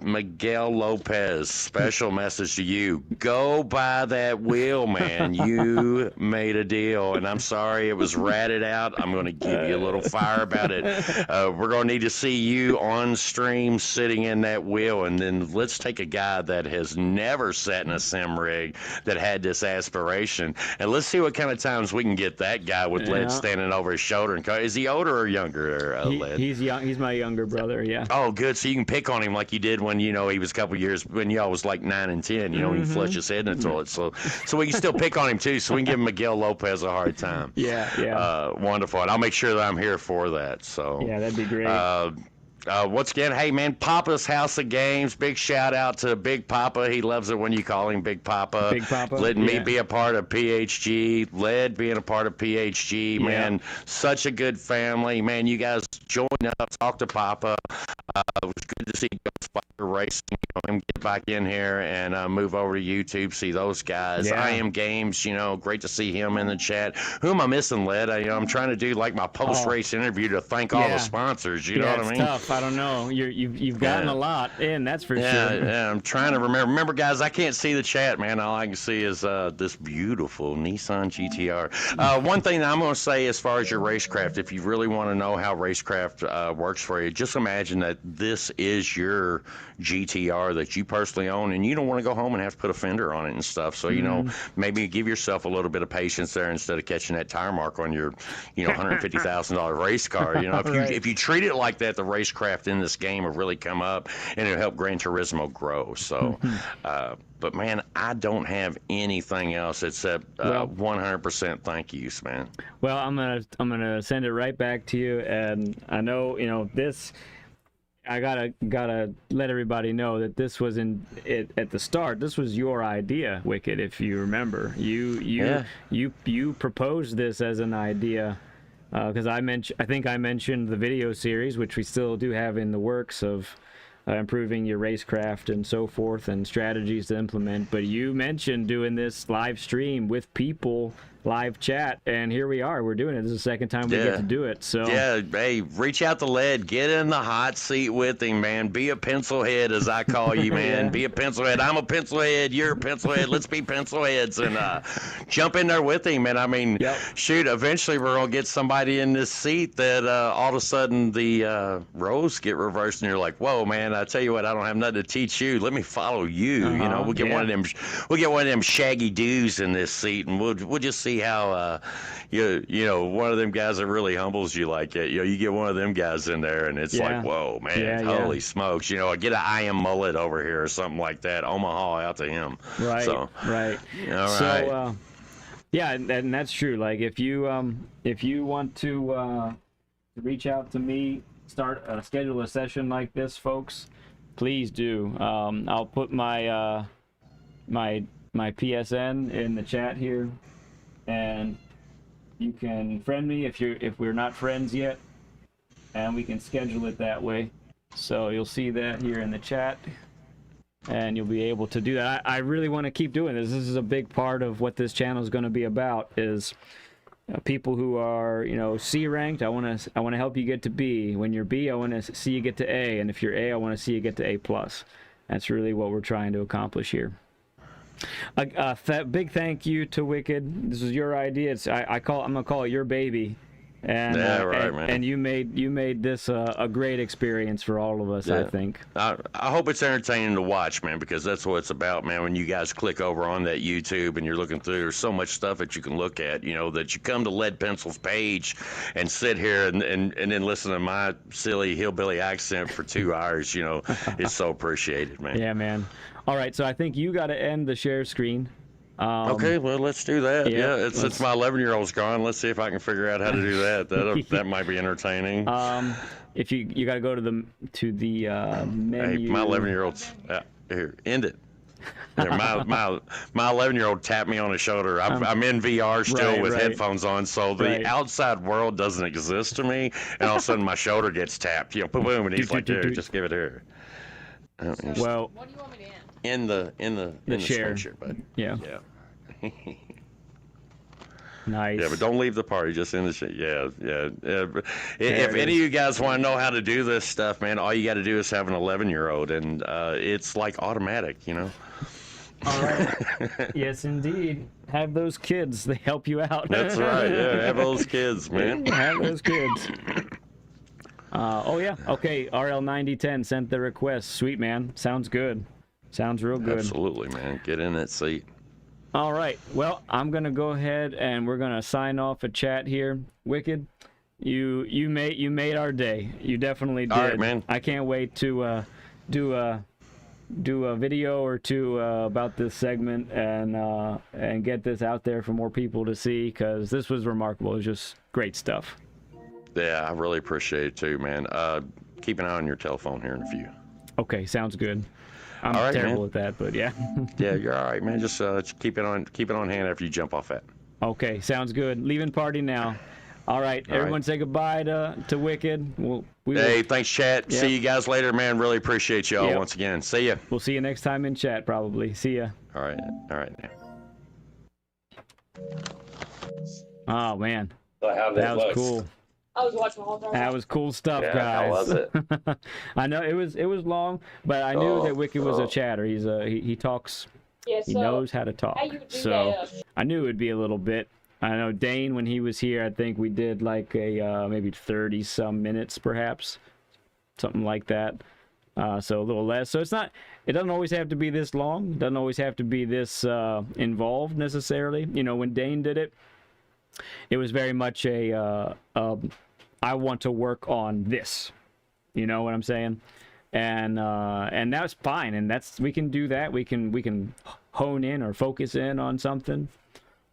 Speaker 2: Miguel Lopez, special message to you. Go buy that wheel, man. You made a deal, and I'm sorry it was ratted out. I'm going to give you a little fire about it. We're going to need to see you on stream sitting in that wheel, and then let's take a guy that has never sat in a sim rig that had this aspiration, and let's see what kind of times we can get that guy with Led standing over his shoulder. And is he older or younger, Led?
Speaker 1: He's young. He's my younger brother, yeah.
Speaker 2: Oh, good. So you can pick on him like you did when, he was a couple years, when y'all was like 9 and 10, when you flush his head in the toilet. So we can still pick on him, too, so we can give Miguel Lopez a hard time.
Speaker 1: Yeah.
Speaker 2: Wonderful. And I'll make sure that I'm here for that. So
Speaker 1: yeah, that'd be great.
Speaker 2: Once again, hey, man, Papa's House of Games. Big shout out to Big Papa. He loves it when you call him Big Papa.
Speaker 1: Big Papa.
Speaker 2: Letting me be a part of PHG. Led being a part of PHG. Man, such a good family. Man, you guys join up, talk to Papa. It was good to see Ghostfire Racing, him get back in here and move over to YouTube, see those guys. I Am Games, great to see him in the chat. Who am I missing, Led? I'm trying to do like my post-race interview to thank all the sponsors. You know what I mean?
Speaker 1: Tough. I don't know. You've gotten a lot in, that's for sure.
Speaker 2: Yeah, I'm trying to remember. Remember, guys, I can't see the chat, man. All I can see is this beautiful Nissan GTR. One thing that I'm going to say as far as your racecraft, if you really want to know how racecraft works for you, just imagine that this is your GTR that you personally own, and you don't want to go home and have to put a fender on it and stuff. So, maybe give yourself a little bit of patience there instead of catching that tire mark on your, $150,000 race car. If you treat it like that, the racecraft in this game will really come up, and it'll help Gran Turismo grow. So, but man, I don't have anything else except 100% thank yous, man.
Speaker 1: Well, I'm gonna send it right back to you, and I know this. I gotta let everybody know that this was at the start. This was your idea, Wicked. If you remember, you proposed this as an idea because I think I mentioned the video series, which we still do have in the works of improving your racecraft and so forth, and strategies to implement. But you mentioned doing this live stream with people, live chat, and here we are. We're doing it. This is the second time we get to do it. So
Speaker 2: yeah, hey, reach out to Led, get in the hot seat with him, man. Be a pencil head, as I call you, man.
Speaker 1: Yeah.
Speaker 2: Be a pencil head. I'm a pencil head. You're a pencil head. Let's be pencil heads and jump in there with him. And I mean, shoot, eventually we're gonna get somebody in this seat that all of a sudden the roles get reversed, and you're like, whoa, man. I tell you what, I don't have nothing to teach you. Let me follow you. You know, we'll get one of them. We'll get one of them shaggy dudes in this seat, and we'll just see how you know, one of them guys that really humbles you like it. You know, you get one of them guys in there, and it's like, whoa, man, holy smokes. You know, I get an I Am Mullet over here or something like that. Omaha out to him.
Speaker 1: Right.
Speaker 2: So,
Speaker 1: right.
Speaker 2: All right.
Speaker 1: So yeah, and that's true. Like if you want to reach out to me, schedule a session like this, folks, please do. I'll put my my PSN in the chat here, and you can friend me if we're not friends yet, and we can schedule it that way. So you'll see that here in the chat, and you'll be able to do that. I really want to keep doing this. This is a big part of what this channel is going to be about, is people who are, you know, C ranked. I want to help you get to B. When you're B, I want to see you get to A, and if you're A, I want to see you get to A+. That's really what we're trying to accomplish here. Big thank you to Wicked. This was your idea. I'm gonna call it your baby, and
Speaker 2: man.
Speaker 1: And you made this a great experience for all of us. I think.
Speaker 2: I hope it's entertaining to watch, man, because that's what it's about, man. When you guys click over on that YouTube and you're looking through, there's so much stuff that you can look at. You know, that you come to Ledpencil's page and sit here and then listen to my silly hillbilly accent for 2 hours. You know, it's so appreciated, man.
Speaker 1: Yeah, man. All right, so I think you got to end the share screen.
Speaker 2: Okay, well, let's do that. Yeah, since my 11-year-old's gone, let's see if I can figure out how to do that. That might be entertaining.
Speaker 1: If you got to go to the menu.
Speaker 2: Hey, my 11-year-old's here. End it. There, my 11-year-old tapped me on the shoulder. I'm in VR still with headphones on, so the outside world doesn't exist to me. And all of a sudden, my shoulder gets tapped. You know, boom, boom, and he's like, "Here, just give it here."
Speaker 1: Well,
Speaker 3: What do you want me to end?
Speaker 2: In the
Speaker 1: share.
Speaker 2: bud.
Speaker 1: Yeah. Nice.
Speaker 2: Yeah, but don't leave the party. Just in the shit. Yeah. If any of you guys want to know how to do this stuff, man, all you got to do is have an 11-year-old, and it's like automatic, you know.
Speaker 1: All right. Yes, indeed. Have those kids. They help you out.
Speaker 2: That's right. Yeah, have those kids, man.
Speaker 1: Have those kids. Oh yeah. Okay. RL9010 sent the request. Sweet, man. Sounds good. Sounds real good.
Speaker 2: Absolutely, man. Get in that seat.
Speaker 1: All right. Well, I'm gonna go ahead and we're gonna sign off a chat here. Wicked, you made our day. You definitely did.
Speaker 2: All right, man.
Speaker 1: I can't wait to do a video or two about this segment and get this out there for more people to see, because this was remarkable. It was just great stuff.
Speaker 2: Yeah, I really appreciate it too, man. Keep an eye on your telephone here in a few.
Speaker 1: Okay, sounds good. I'm
Speaker 2: all right,
Speaker 1: terrible
Speaker 2: man.
Speaker 1: at that, but yeah.
Speaker 2: Yeah, you're all right, man. Just keep it on hand after you jump off that.
Speaker 1: Okay, sounds good. Leaving party now. All right, everyone say goodbye to Wicked.
Speaker 2: Hey, thanks, chat.
Speaker 1: Yep.
Speaker 2: See you guys later, man. Really appreciate y'all once again. See ya.
Speaker 1: We'll see you next time in chat, probably. See ya.
Speaker 2: All right.
Speaker 1: Oh, man.
Speaker 2: So how
Speaker 1: that was cool.
Speaker 3: I was watching the whole time.
Speaker 1: That was cool stuff, guys.
Speaker 2: How was it?
Speaker 1: I know it was long, but I knew that Wicked was a chatter. He talks.
Speaker 3: Yeah,
Speaker 1: he knows how to talk. So I knew it would be a little bit. I know Dane, when he was here, I think we did like a maybe 30 some minutes, perhaps, something like that. So a little less. So it doesn't always have to be this long. It doesn't always have to be this involved necessarily. You know, when Dane did it, it was very much I want to work on this. You know what I'm saying? And that's fine. And we can do that. We can hone in or focus in on something,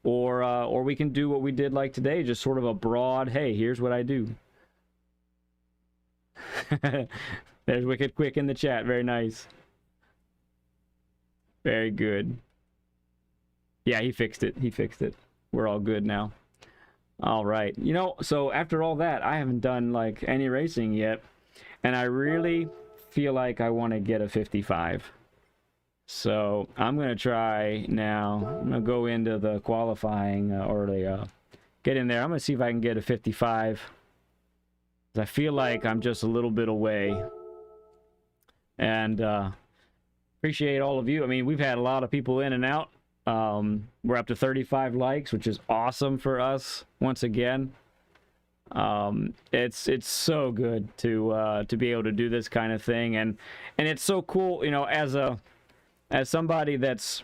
Speaker 1: or we can do what we did like today, just sort of a broad, hey, here's what I do. There's Wicked Quick in the chat. Very nice. Very good. Yeah, he fixed it. He fixed it. We're all good now. All right. You know, so after all that, I haven't done like any racing yet, and I really feel like I want to get a 55. So I'm gonna try now. I'm gonna go into the qualifying or the get in there. I'm gonna see if I can get a 55. I feel like I'm just a little bit away, and appreciate all of you. I mean, we've had a lot of people in and out. We're up to 35 likes, which is awesome for us once again. It's so good to be able to do this kind of thing, and it's so cool, you know, as somebody that's,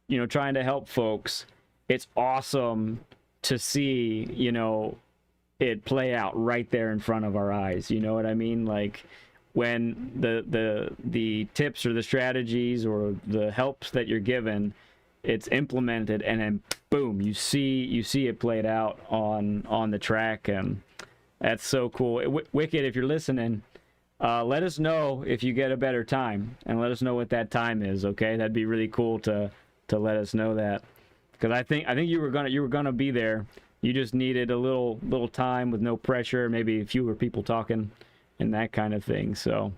Speaker 1: you know, trying to help folks. It's awesome to see, you know, it play out right there in front of our eyes. You know what I mean? Like when the tips or the strategies or the helps that you're given, it's implemented, and then boom, you see it played out on the track, and that's so cool. Wicked, if you're listening, let us know if you get a better time, and let us know what that time is. Okay, that'd be really cool to let us know that, because I think you were gonna be there. You just needed a little time with no pressure, maybe fewer people talking, and that kind of thing. So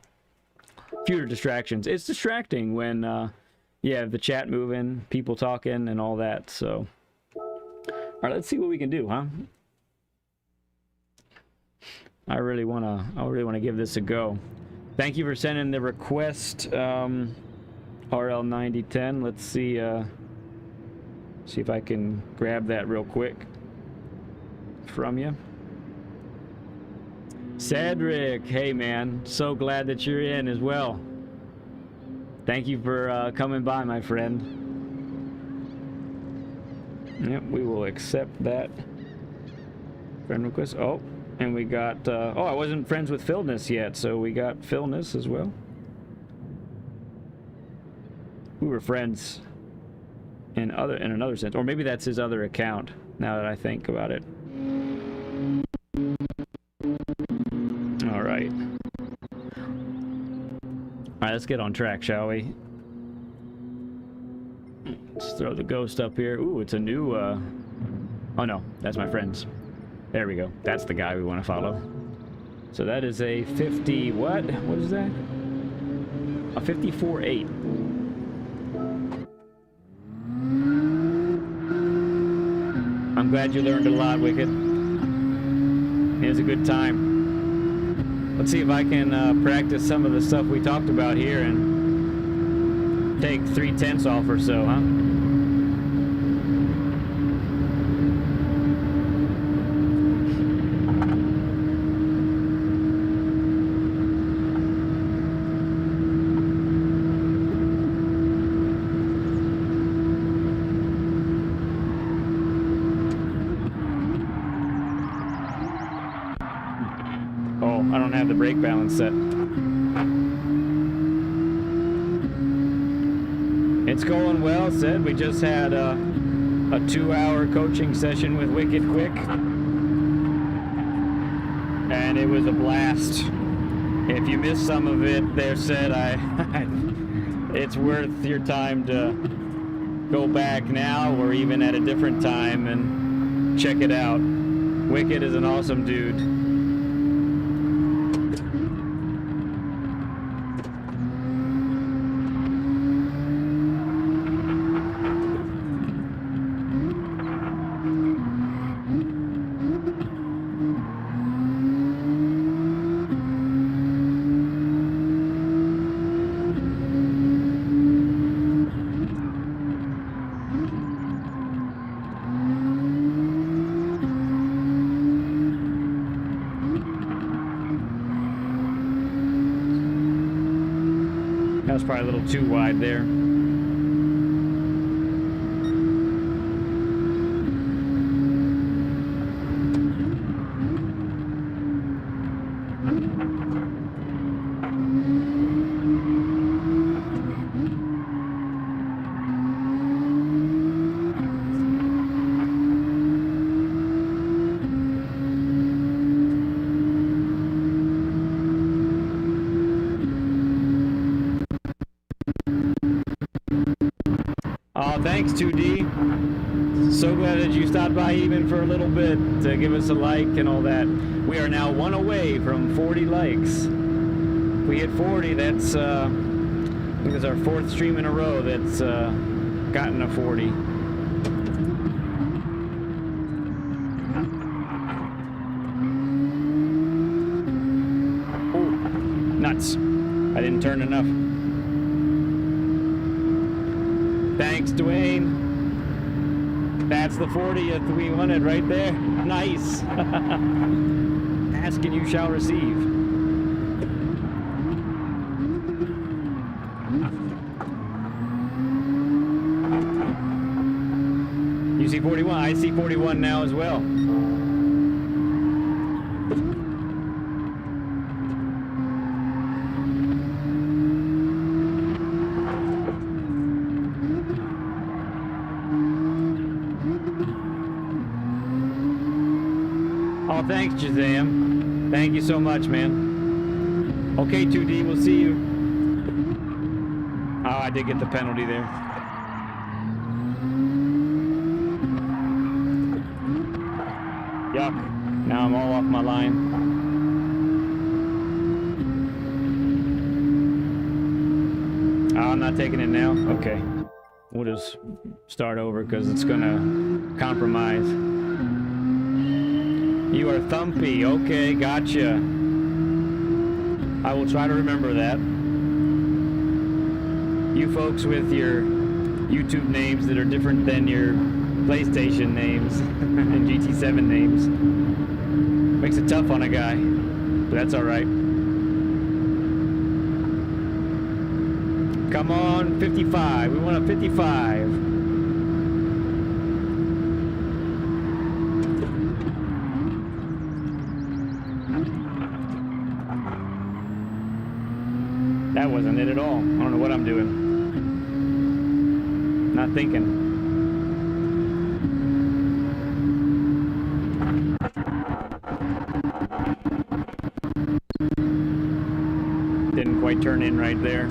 Speaker 1: fewer distractions. It's distracting when you have the chat moving, people talking, and all that. So all right, let's see what we can do, huh? I really wanna give this a go. Thank you for sending the request, RL9010. Let's see if I can grab that real quick from you. Cedric, hey man, so glad that you're in as well. Thank you for coming by, my friend. Yep, we will accept that friend request. Oh, and we got oh, I wasn't friends with Philness yet, so we got Philness as well. We were friends in another sense, or maybe that's his other account, now that I think about it. All right, let's get on track, shall we? Let's throw the ghost up here. Ooh, it's a new oh no, that's my friend's. There we go. That's the guy we want to follow. So that is a 50 what is that? A 54.8. I'm glad you learned a lot, Wicked. It was a good time. Let's see if I can practice some of the stuff we talked about here and take 3/10 off or so, huh? I don't have the brake balance set. It's going well, Sid. We just had a 2-hour coaching session with Wicked Quick, and it was a blast. If you missed some of it there, Sid, it's worth your time to go back now or even at a different time and check it out. Wicked is an awesome dude. That was probably a little too wide there. thanks 2D. So glad that you stopped by even for a little bit to give us a like and all that. We are now 1 away from 40 likes. If we hit 40, that's I think it's our 4th stream in a row that's gotten a 40. Ooh, nuts. I didn't turn enough. Thanks, Dwayne. That's the 40th we wanted right there. Nice. Ask and you shall receive. You see 41? I see 41 now as well. Oh, thanks, Shazam. Thank you so much, man. Okay, 2D, we'll see you. Oh, I did get the penalty there. Yuck. Now I'm all off my line. Oh, I'm not taking it now? Okay. We'll just start over because it's going to compromise. You are Thumpy. Okay, gotcha. I will try to remember that. You folks with your YouTube names that are different than your PlayStation names and GT7 names. Makes it tough on a guy, but that's alright. Come on, 55. We want a 55. That wasn't it at all. I don't know what I'm doing. Not thinking. Didn't quite turn in right there.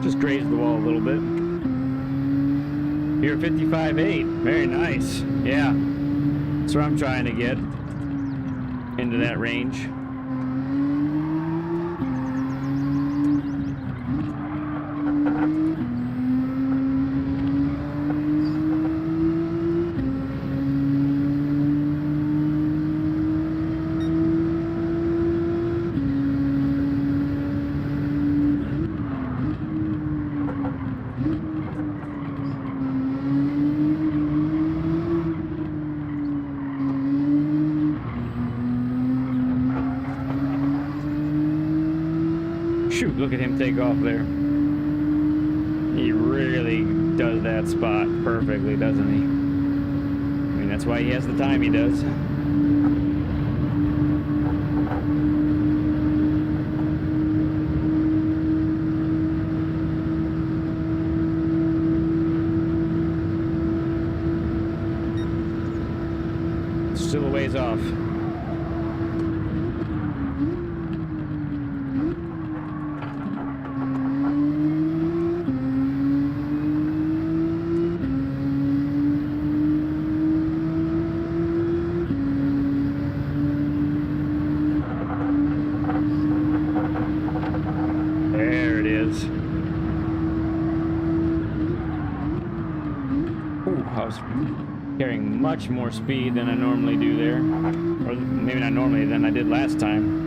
Speaker 1: Just grazed the wall a little bit. You're 55.8. Very nice. Yeah. That's where I'm trying to get. Into that range. Shoot, look at him take off there. He really does that spot perfectly, doesn't he? I mean, that's why he has the time he does. Still a ways off. Carrying much more speed than I normally do there. Or maybe not normally, than I did last time.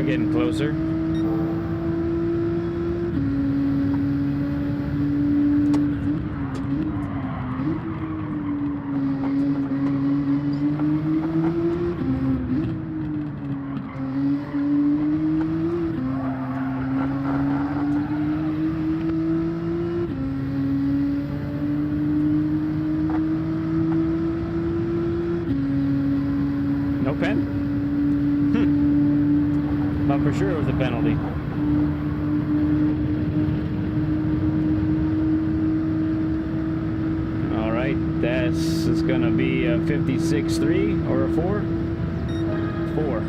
Speaker 1: we're getting closer. No pen? Thought for sure it was a penalty. All right, this is gonna be a 56.3 or a 4? 4.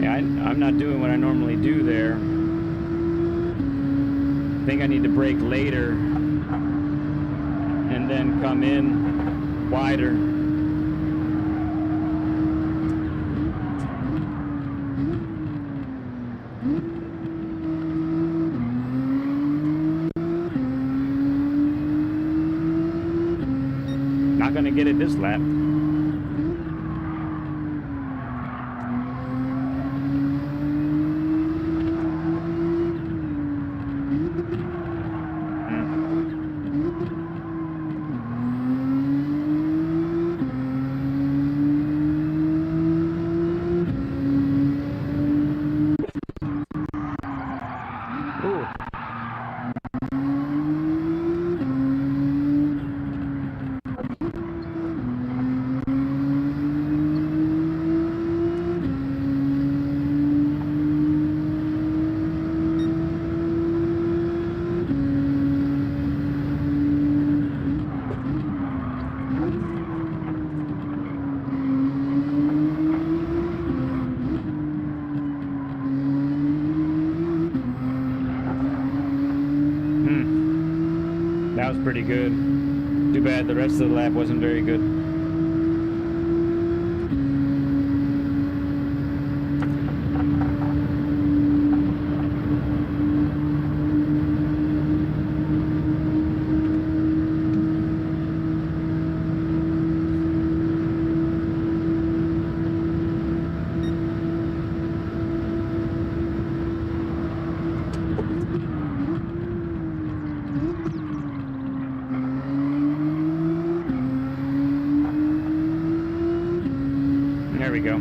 Speaker 1: Yeah, I'm not doing what I normally do there. I think I need to brake later and then come in wider. Not gonna get it this lap. That was pretty good. Too bad the rest of the lap wasn't very good. There we go.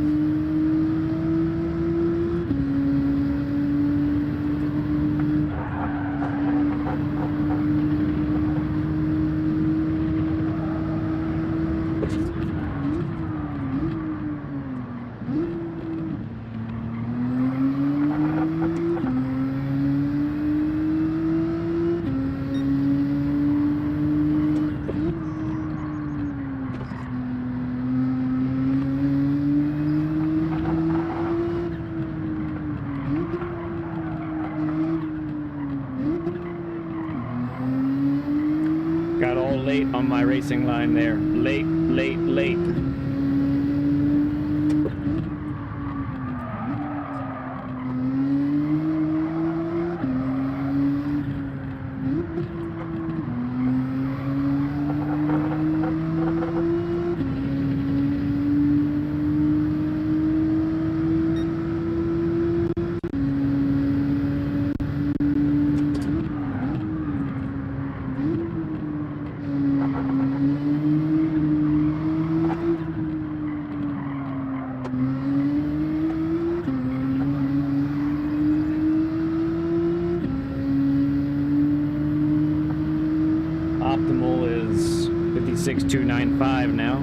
Speaker 1: Got all late on my racing line there. Late. Optimal is 56.295 now.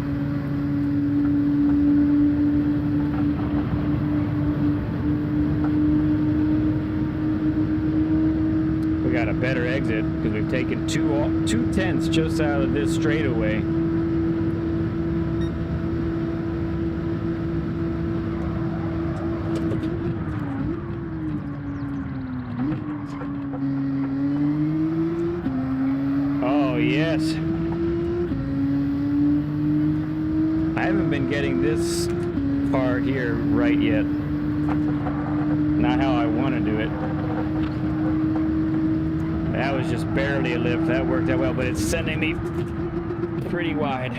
Speaker 1: We got a better exit because we've taken two tenths just out of this straightaway. Oh, yes. I haven't been getting this part here right yet. Not how I want to do it. That was just barely a lift. That worked out well, but it's sending me pretty wide.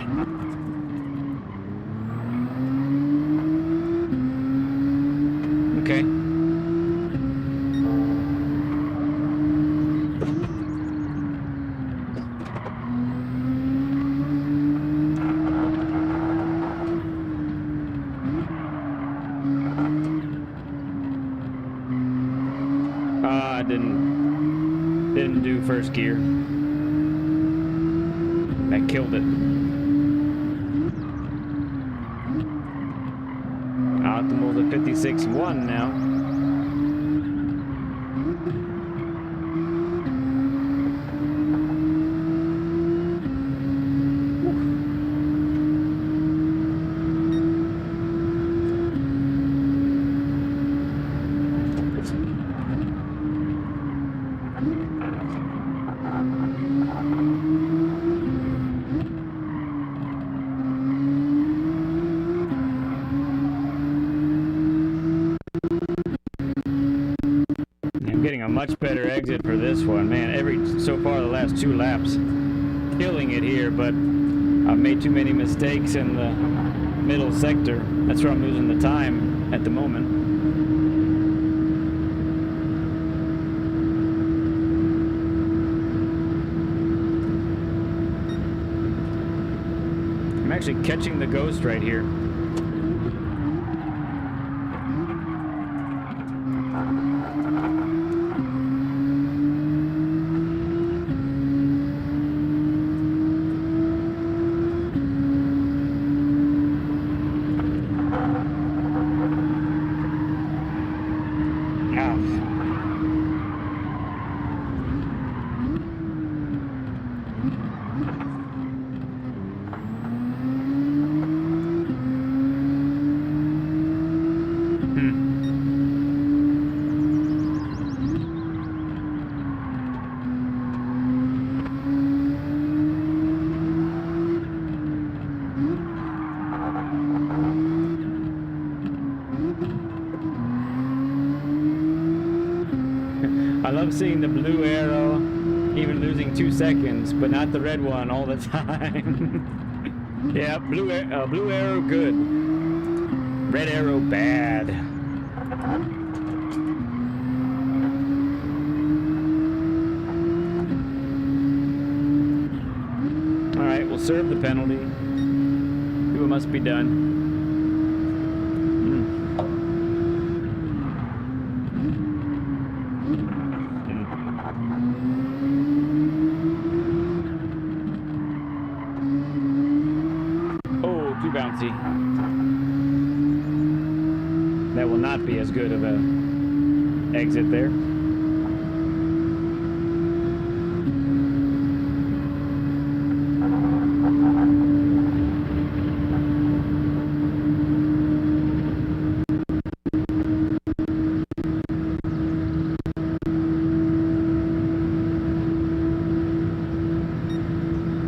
Speaker 1: Okay. I didn't do first gear. That killed it. Optimal's at 56.1 now. Much better exit for this one, man. So far the last 2 laps, killing it here, but I've made too many mistakes in the middle sector. That's where I'm losing the time at the moment. I'm actually catching the ghost right here. I love seeing the blue arrow, even losing 2 seconds, but not the red one all the time. Yeah, blue arrow good. Red arrow bad. Alright, we'll serve the penalty. Do what must be done. Bouncy. That will not be as good of a exit there.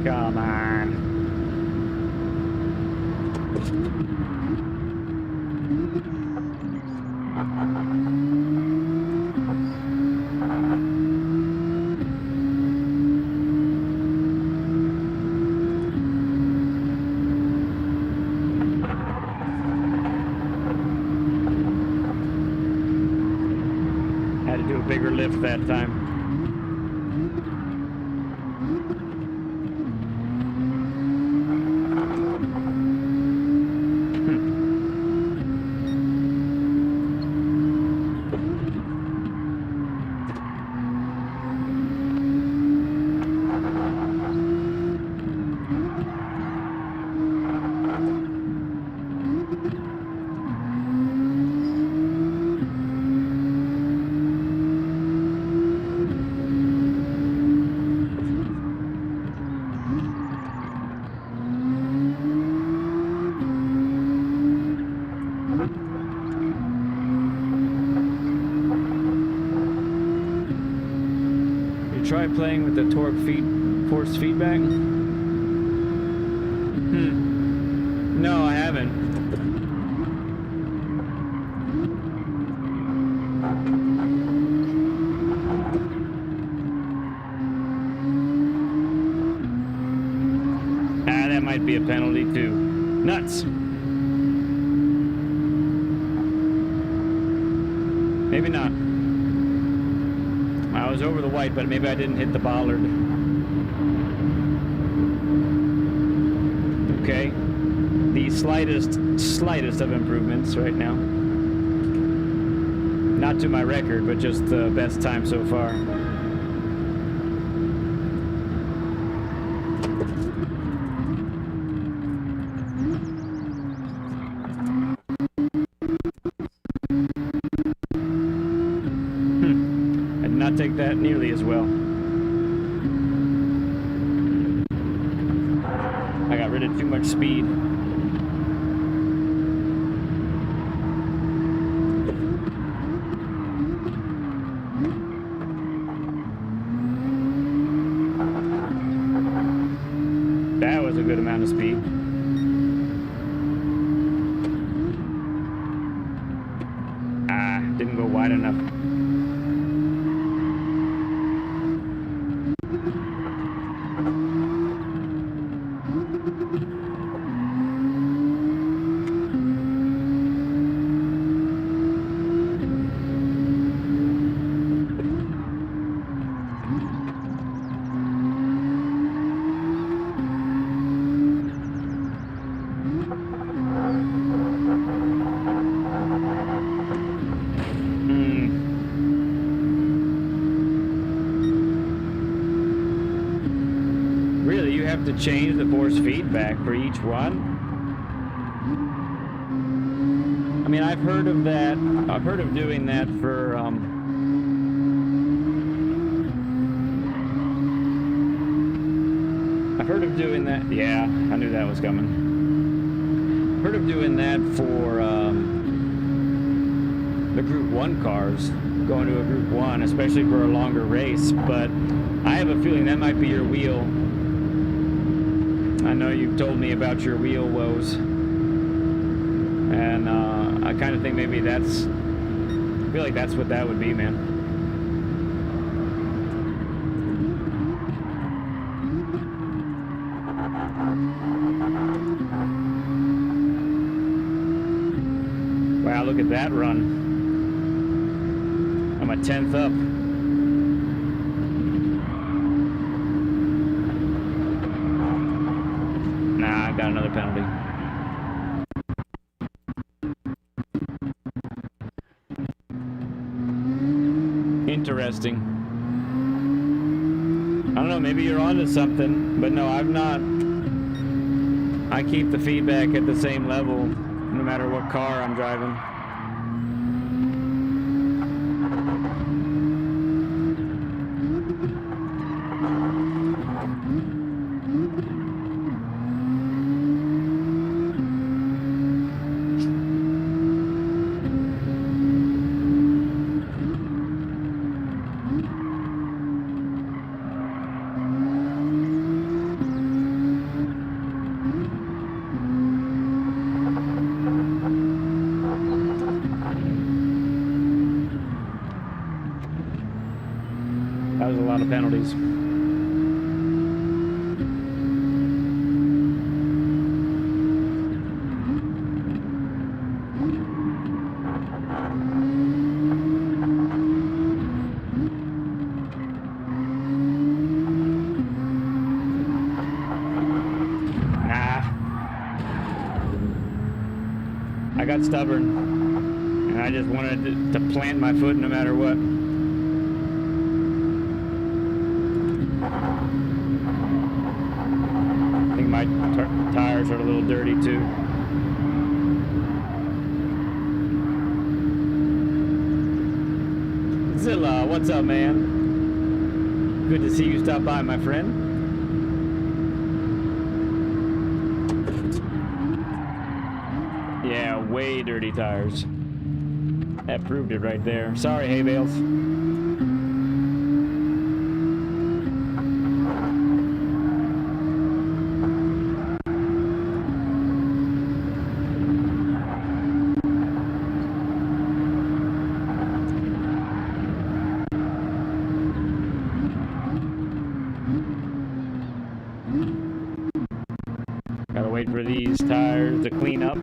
Speaker 1: Come on. Had to do a bigger lift that time. Try playing with the torque force feedback? No, I haven't. Nuts. Maybe not. I was over the white, but maybe I didn't hit the bollard. Okay. The slightest of improvements right now. Not to my record, but just the best time so far. I did not take that nearly as well. I got rid of too much speed. That was a good amount of speed. Ah, didn't go wide enough. Really, you have to change the force feedback for each one? I mean, I've heard of that. I've heard of doing that for, I've heard of doing that. Yeah, I knew that was coming. Heard of doing that for, the Group 1 cars, going to a Group 1, especially for a longer race, but I have a feeling that might be your wheel. I know you've told me about your wheel woes, and I kind of think maybe I feel like that's what that would be, man. Wow, look at that run. I'm a 10th up. Nah, I got another penalty. Interesting. I don't know, maybe you're onto something, but no, I'm not. I keep the feedback at the same level no matter what car I'm driving. That was a lot of penalties. I got stubborn, and I just wanted to plant my foot no matter what. I think my tires are a little dirty too. Zilla, what's up, man? Good to see you stop by, my friend. Yeah, way dirty tires. That proved it right there. Sorry, hay bales. Gotta wait for these tires to clean up.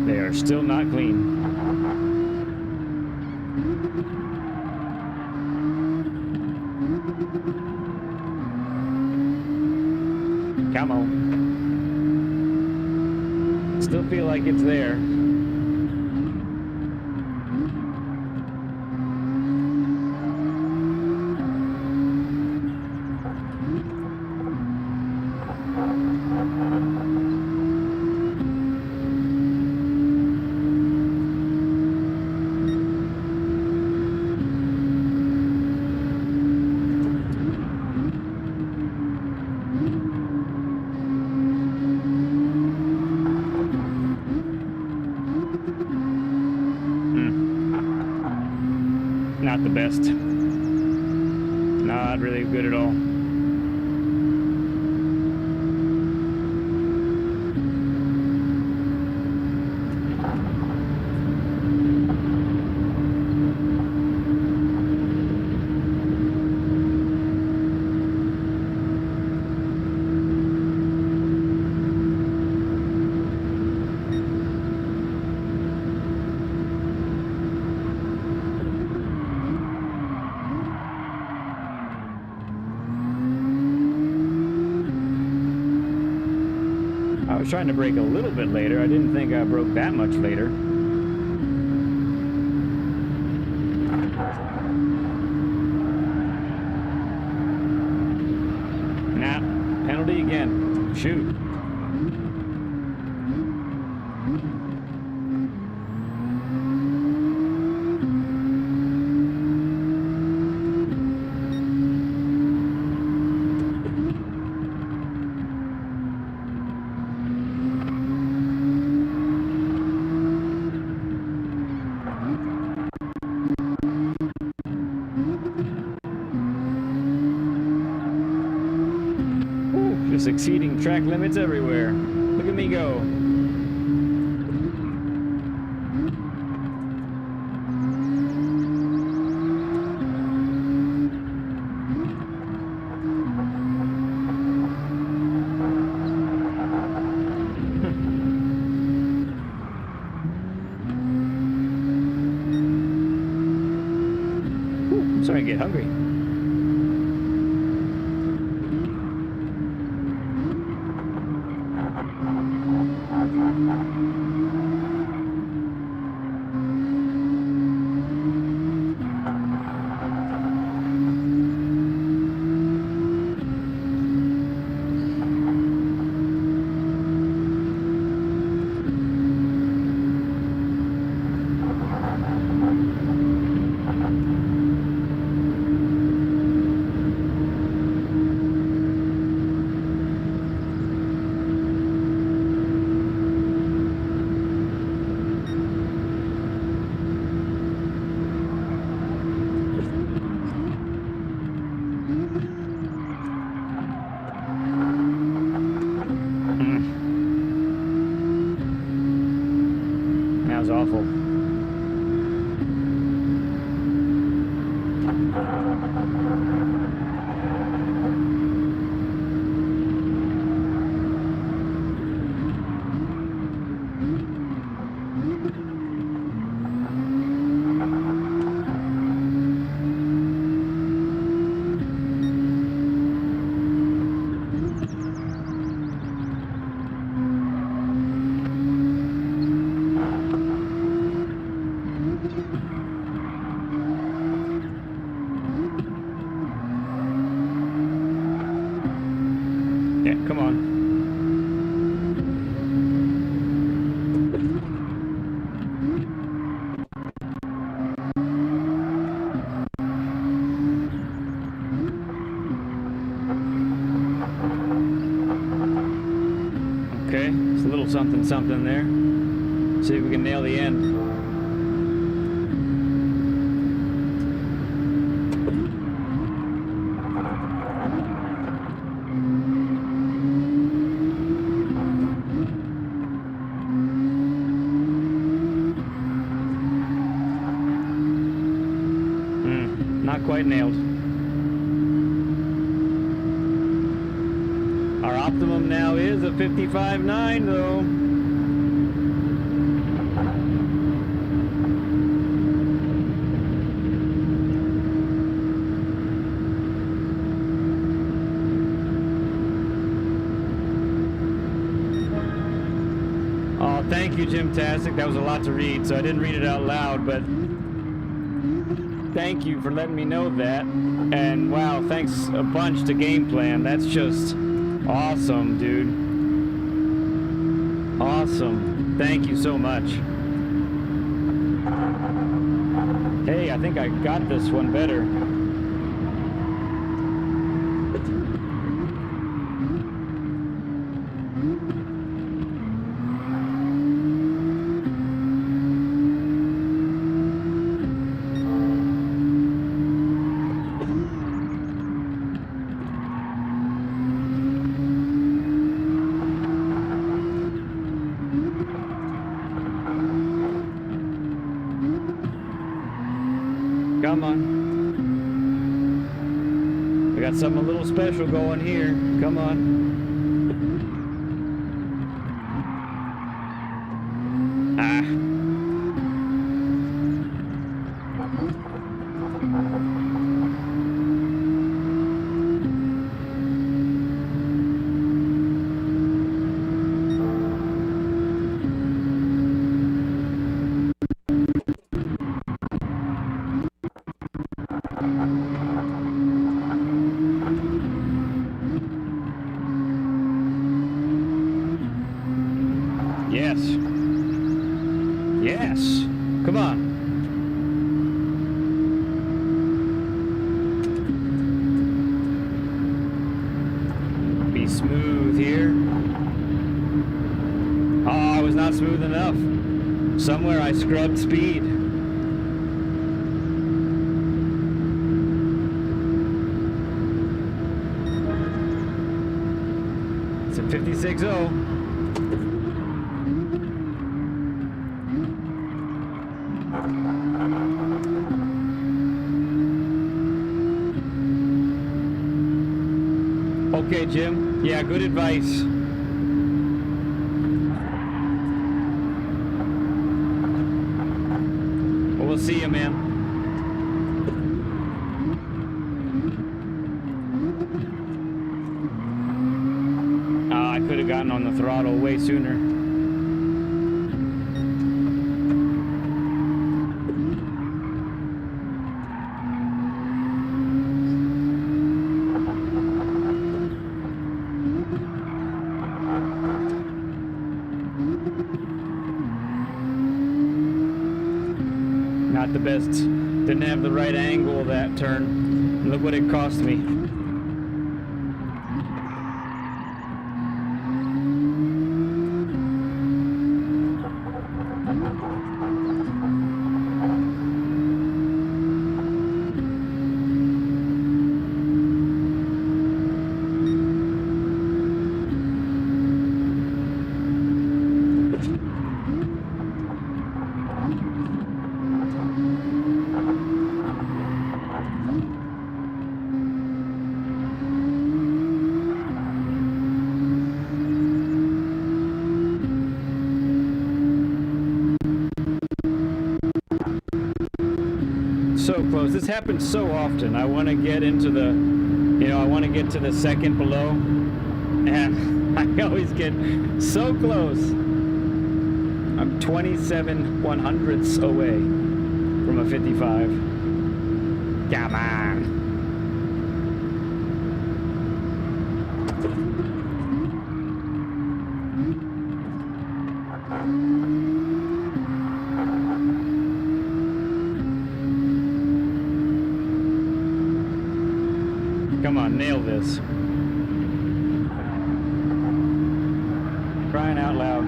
Speaker 1: They are still not clean. Come on. Still feel like it's there. Not the best. Not really good at all. I was trying to brake a little bit later. I didn't think I broke that much later. Nah, penalty again. Shoot. Just exceeding track limits everywhere. Look at me go. I'm starting to get hungry. That was awful. Yeah, come on. Okay, it's a little something something there. See if we can nail the end. Not quite nailed. Our optimum now is a 55.9 though. Oh, thank you, Jim Tastic. That was a lot to read, so I didn't read it out loud, but thank you for letting me know that. And wow, thanks a bunch to Game Plan. That's just awesome, dude. Awesome. Thank you so much. Hey, I think I got this one better. Come on. We got something a little special going here. Come on. Ah. Yes. Yes. Come on. Be smooth here. Oh, I was not smooth enough. Somewhere I scrubbed speed. It's a 56.0. Okay, Jim. Yeah, good advice. Well, we'll see you, man. I could have gotten on the throttle way sooner. Not the best. Didn't have the right angle that turn. Look what it cost me. So close. This happens so often. I want to get into the, I want to get to the second below, and I always get so close. I'm 27/100ths away from a 55. Come on. Come on, nail this. Crying out loud.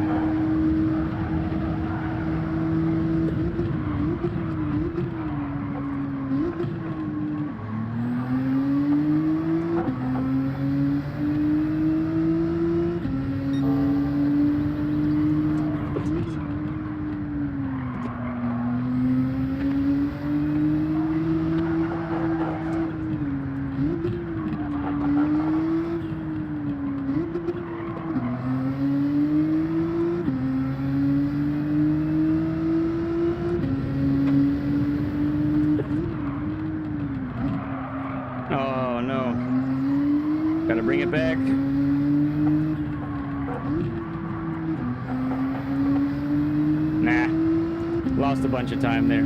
Speaker 1: Gotta bring it back. Nah. Lost a bunch of time there.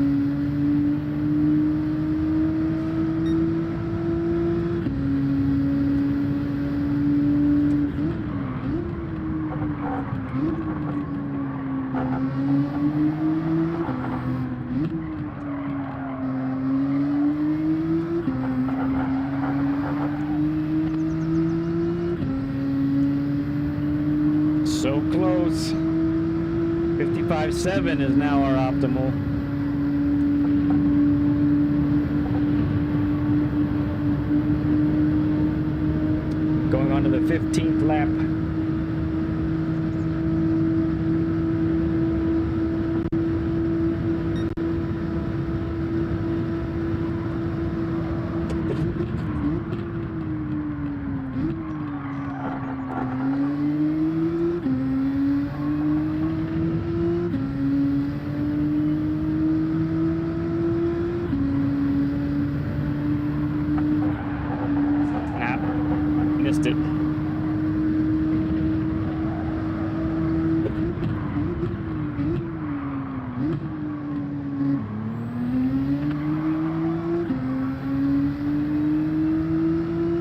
Speaker 1: So close. 55.7 is now our optimal. Going on to the 15th lap. Missed it.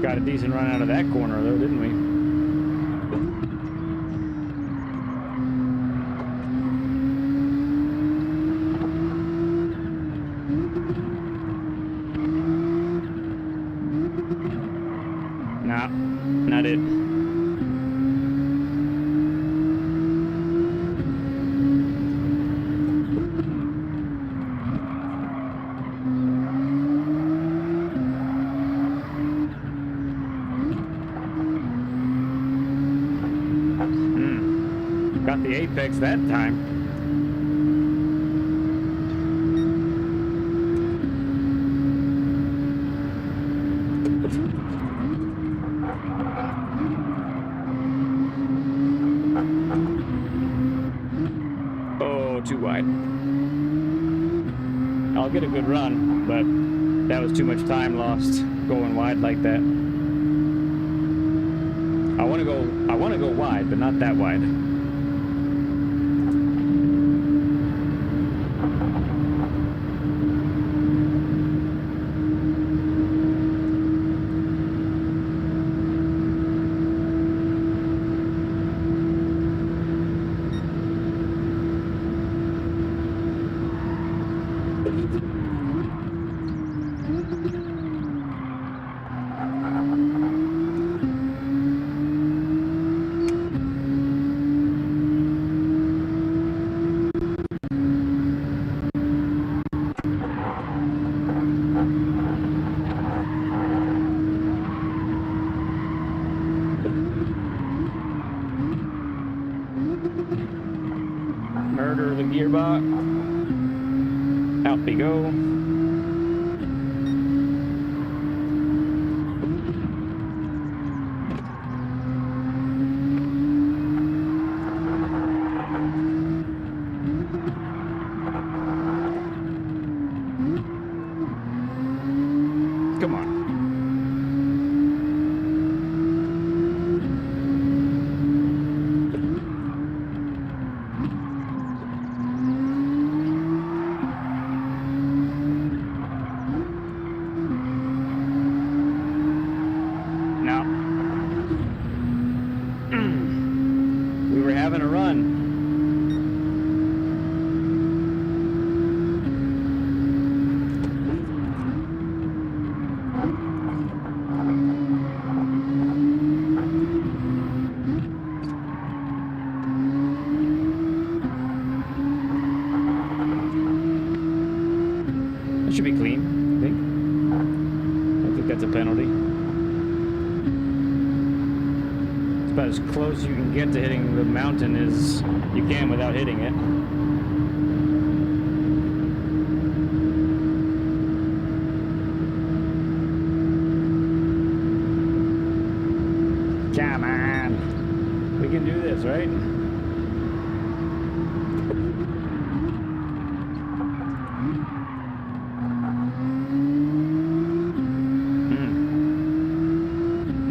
Speaker 1: Got a decent run out of that corner though, didn't we? Nah, not it. Got the apex that time. Oh, too wide. I'll get a good run, but that was too much time lost going wide like that. I want to go wide, but not that wide. Murder the gearbox. Out we go. Come on. No. We were having a run. That should be clean, I think. I don't think that's a penalty. It's about as close you can get to hitting the mountain as you can without hitting it. Come on. We can do this, right?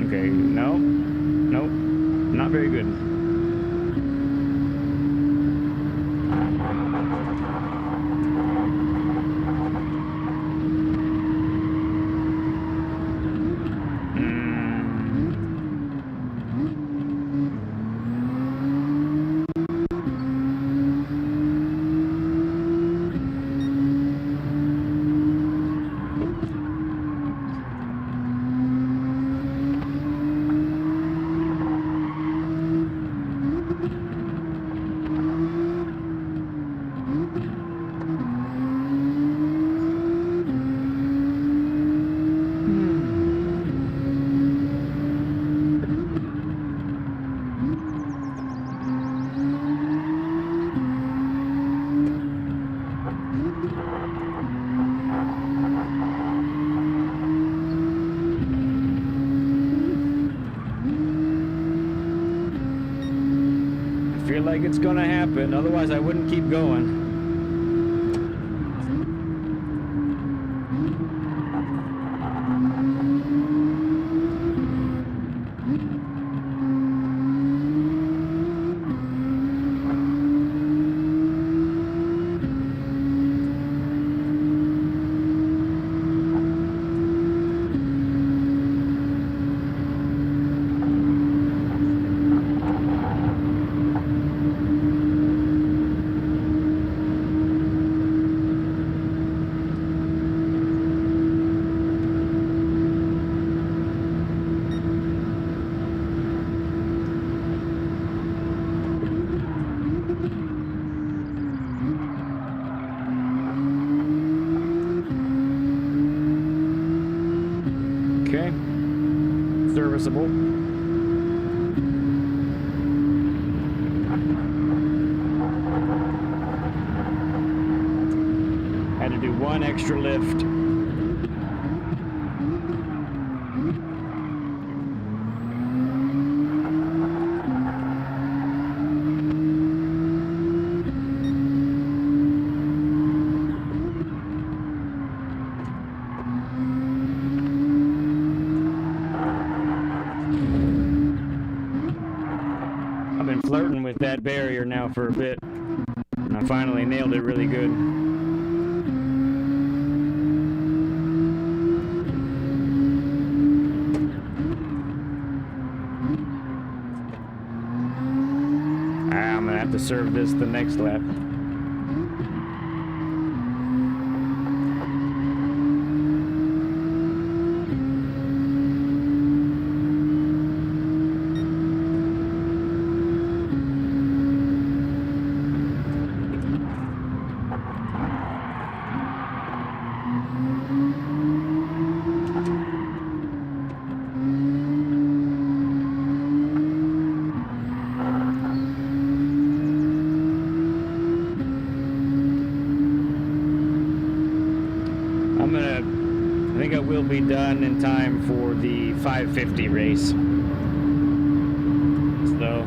Speaker 1: Okay, no, Not very good. Feel like it's gonna happen, otherwise I wouldn't keep going. Okay, serviceable. Had to do one extra lift. I've been flirting with that barrier now for a bit, and I finally nailed it really good. I'm gonna have to serve this the next lap. I think I will be done in time for the 550 race. So,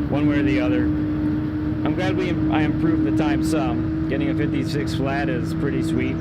Speaker 1: one way or the other. I'm glad I improved the time some. Getting a 56 flat is pretty sweet.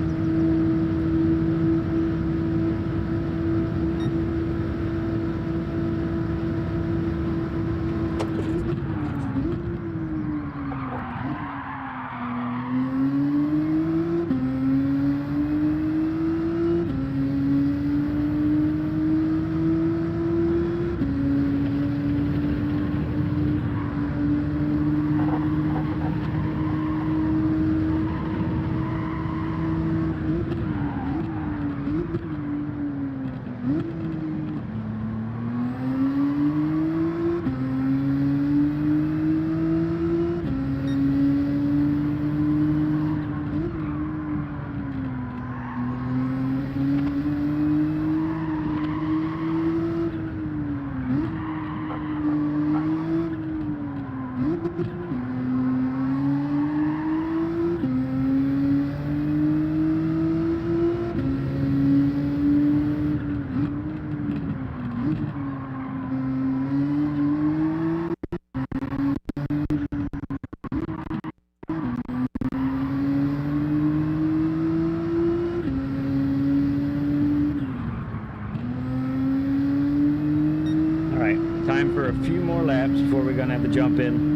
Speaker 1: Time for a few more laps before we're gonna have to jump in.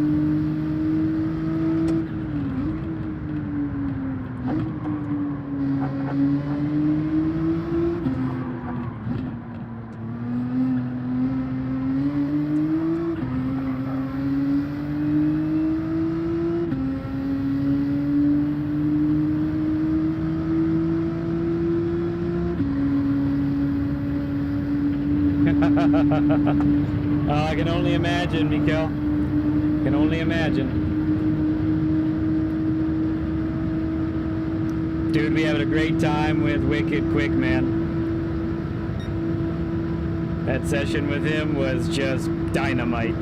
Speaker 1: Oh, I can only imagine, Mikkel. Can only imagine. Dude, we having a great time with Wicked Quick, man. That session with him was just dynamite.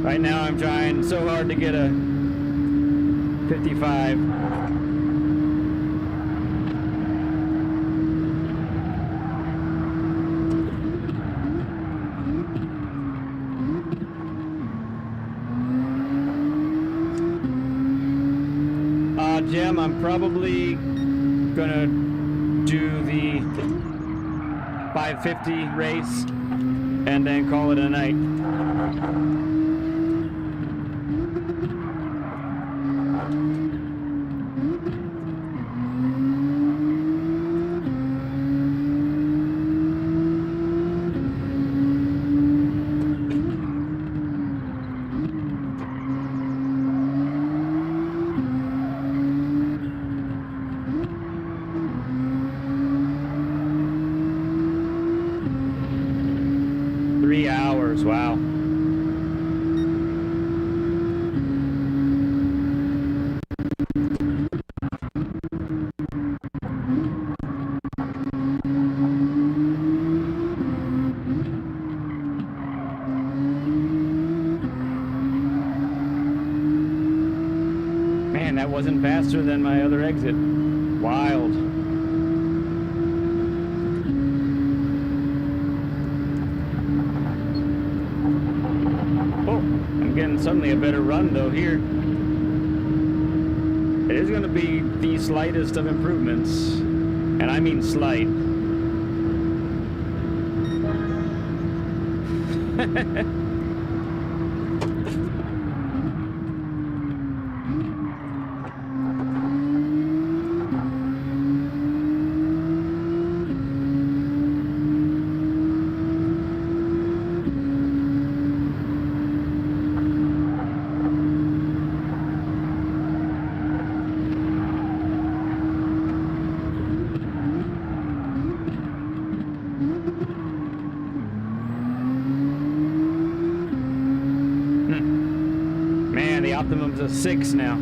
Speaker 1: Right now I'm trying so hard to get a 55. Jim, I'm probably gonna do the 550 race and then call it a night. Wow. Man, that wasn't faster than my other exit. Wild. Getting suddenly a better run though here. It is going to be the slightest of improvements, and I mean slight. Optimum's a 6 now.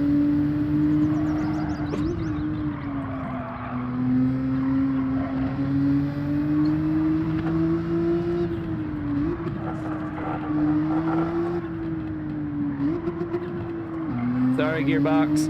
Speaker 1: Sorry, gearbox.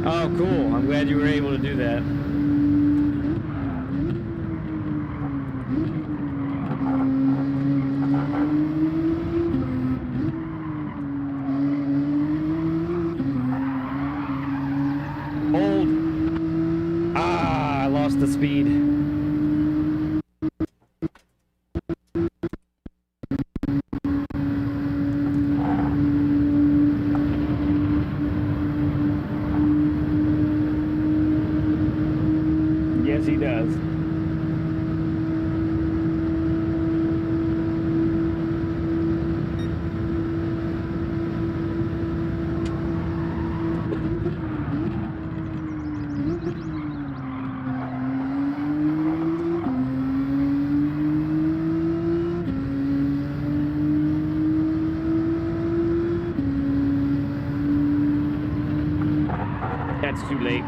Speaker 1: Oh, cool. I'm glad you were able to do that. Hold. Ah, I lost the speed. Yes, he does. That's too late.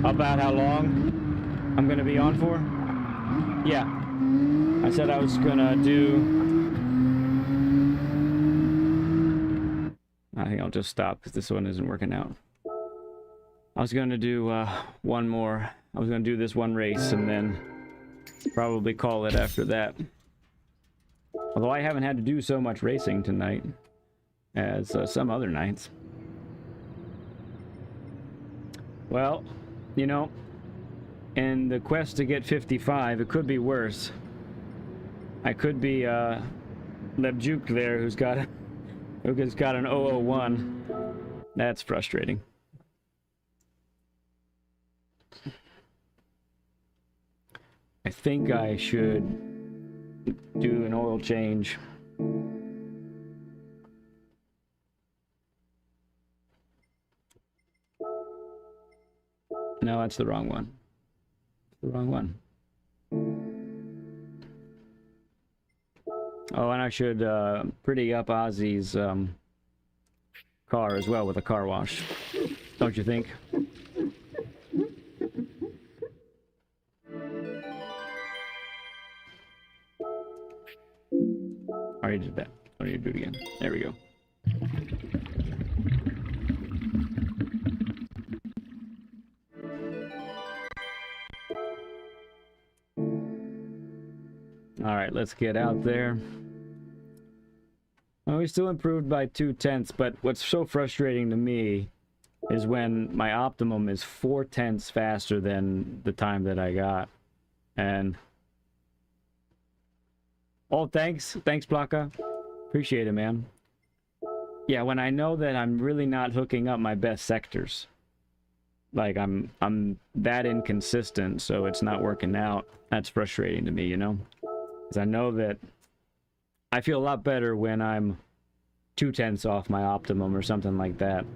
Speaker 1: About how long I'm gonna be on for? Yeah. I said I was gonna do... I think I'll just stop because this one isn't working out. I was gonna do one more. I was gonna do this one race and then probably call it after that. Although I haven't had to do so much racing tonight as some other nights. Well, you know, in the quest to get 55, it could be worse. I could be Lebjuk there, who's got an 001. That's frustrating. I think I should do an oil change. No, that's the wrong one. The wrong one. Oh, and I should pretty up Ozzy's car as well with a car wash. Don't you think? I already did that. I need to do it again. There we go. All right, let's get out there. Well, we still improved by 0.2, but what's so frustrating to me is when my optimum is 0.4 faster than the time that I got. And oh, thanks, Plaka. Appreciate it, man. Yeah, when I know that I'm really not hooking up my best sectors, like I'm that inconsistent, so it's not working out. That's frustrating to me, you know. Because I know that I feel a lot better when I'm 0.2 off my optimum or something like that.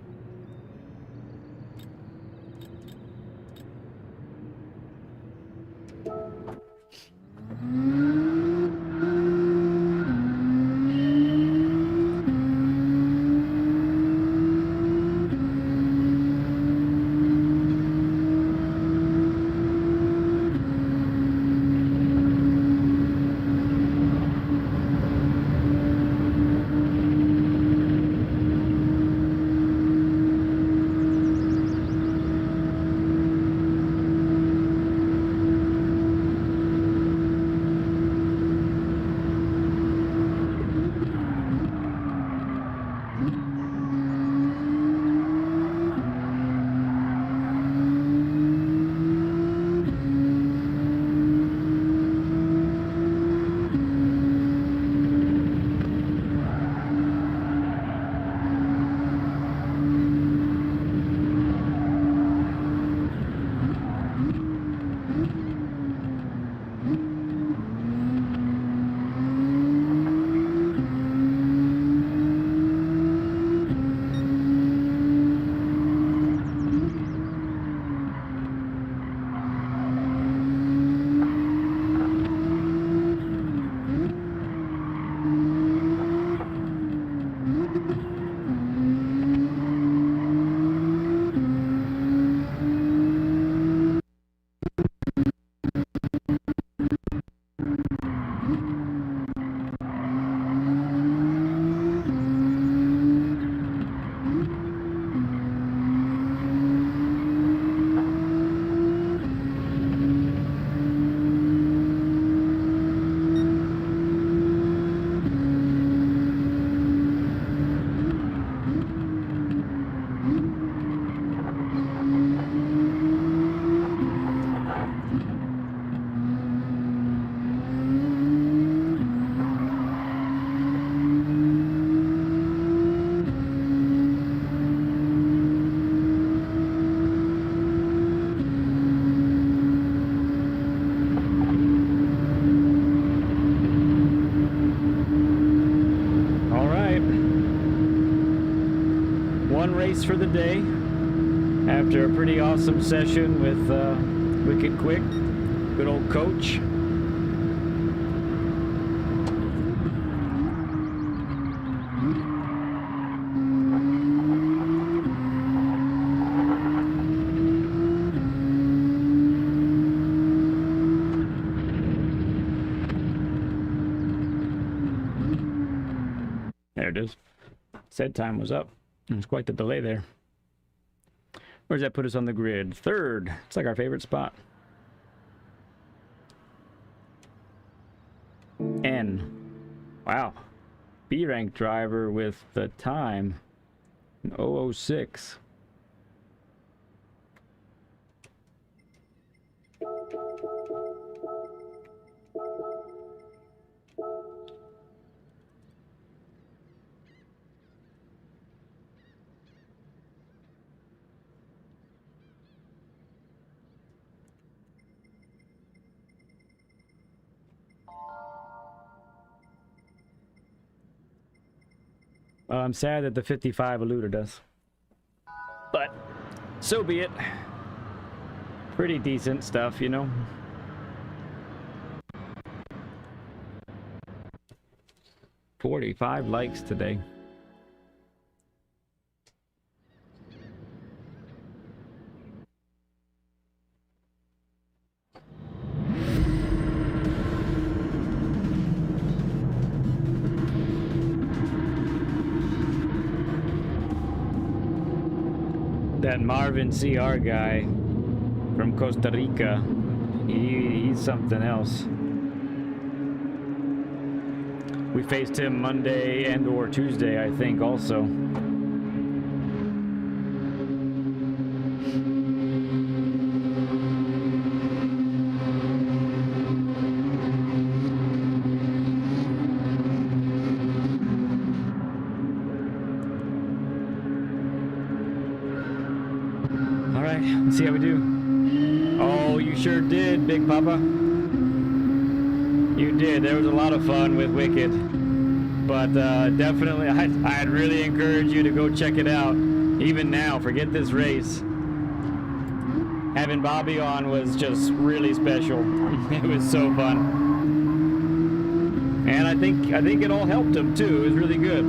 Speaker 1: For the day after a pretty awesome session with Wicked Quick, good old coach. Said time was up. There's quite the delay there. Where does that put us on the grid? Third. It's like our favorite spot. N. Wow. B rank driver with the time. 006. I'm sad that the 55 eluded us. But so be it. Pretty decent stuff, you know. $45 likes today. That Marvin CR guy from Costa Rica, he's something else. We faced him Monday and or Tuesday, I think, also. Let's see how we do. Oh, you sure did, Big Papa. You did. There was a lot of fun with Wicked. But definitely, I'd really encourage you to go check it out. Even now, forget this race. Having Bobby on was just really special. It was so fun. And I think it all helped him, too. It was really good.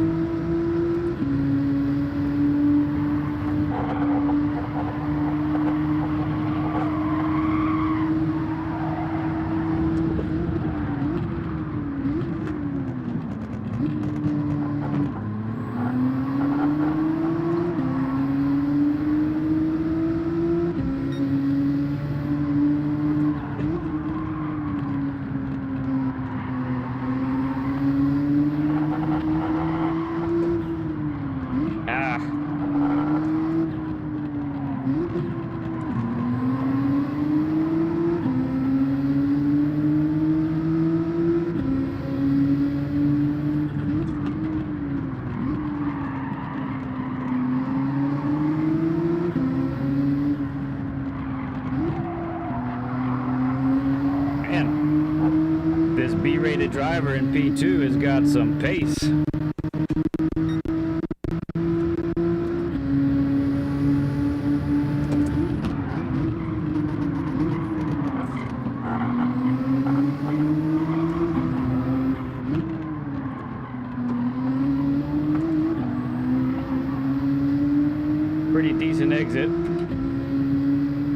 Speaker 1: B-rated driver in P2 has got some pace. Pretty decent exit.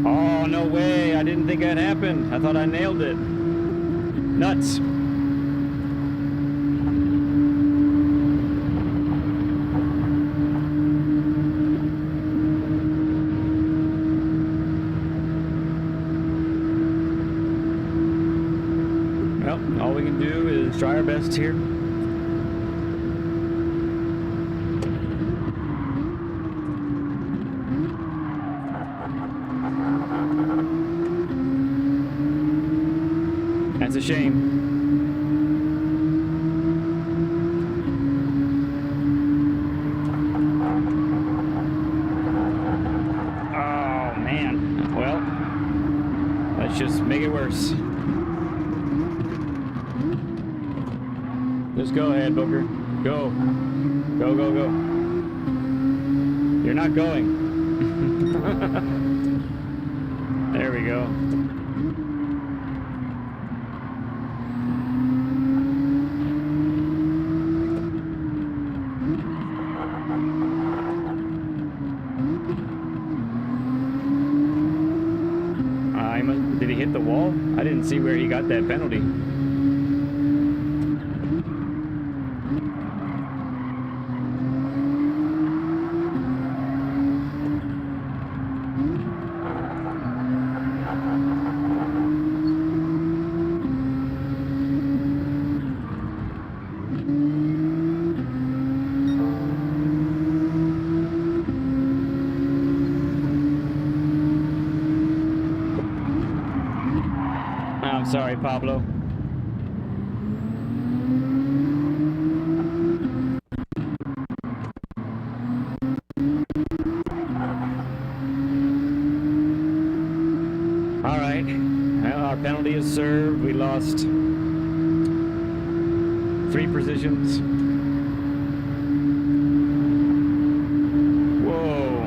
Speaker 1: Oh, no way. I didn't think that happened. I thought I nailed it. Nuts. Well, all we can do is try our best here. That's a shame. Oh, man. Well, let's just make it worse. Just go ahead, Booker. Go. Go, go, go. You're not going. There we go. Did he hit the wall? I didn't see where he got that penalty. sorry, Pablo. All right. Well, our penalty is served. We lost 3 positions. Whoa.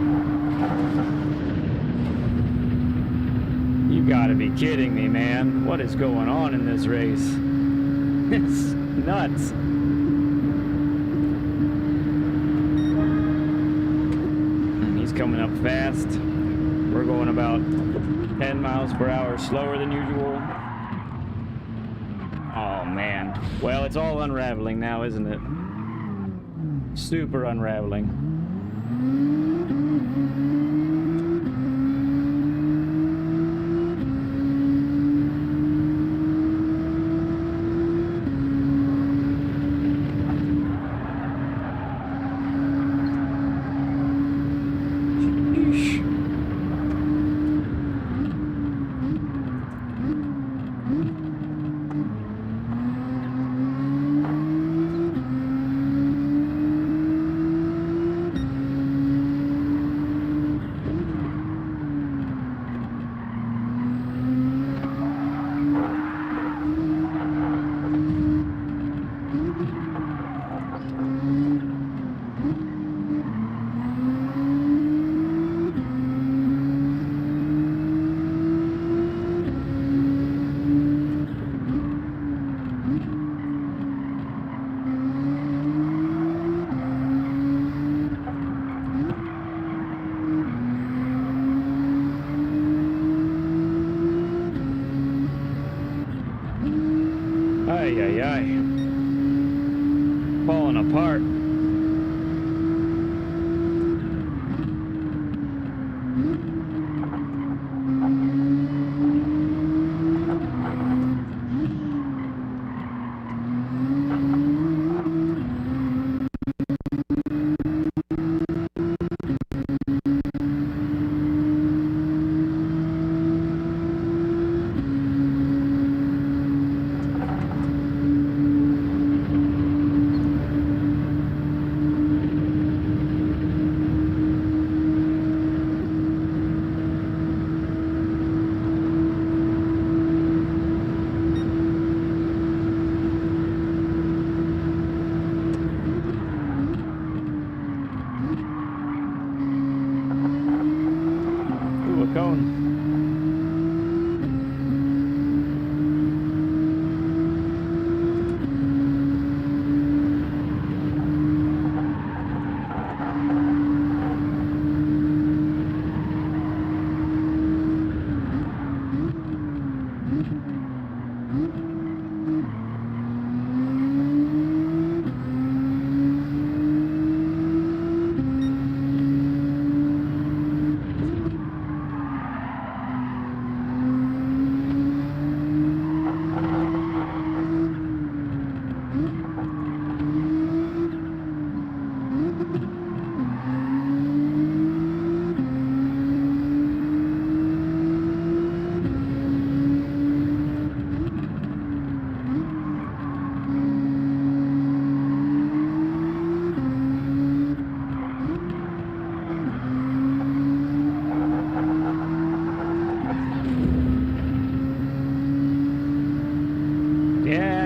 Speaker 1: You gotta be kidding me, man. What is going on in this race? It's nuts. He's coming up fast. We're going about 10 miles per hour slower than usual. Oh, man. Well, it's all unraveling now, isn't it? Super unraveling. Ay, ay, ay. Falling apart. Cone.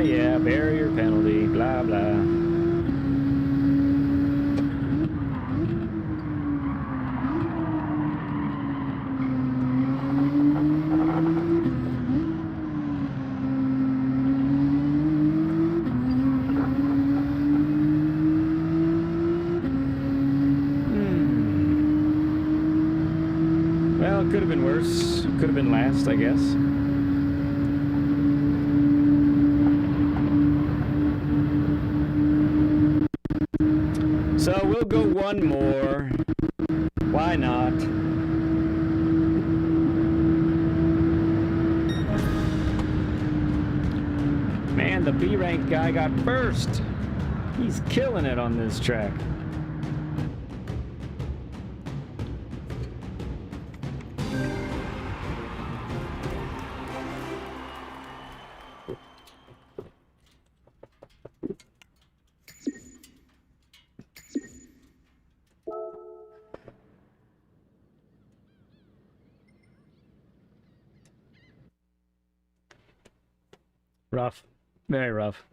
Speaker 1: Yeah, barrier penalty, blah, blah. Well, it could have been worse. Could have been last, I guess. So we'll go one more. Why not? Man, the B rank guy got first. He's killing it on this track. Rough. Very rough.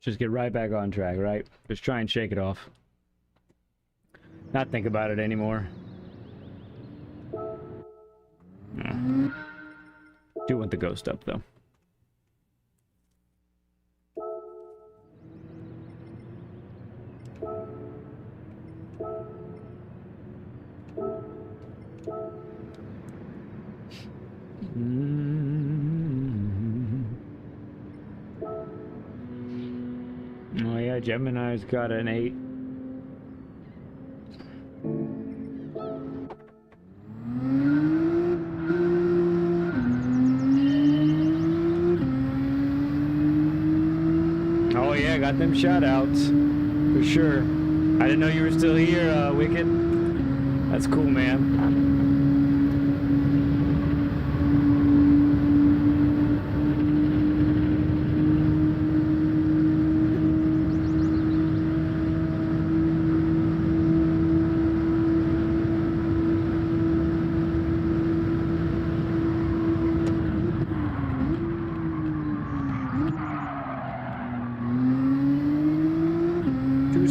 Speaker 1: Just get right back on track, right? Just try and shake it off. Not think about it anymore. Do want the ghost up, though. Oh yeah, Gemini's got an 8. Oh yeah, got them shout-outs. For sure. I didn't know you were still here, Wicked. That's cool, man.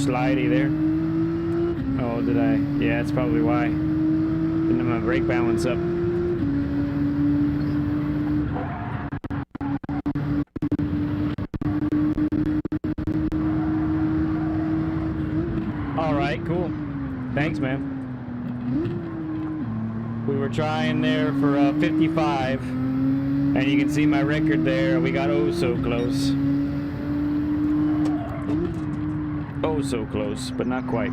Speaker 1: Slidey there. Oh, did I? Yeah, that's probably why. Didn't have my brake balance up. Alright, cool. Thanks, man. We were trying there for 55, and you can see my record there. We got oh so close. Oh, so close, but not quite.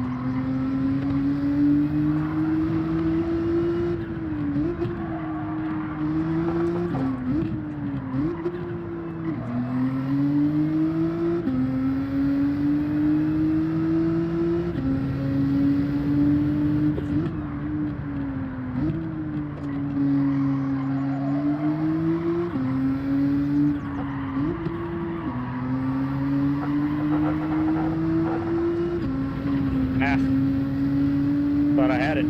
Speaker 1: Thought I had it.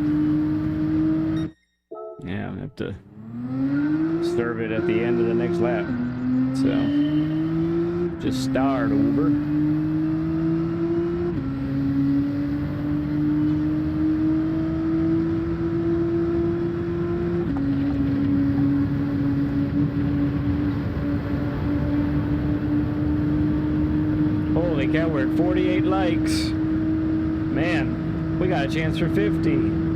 Speaker 1: Yeah, I have to serve it at the end of the next lap. So, just start, Uber. Holy cow, we're at 48 likes. Man, we got a chance for 50.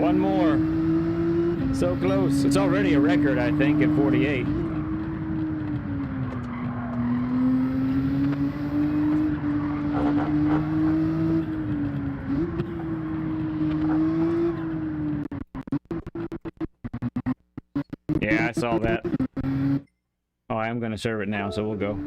Speaker 1: One more. So close. It's already a record, I think, at 48. Yeah, I saw that. Oh, I am going to serve it now, so we'll go.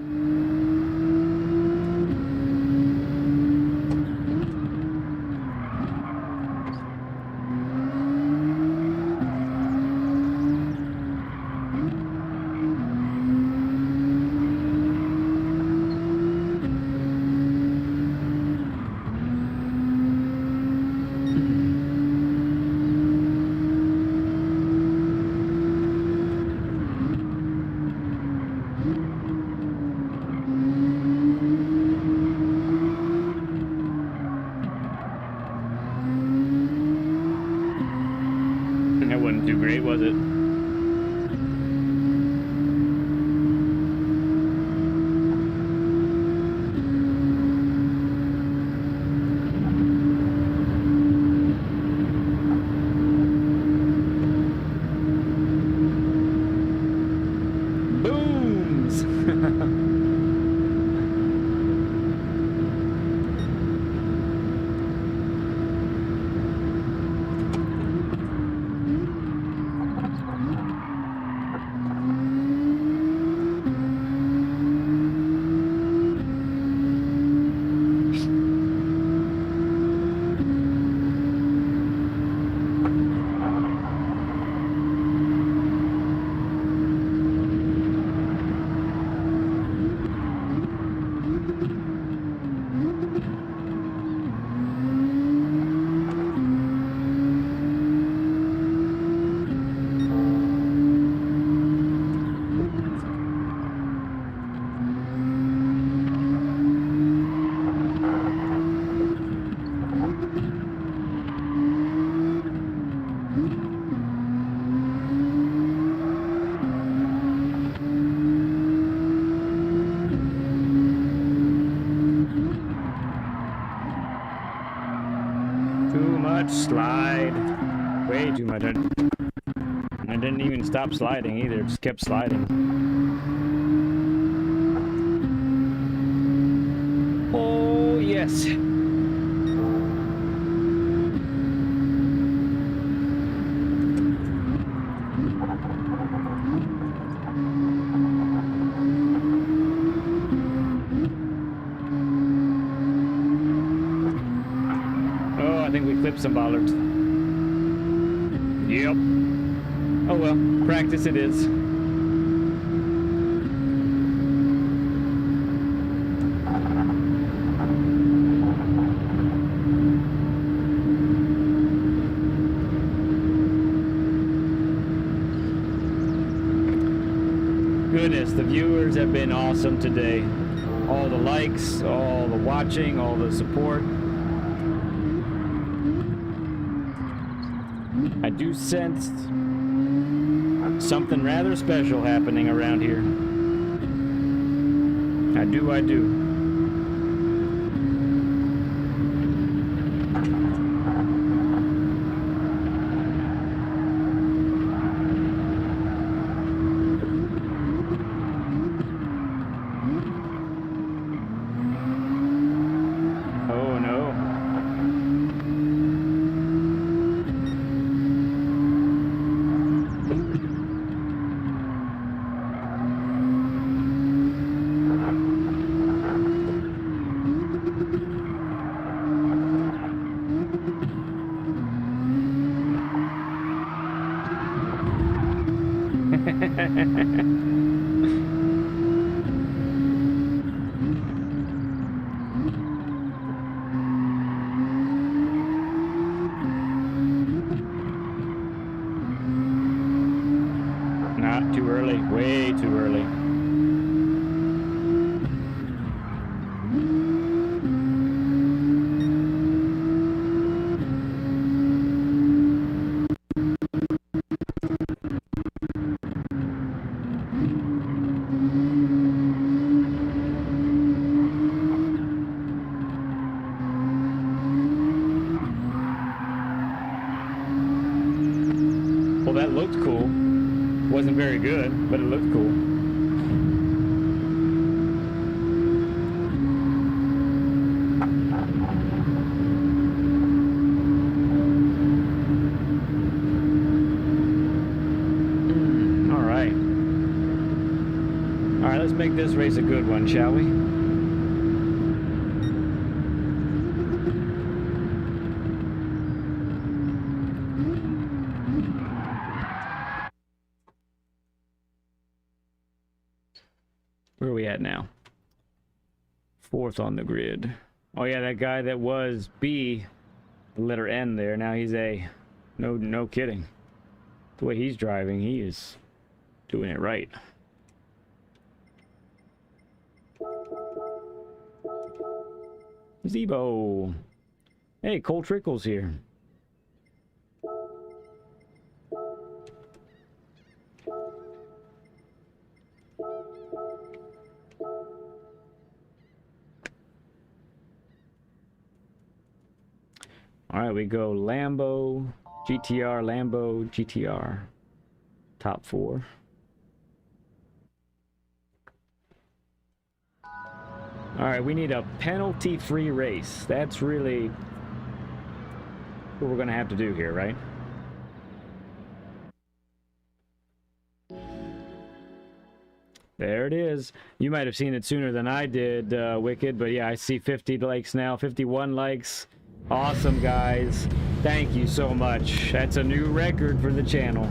Speaker 1: That wasn't too great, was it? Booms! slide. Way too much. I didn't even stop sliding either. Just kept sliding. Oh, yes. Oh, I think we clipped some bollards. Yep. Oh well, practice it is. Goodness, the viewers have been awesome today. All the likes, all the watching, all the support. I do sense something rather special happening around here. I do. Oh no. Not too early, way too early. Well, that looked cool. Wasn't very good, but it looked cool. All right. All right, let's make this race a good one, shall we? Where are we at now? 4th on the grid. Oh yeah, that guy that was B, the letter N there, now he's A. No kidding. The way he's driving, he is doing it right. Zebo. Hey, Cole Trickle's here. All right, we go Lambo, GTR, Lambo, GTR. Top 4. All right, we need a penalty-free race. That's really what we're going to have to do here, right? There it is. You might have seen it sooner than I did, Wicked, but yeah, I see 50 likes now, 51 likes. Awesome, guys. Thank you so much. That's a new record for the channel.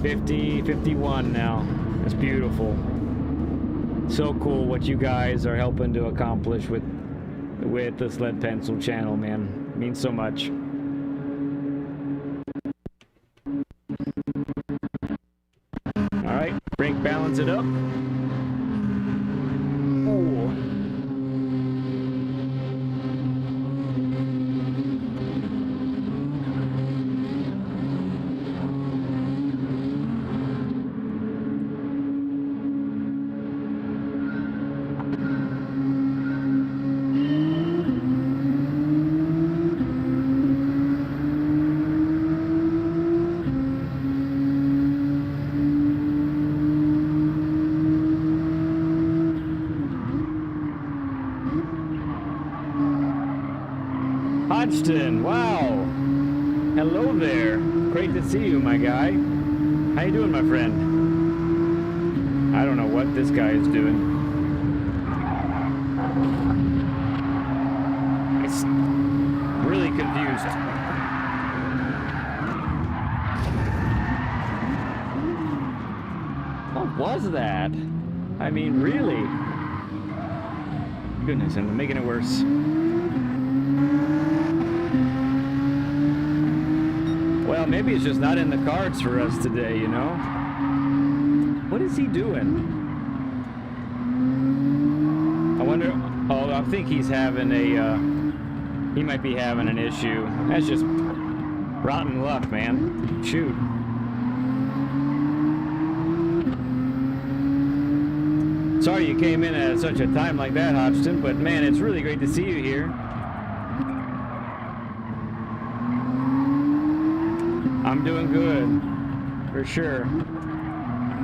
Speaker 1: 51 now. That's beautiful. So cool what you guys are helping to accomplish with this Ledpencil channel, man. It means so much. All right, brake balance it up. Ooh. Hodgson, wow. Hello there. Great to see you, my guy. How you doing, my friend? I don't know what this guy is doing. It's really confused. What was that? I mean, really? Goodness, I'm making it worse. Well, maybe it's just not in the cards for us today, you know? What is he doing? I wonder... Oh, I think he's having a... he might be having an issue. That's just rotten luck, man. Shoot. Sorry you came in at such a time like that, Hodgson, but man, it's really great to see you here. I'm doing good, for sure. I'm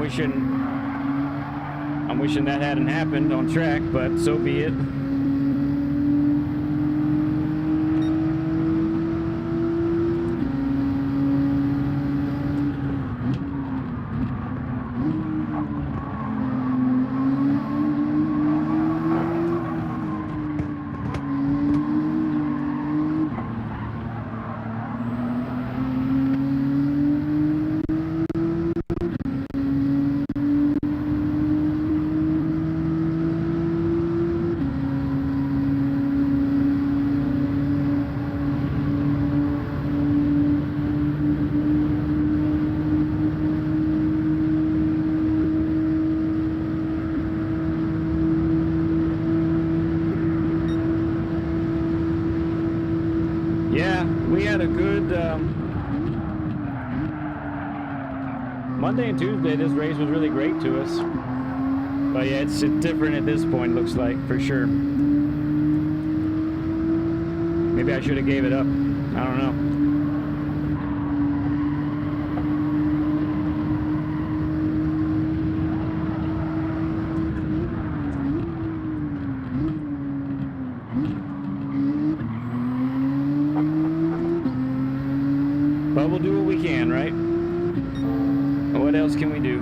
Speaker 1: wishing that hadn't happened on track, but so be it. Yeah, we had a good Monday and Tuesday. This race was really great to us. But yeah, it's different at this point, looks like, for sure. Maybe I should have gave it up. I don't know. But we'll do what we can, right? What else can we do?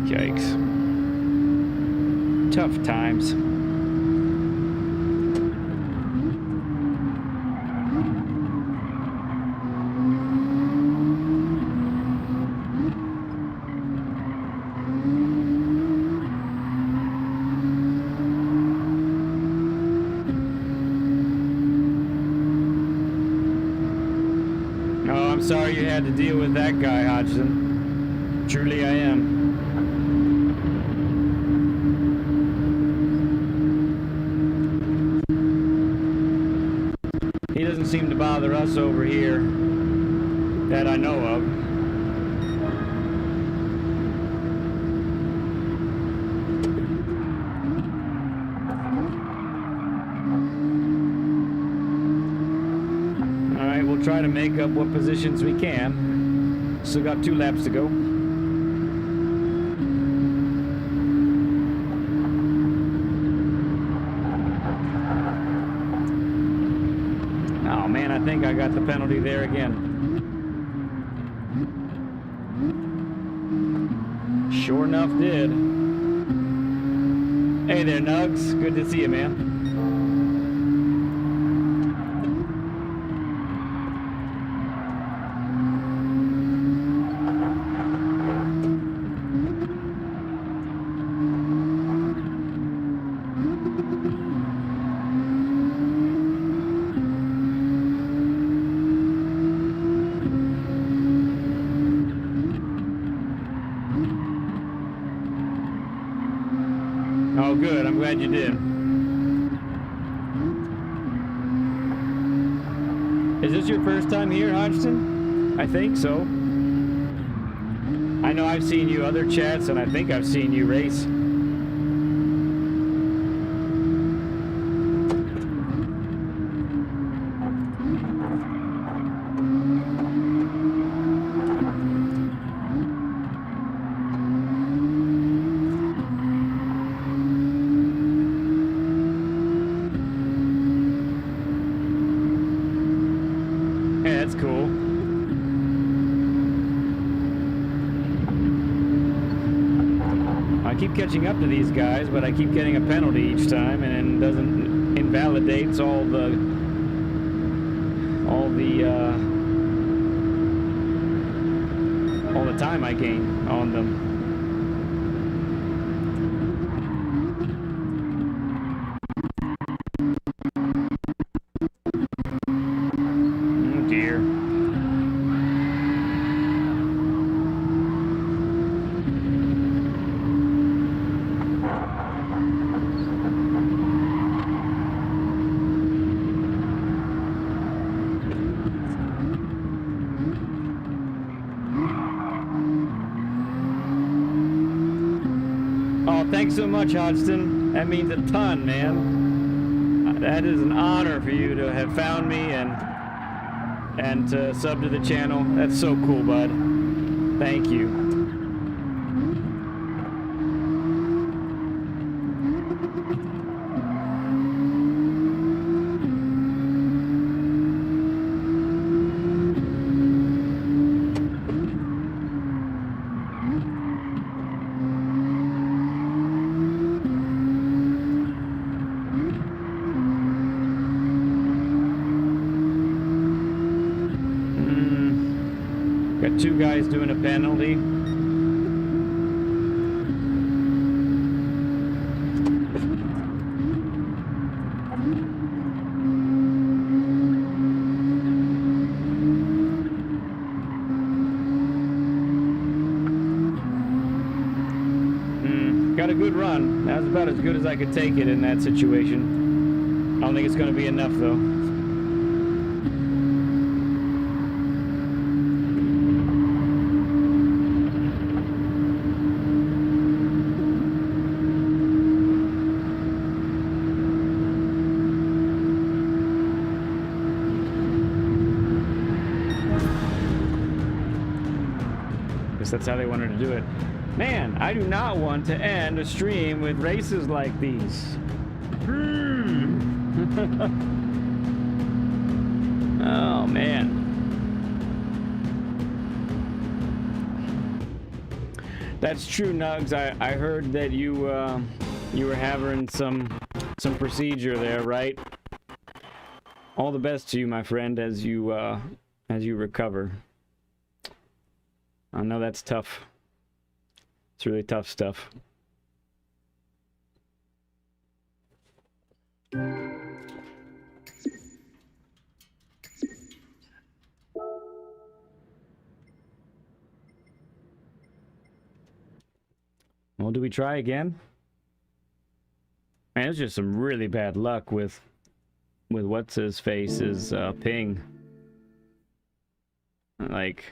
Speaker 1: Yikes. Tough times. Oh, I'm sorry you had to deal with that guy, Hodgson. Truly I am. He doesn't seem to bother us over here that I know of. Alright, we'll try to make up what positions we can. Still got 2 laps to go. Man, I think I got the penalty there again. Sure enough did. Hey there, Nugs. Good to see you, man. good. I'm glad you did. Is this your first time here, Hodgson? I think so. I know I've seen you other chats, and I think I've seen you race. Yeah, that's cool. I keep catching up to these guys, but I keep getting a penalty each time, and it doesn't invalidates all the time I gain on them. Oh dear. Oh, thanks so much, Hodgson. That means a ton, man. That is an honor for you to have found me and to sub to the channel. That's so cool, bud. Thank you. Got two guys doing a penalty. Got a good run. That was about as good as I could take it in that situation. I don't think it's going to be enough, though. That's how they wanted to do it. Man, I do not want to end a stream with races like these. Oh, man. That's true, Nugs. I heard that you were having some procedure there, right? All the best to you, my friend, as you recover. I know that's tough. It's really tough stuff. Well, do we try again? Man, it's just some really bad luck with what's his face's ping. Like,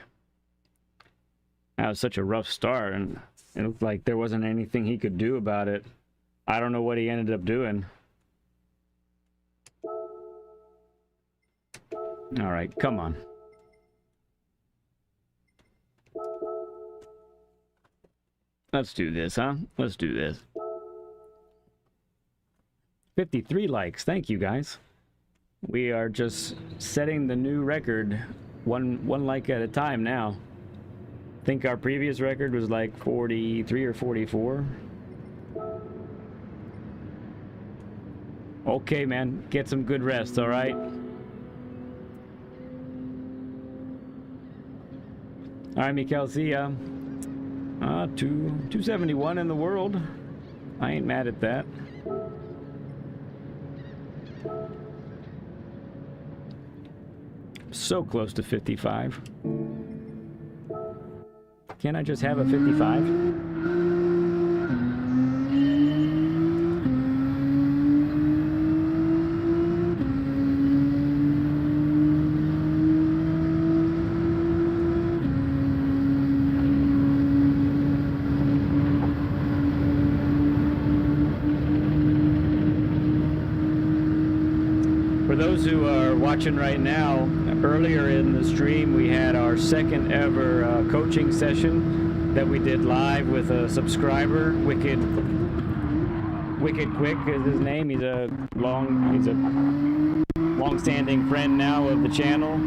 Speaker 1: that was such a rough start, and it looked like there wasn't anything he could do about it. I don't know what he ended up doing. All right, come on. Let's do this, huh? Let's do this. 53 likes. Thank you, guys. We are just setting the new record one like at a time now. I think our previous record was like 43 or 44. Okay, man. Get some good rest, all right? All right, Mikkel, see ya. 271 in the world. I ain't mad at that. So close to 55. Can't I just have a 55? For those who are watching right now, earlier in the stream we had our second ever coaching session that we did live with a subscriber. Wicked Quick is his name. He's a long-standing friend now of the channel.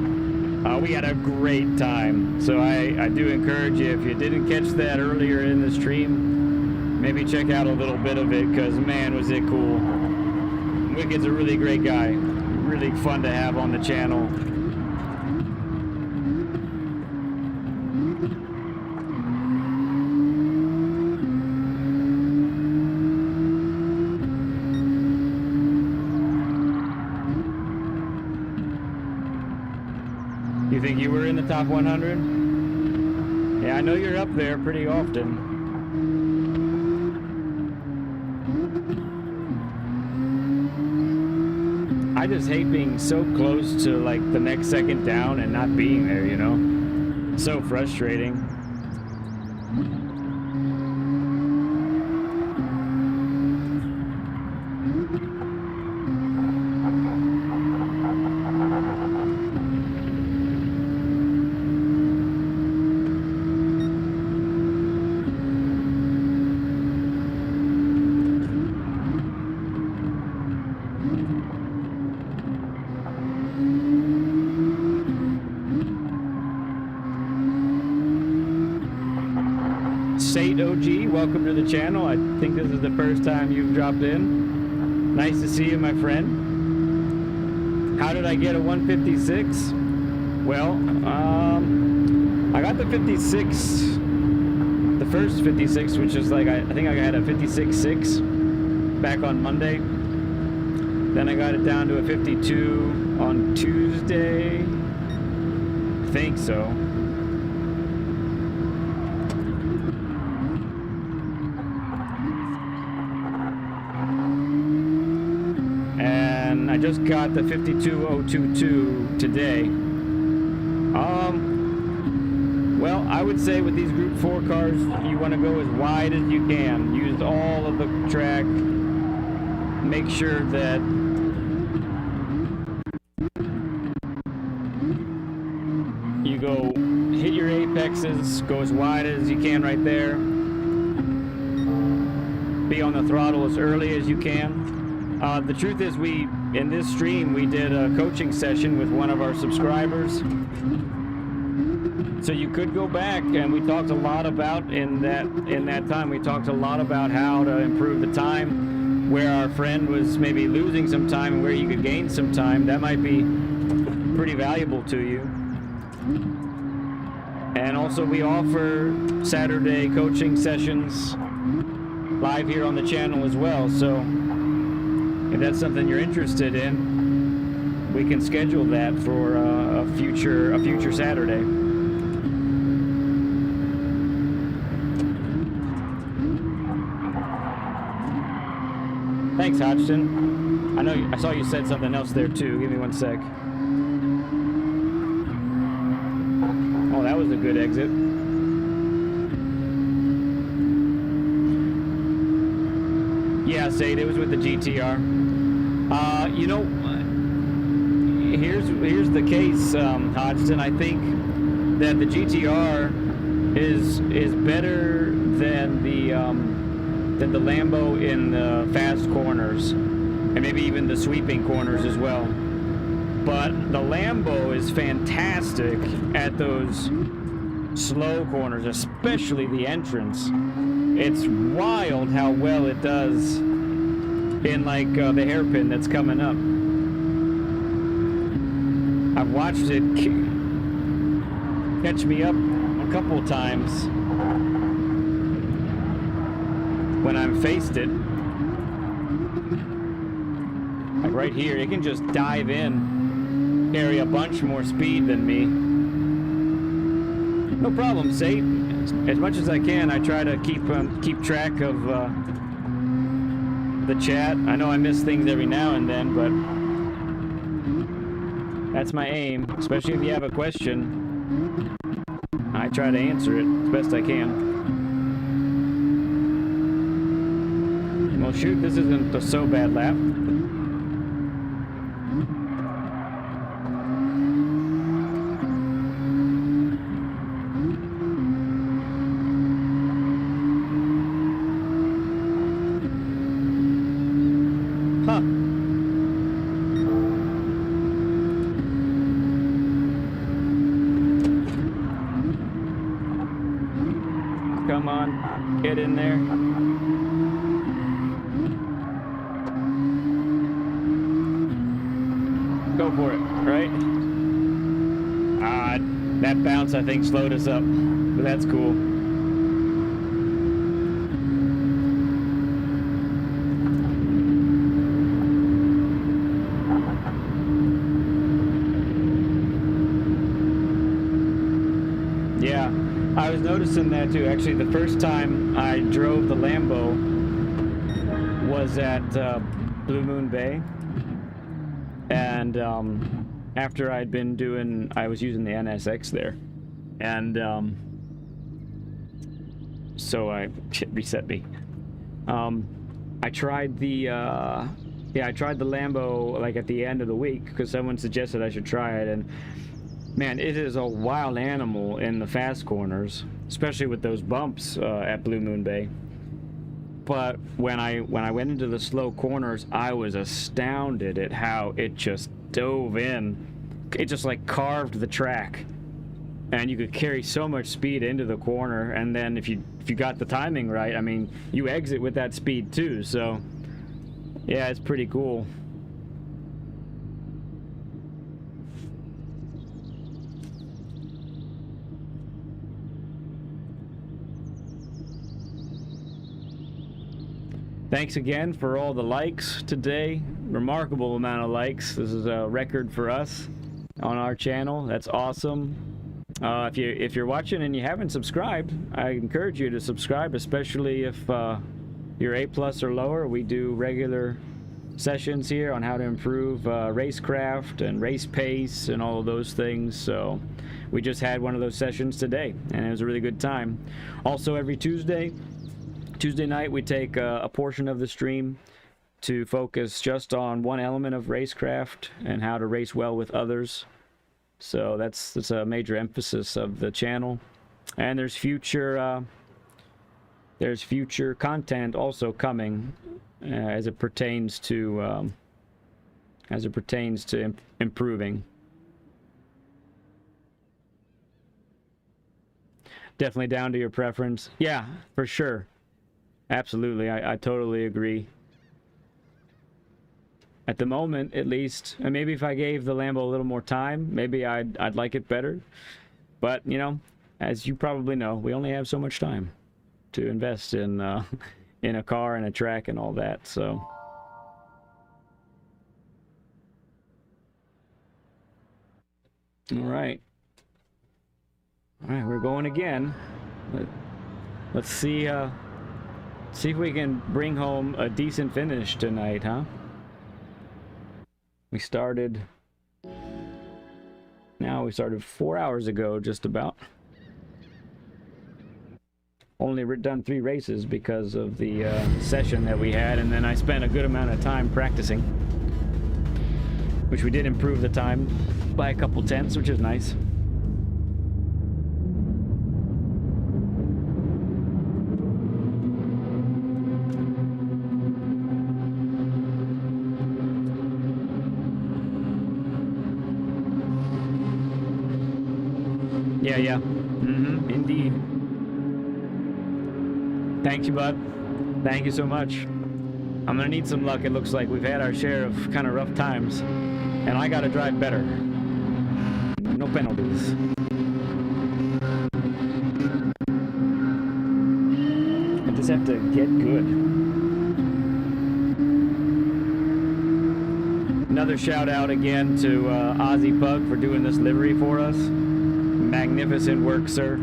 Speaker 1: We had a great time. So I do encourage you, if you didn't catch that earlier in the stream, maybe check out a little bit of it, because man, was it cool. Wicked's a really great guy. Really fun to have on the channel. You think you were in the top 100? Yeah, I know you're up there pretty often. I just hate being so close to like the next second down and not being there, you know? So frustrating. OG, welcome to the channel. I think this is the first time you've dropped in. Nice to see you, my friend. How did I get a 156? Well, I got the 56, the first 56, which is like, I think I had a 56.6 back on Monday. Then I got it down to a 52 on Tuesday. I think so. I just got the 52022 today. Well, I would say with these Group 4 cars, you want to go as wide as you can. Use all of the track. Make sure that you go hit your apexes, go as wide as you can right there. Be on the throttle as early as you can. The truth is, in this stream, we did a coaching session with one of our subscribers. So you could go back, and we talked a lot about, in that time, we talked a lot about how to improve the time, where our friend was maybe losing some time and where you could gain some time. That might be pretty valuable to you. And also, we offer Saturday coaching sessions live here on the channel as well. So if that's something you're interested in, we can schedule that for a future Saturday. Thanks, Hodgson. I saw you said something else there too. Give me one sec. Oh, that was a good exit. Yeah, Sade, it was with the GTR. You know, here's the case, Hodgson. I think that the GTR is better than the Lambo in the fast corners, and maybe even the sweeping corners as well. But the Lambo is fantastic at those slow corners, especially the entrance. It's wild how well it does in like the hairpin that's coming up. I've watched it catch me up a couple times when I've faced it. Like right here, it can just dive in, carry a bunch more speed than me. No problem, Sate. As much as I can, I try to keep track of the chat. I know I miss things every now and then, but that's my aim. Especially if you have a question, I try to answer it as best I can. Well, shoot, this isn't a so bad lap. get in there. Go for it, right? That bounce, I think, slowed us up, but that's cool. Yeah, I was noticing that too. Actually, the first time I drove the Lambo was at Blue Moon Bay, and after I was using the NSX there, and so shit reset me. I tried the Lambo like at the end of the week because someone suggested I should try it, and man, it is a wild animal in the fast corners, especially with those bumps at Blue Moon Bay. But when I went into the slow corners, I was astounded at how it just dove in. It just like carved the track, and you could carry so much speed into the corner. And then if you got the timing right, I mean, you exit with that speed too. So yeah, it's pretty cool. Thanks again for all the likes today. Remarkable amount of likes. This is a record for us on our channel. That's awesome. If you're watching and you haven't subscribed, I encourage you to subscribe, especially if you're A+ or lower. We do regular sessions here on how to improve racecraft and race pace and all of those things. So we just had one of those sessions today, and it was a really good time. Also, every Tuesday night, we take a portion of the stream to focus just on one element of racecraft and how to race well with others. So that's a major emphasis of the channel. And there's future content also coming as it pertains to improving. Definitely down to your preference. Yeah, for sure. Absolutely, I totally agree. At the moment, at least, and maybe if I gave the Lambo a little more time, maybe I'd like it better. But you know, as you probably know, we only have so much time to invest in a car and a track and all that. So. All right, we're going again. Let's see. See if we can bring home a decent finish tonight, huh? We started 4 hours ago, just about. Only done 3 races because of the session that we had, and then I spent a good amount of time practicing, which we did improve the time by a couple tenths, which is nice. Yeah. Indeed. Thank you, bud. Thank you so much. I'm gonna need some luck. It looks like we've had our share of kind of rough times, and I gotta drive better. No penalties. I just have to get good. Another shout out again to Ozzy Pug for doing this livery for us. Magnificent work, sir.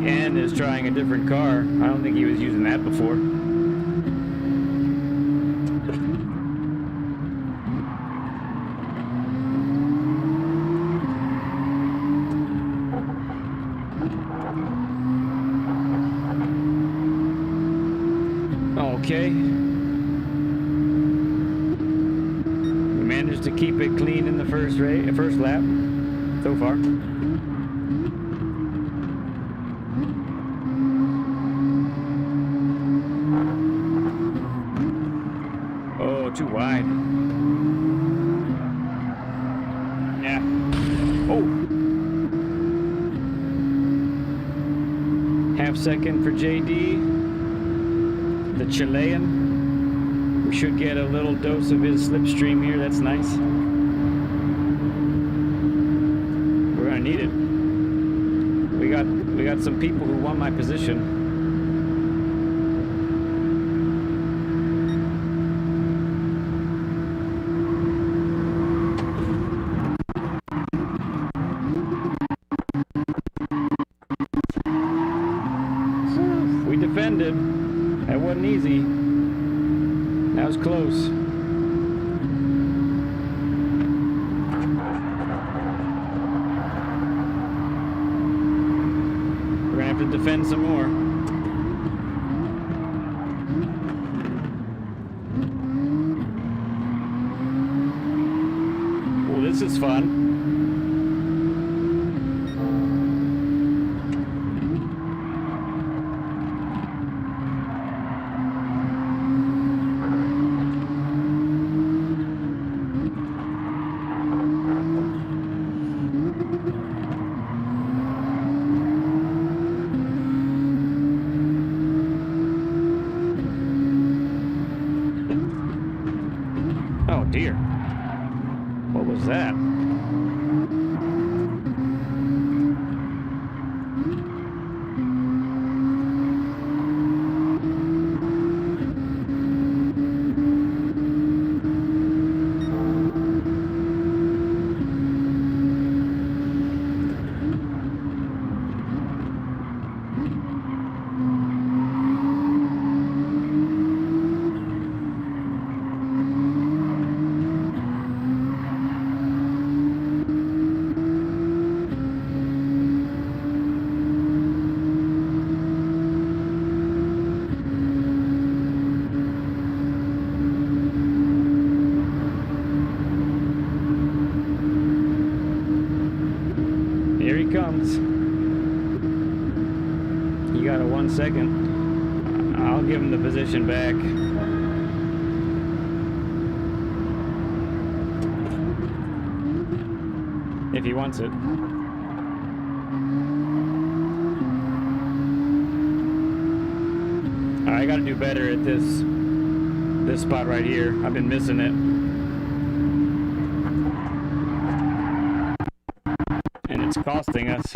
Speaker 1: N is trying a different car. I don't think he was using that before. Okay. We managed to keep it clean in the first lap so far. Oh, too wide. Yeah. Oh. Half second for JD. The Chilean. We should get a little dose of his slipstream here. That's nice. We're gonna need it. We got some people who want my position. We defended. That wasn't easy. That was close. We're gonna have to defend some more. Oh, this is fun. Oh dear. What was that? Here he comes. You got a 1 second. I'll give him the position back. If he wants it. I gotta do better at this spot right here. I've been missing it. And it's costing us.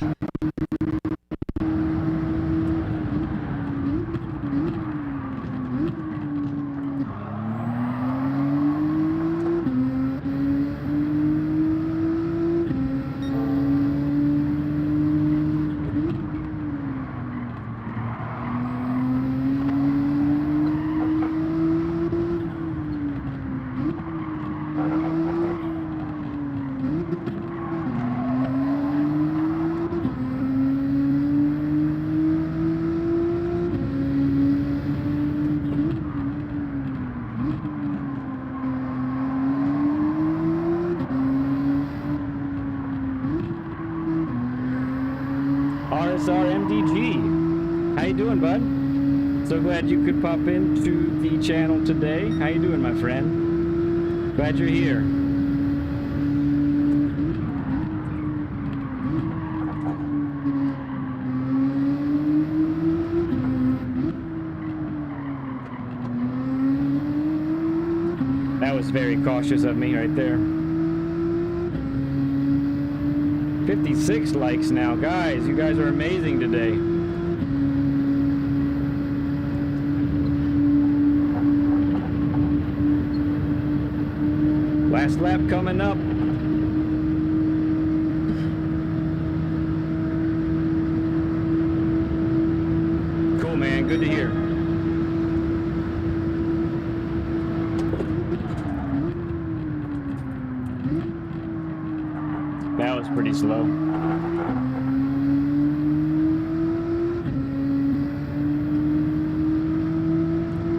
Speaker 1: RSR MDG. How you doing, bud? So glad you could pop into the channel today. How you doing, my friend? Glad you're here. That was very cautious of me right there. 56 likes now. Guys, you guys are amazing today. Last lap coming up. pretty slow.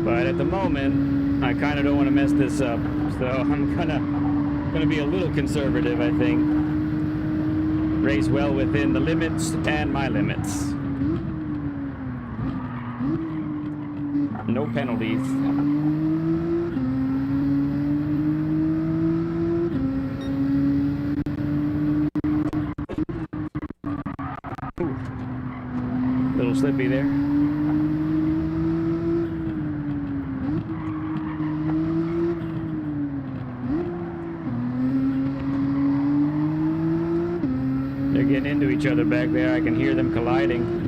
Speaker 1: But at the moment, I kind of don't want to mess this up, so I'm gonna be a little conservative, I think. Race well within the limits and my limits. No penalties. Ooh. Little slippy there. They're getting into each other back there. I can hear them colliding.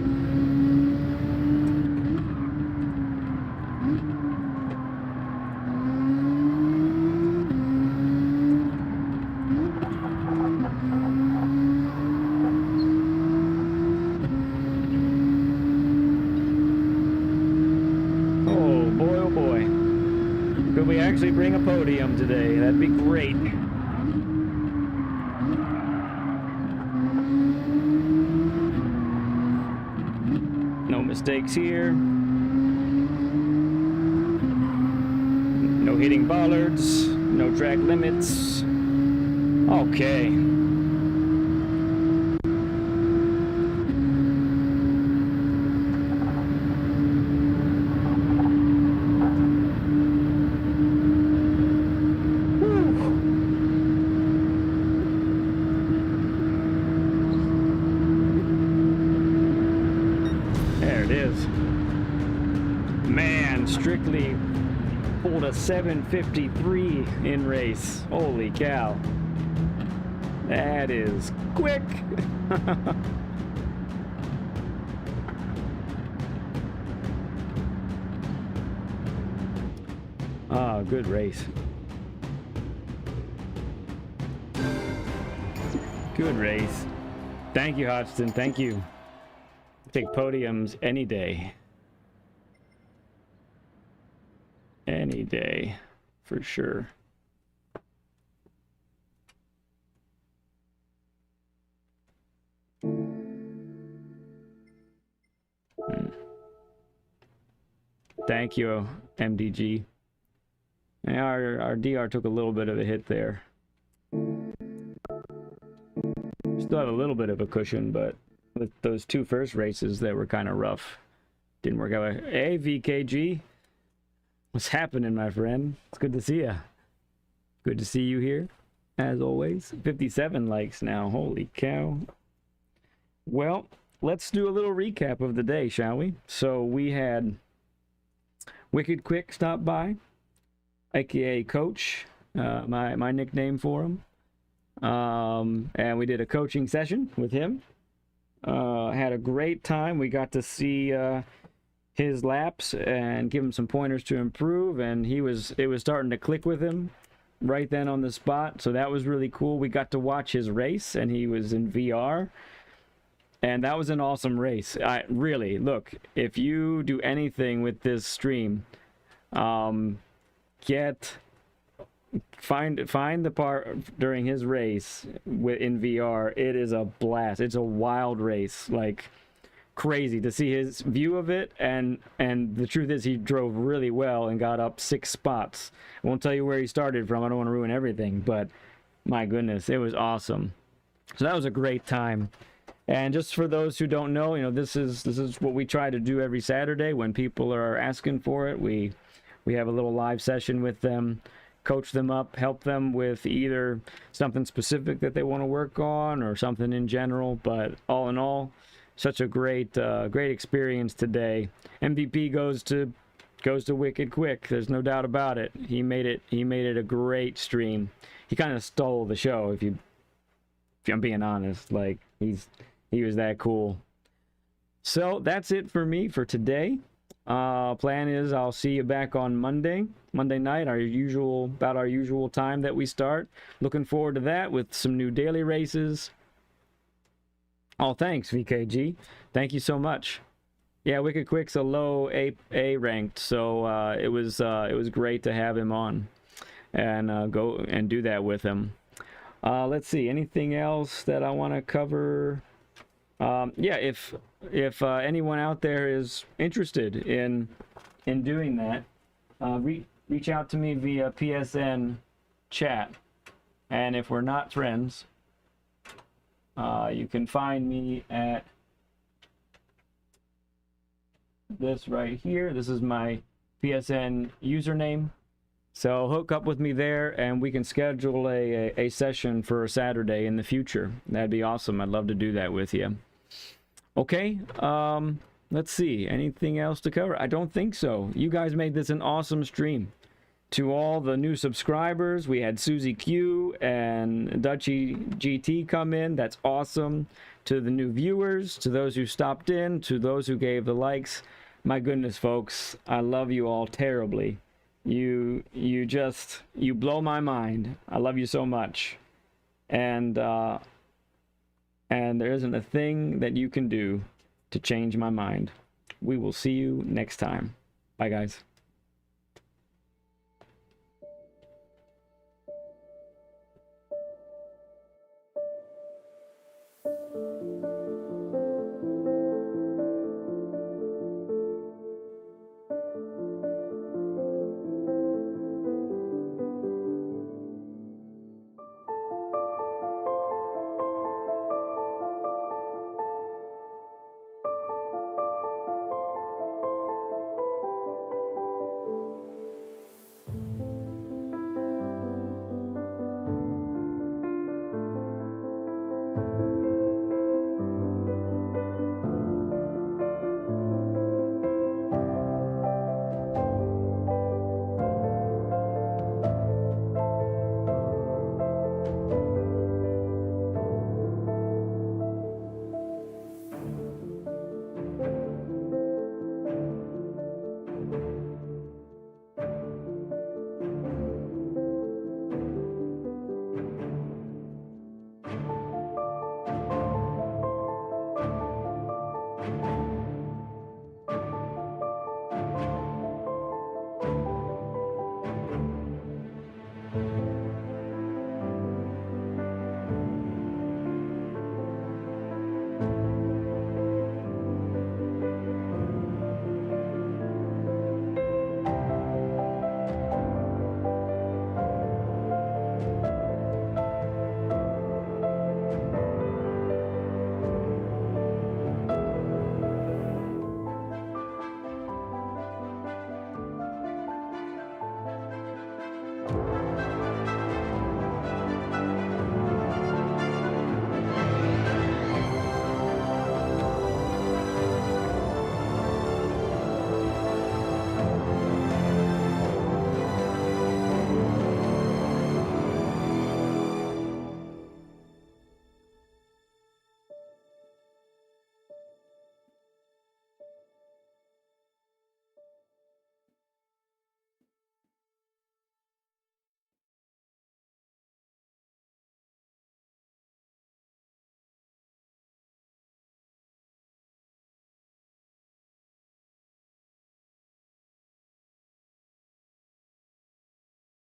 Speaker 1: Could we actually bring a podium today? That'd be great. No mistakes here. No hitting bollards. No track limits. Okay. Man, Strictly pulled a 7:53 in race. Holy cow. That is quick. Ah, good race. Good race. Thank you, Hodgson. Thank you. Take podiums any day. Any day, for sure. Thank you, MDG. And our DR took a little bit of a hit there. Still have a little bit of a cushion, but with those two first races that were kind of rough, didn't work out. Hey, VKG. What's happening, my friend? It's good to see you. Good to see you here, as always. 57 likes now. Holy cow. Well, let's do a little recap of the day, shall we? So we had Wicked Quick stop by, aka Coach, my nickname for him. And we did a coaching session with him. Had a great time. We got to see his laps and give him some pointers to improve, and it was starting to click with him right then on the spot, so that was really cool. We got to watch his race, and he was in VR, and that was an awesome race. I really, look, if you do anything with this stream, find the part during his race in VR. It is a blast. It's a wild race, like crazy to see his view of it, and the truth is he drove really well and got up 6 spots. I won't tell you where he started from. I don't want to ruin everything, but my goodness, it was awesome. So that was a great time. And just for those who don't know, you know, this is what we try to do every Saturday when people are asking for it. We have a little live session with them, coach them up, help them with either something specific that they want to work on or something in general. But all in all, such a great experience today. MVP goes to Wicked Quick. There's no doubt about it. He made it a great stream. He kind of stole the show, if I'm being honest. Like he was that cool. So that's it for me for today. Plan is I'll see you back on Monday night, our usual time that we start. Looking forward to that with some new daily races. Oh, thanks, VKG. Thank you so much. Yeah, Wicked Quick's a low A ranked, so it was great to have him on and go and do that with him. Let's see, anything else that I want to cover? Yeah, if anyone out there is interested in doing that, reach out to me via PSN chat. And if we're not friends, you can find me at this right here. This is my PSN username. So hook up with me there and we can schedule a session for a Saturday in the future. That'd be awesome. I'd love to do that with you. Okay, let's see. Anything else to cover? I don't think so. You guys made this an awesome stream. To all the new subscribers, we had Susie Q and Dutchy GT come in. That's awesome. To the new viewers, to those who stopped in, to those who gave the likes. My goodness, folks, I love you all terribly. You blow my mind. I love you so much. And there isn't a thing that you can do to change my mind. We will see you next time. Bye, guys.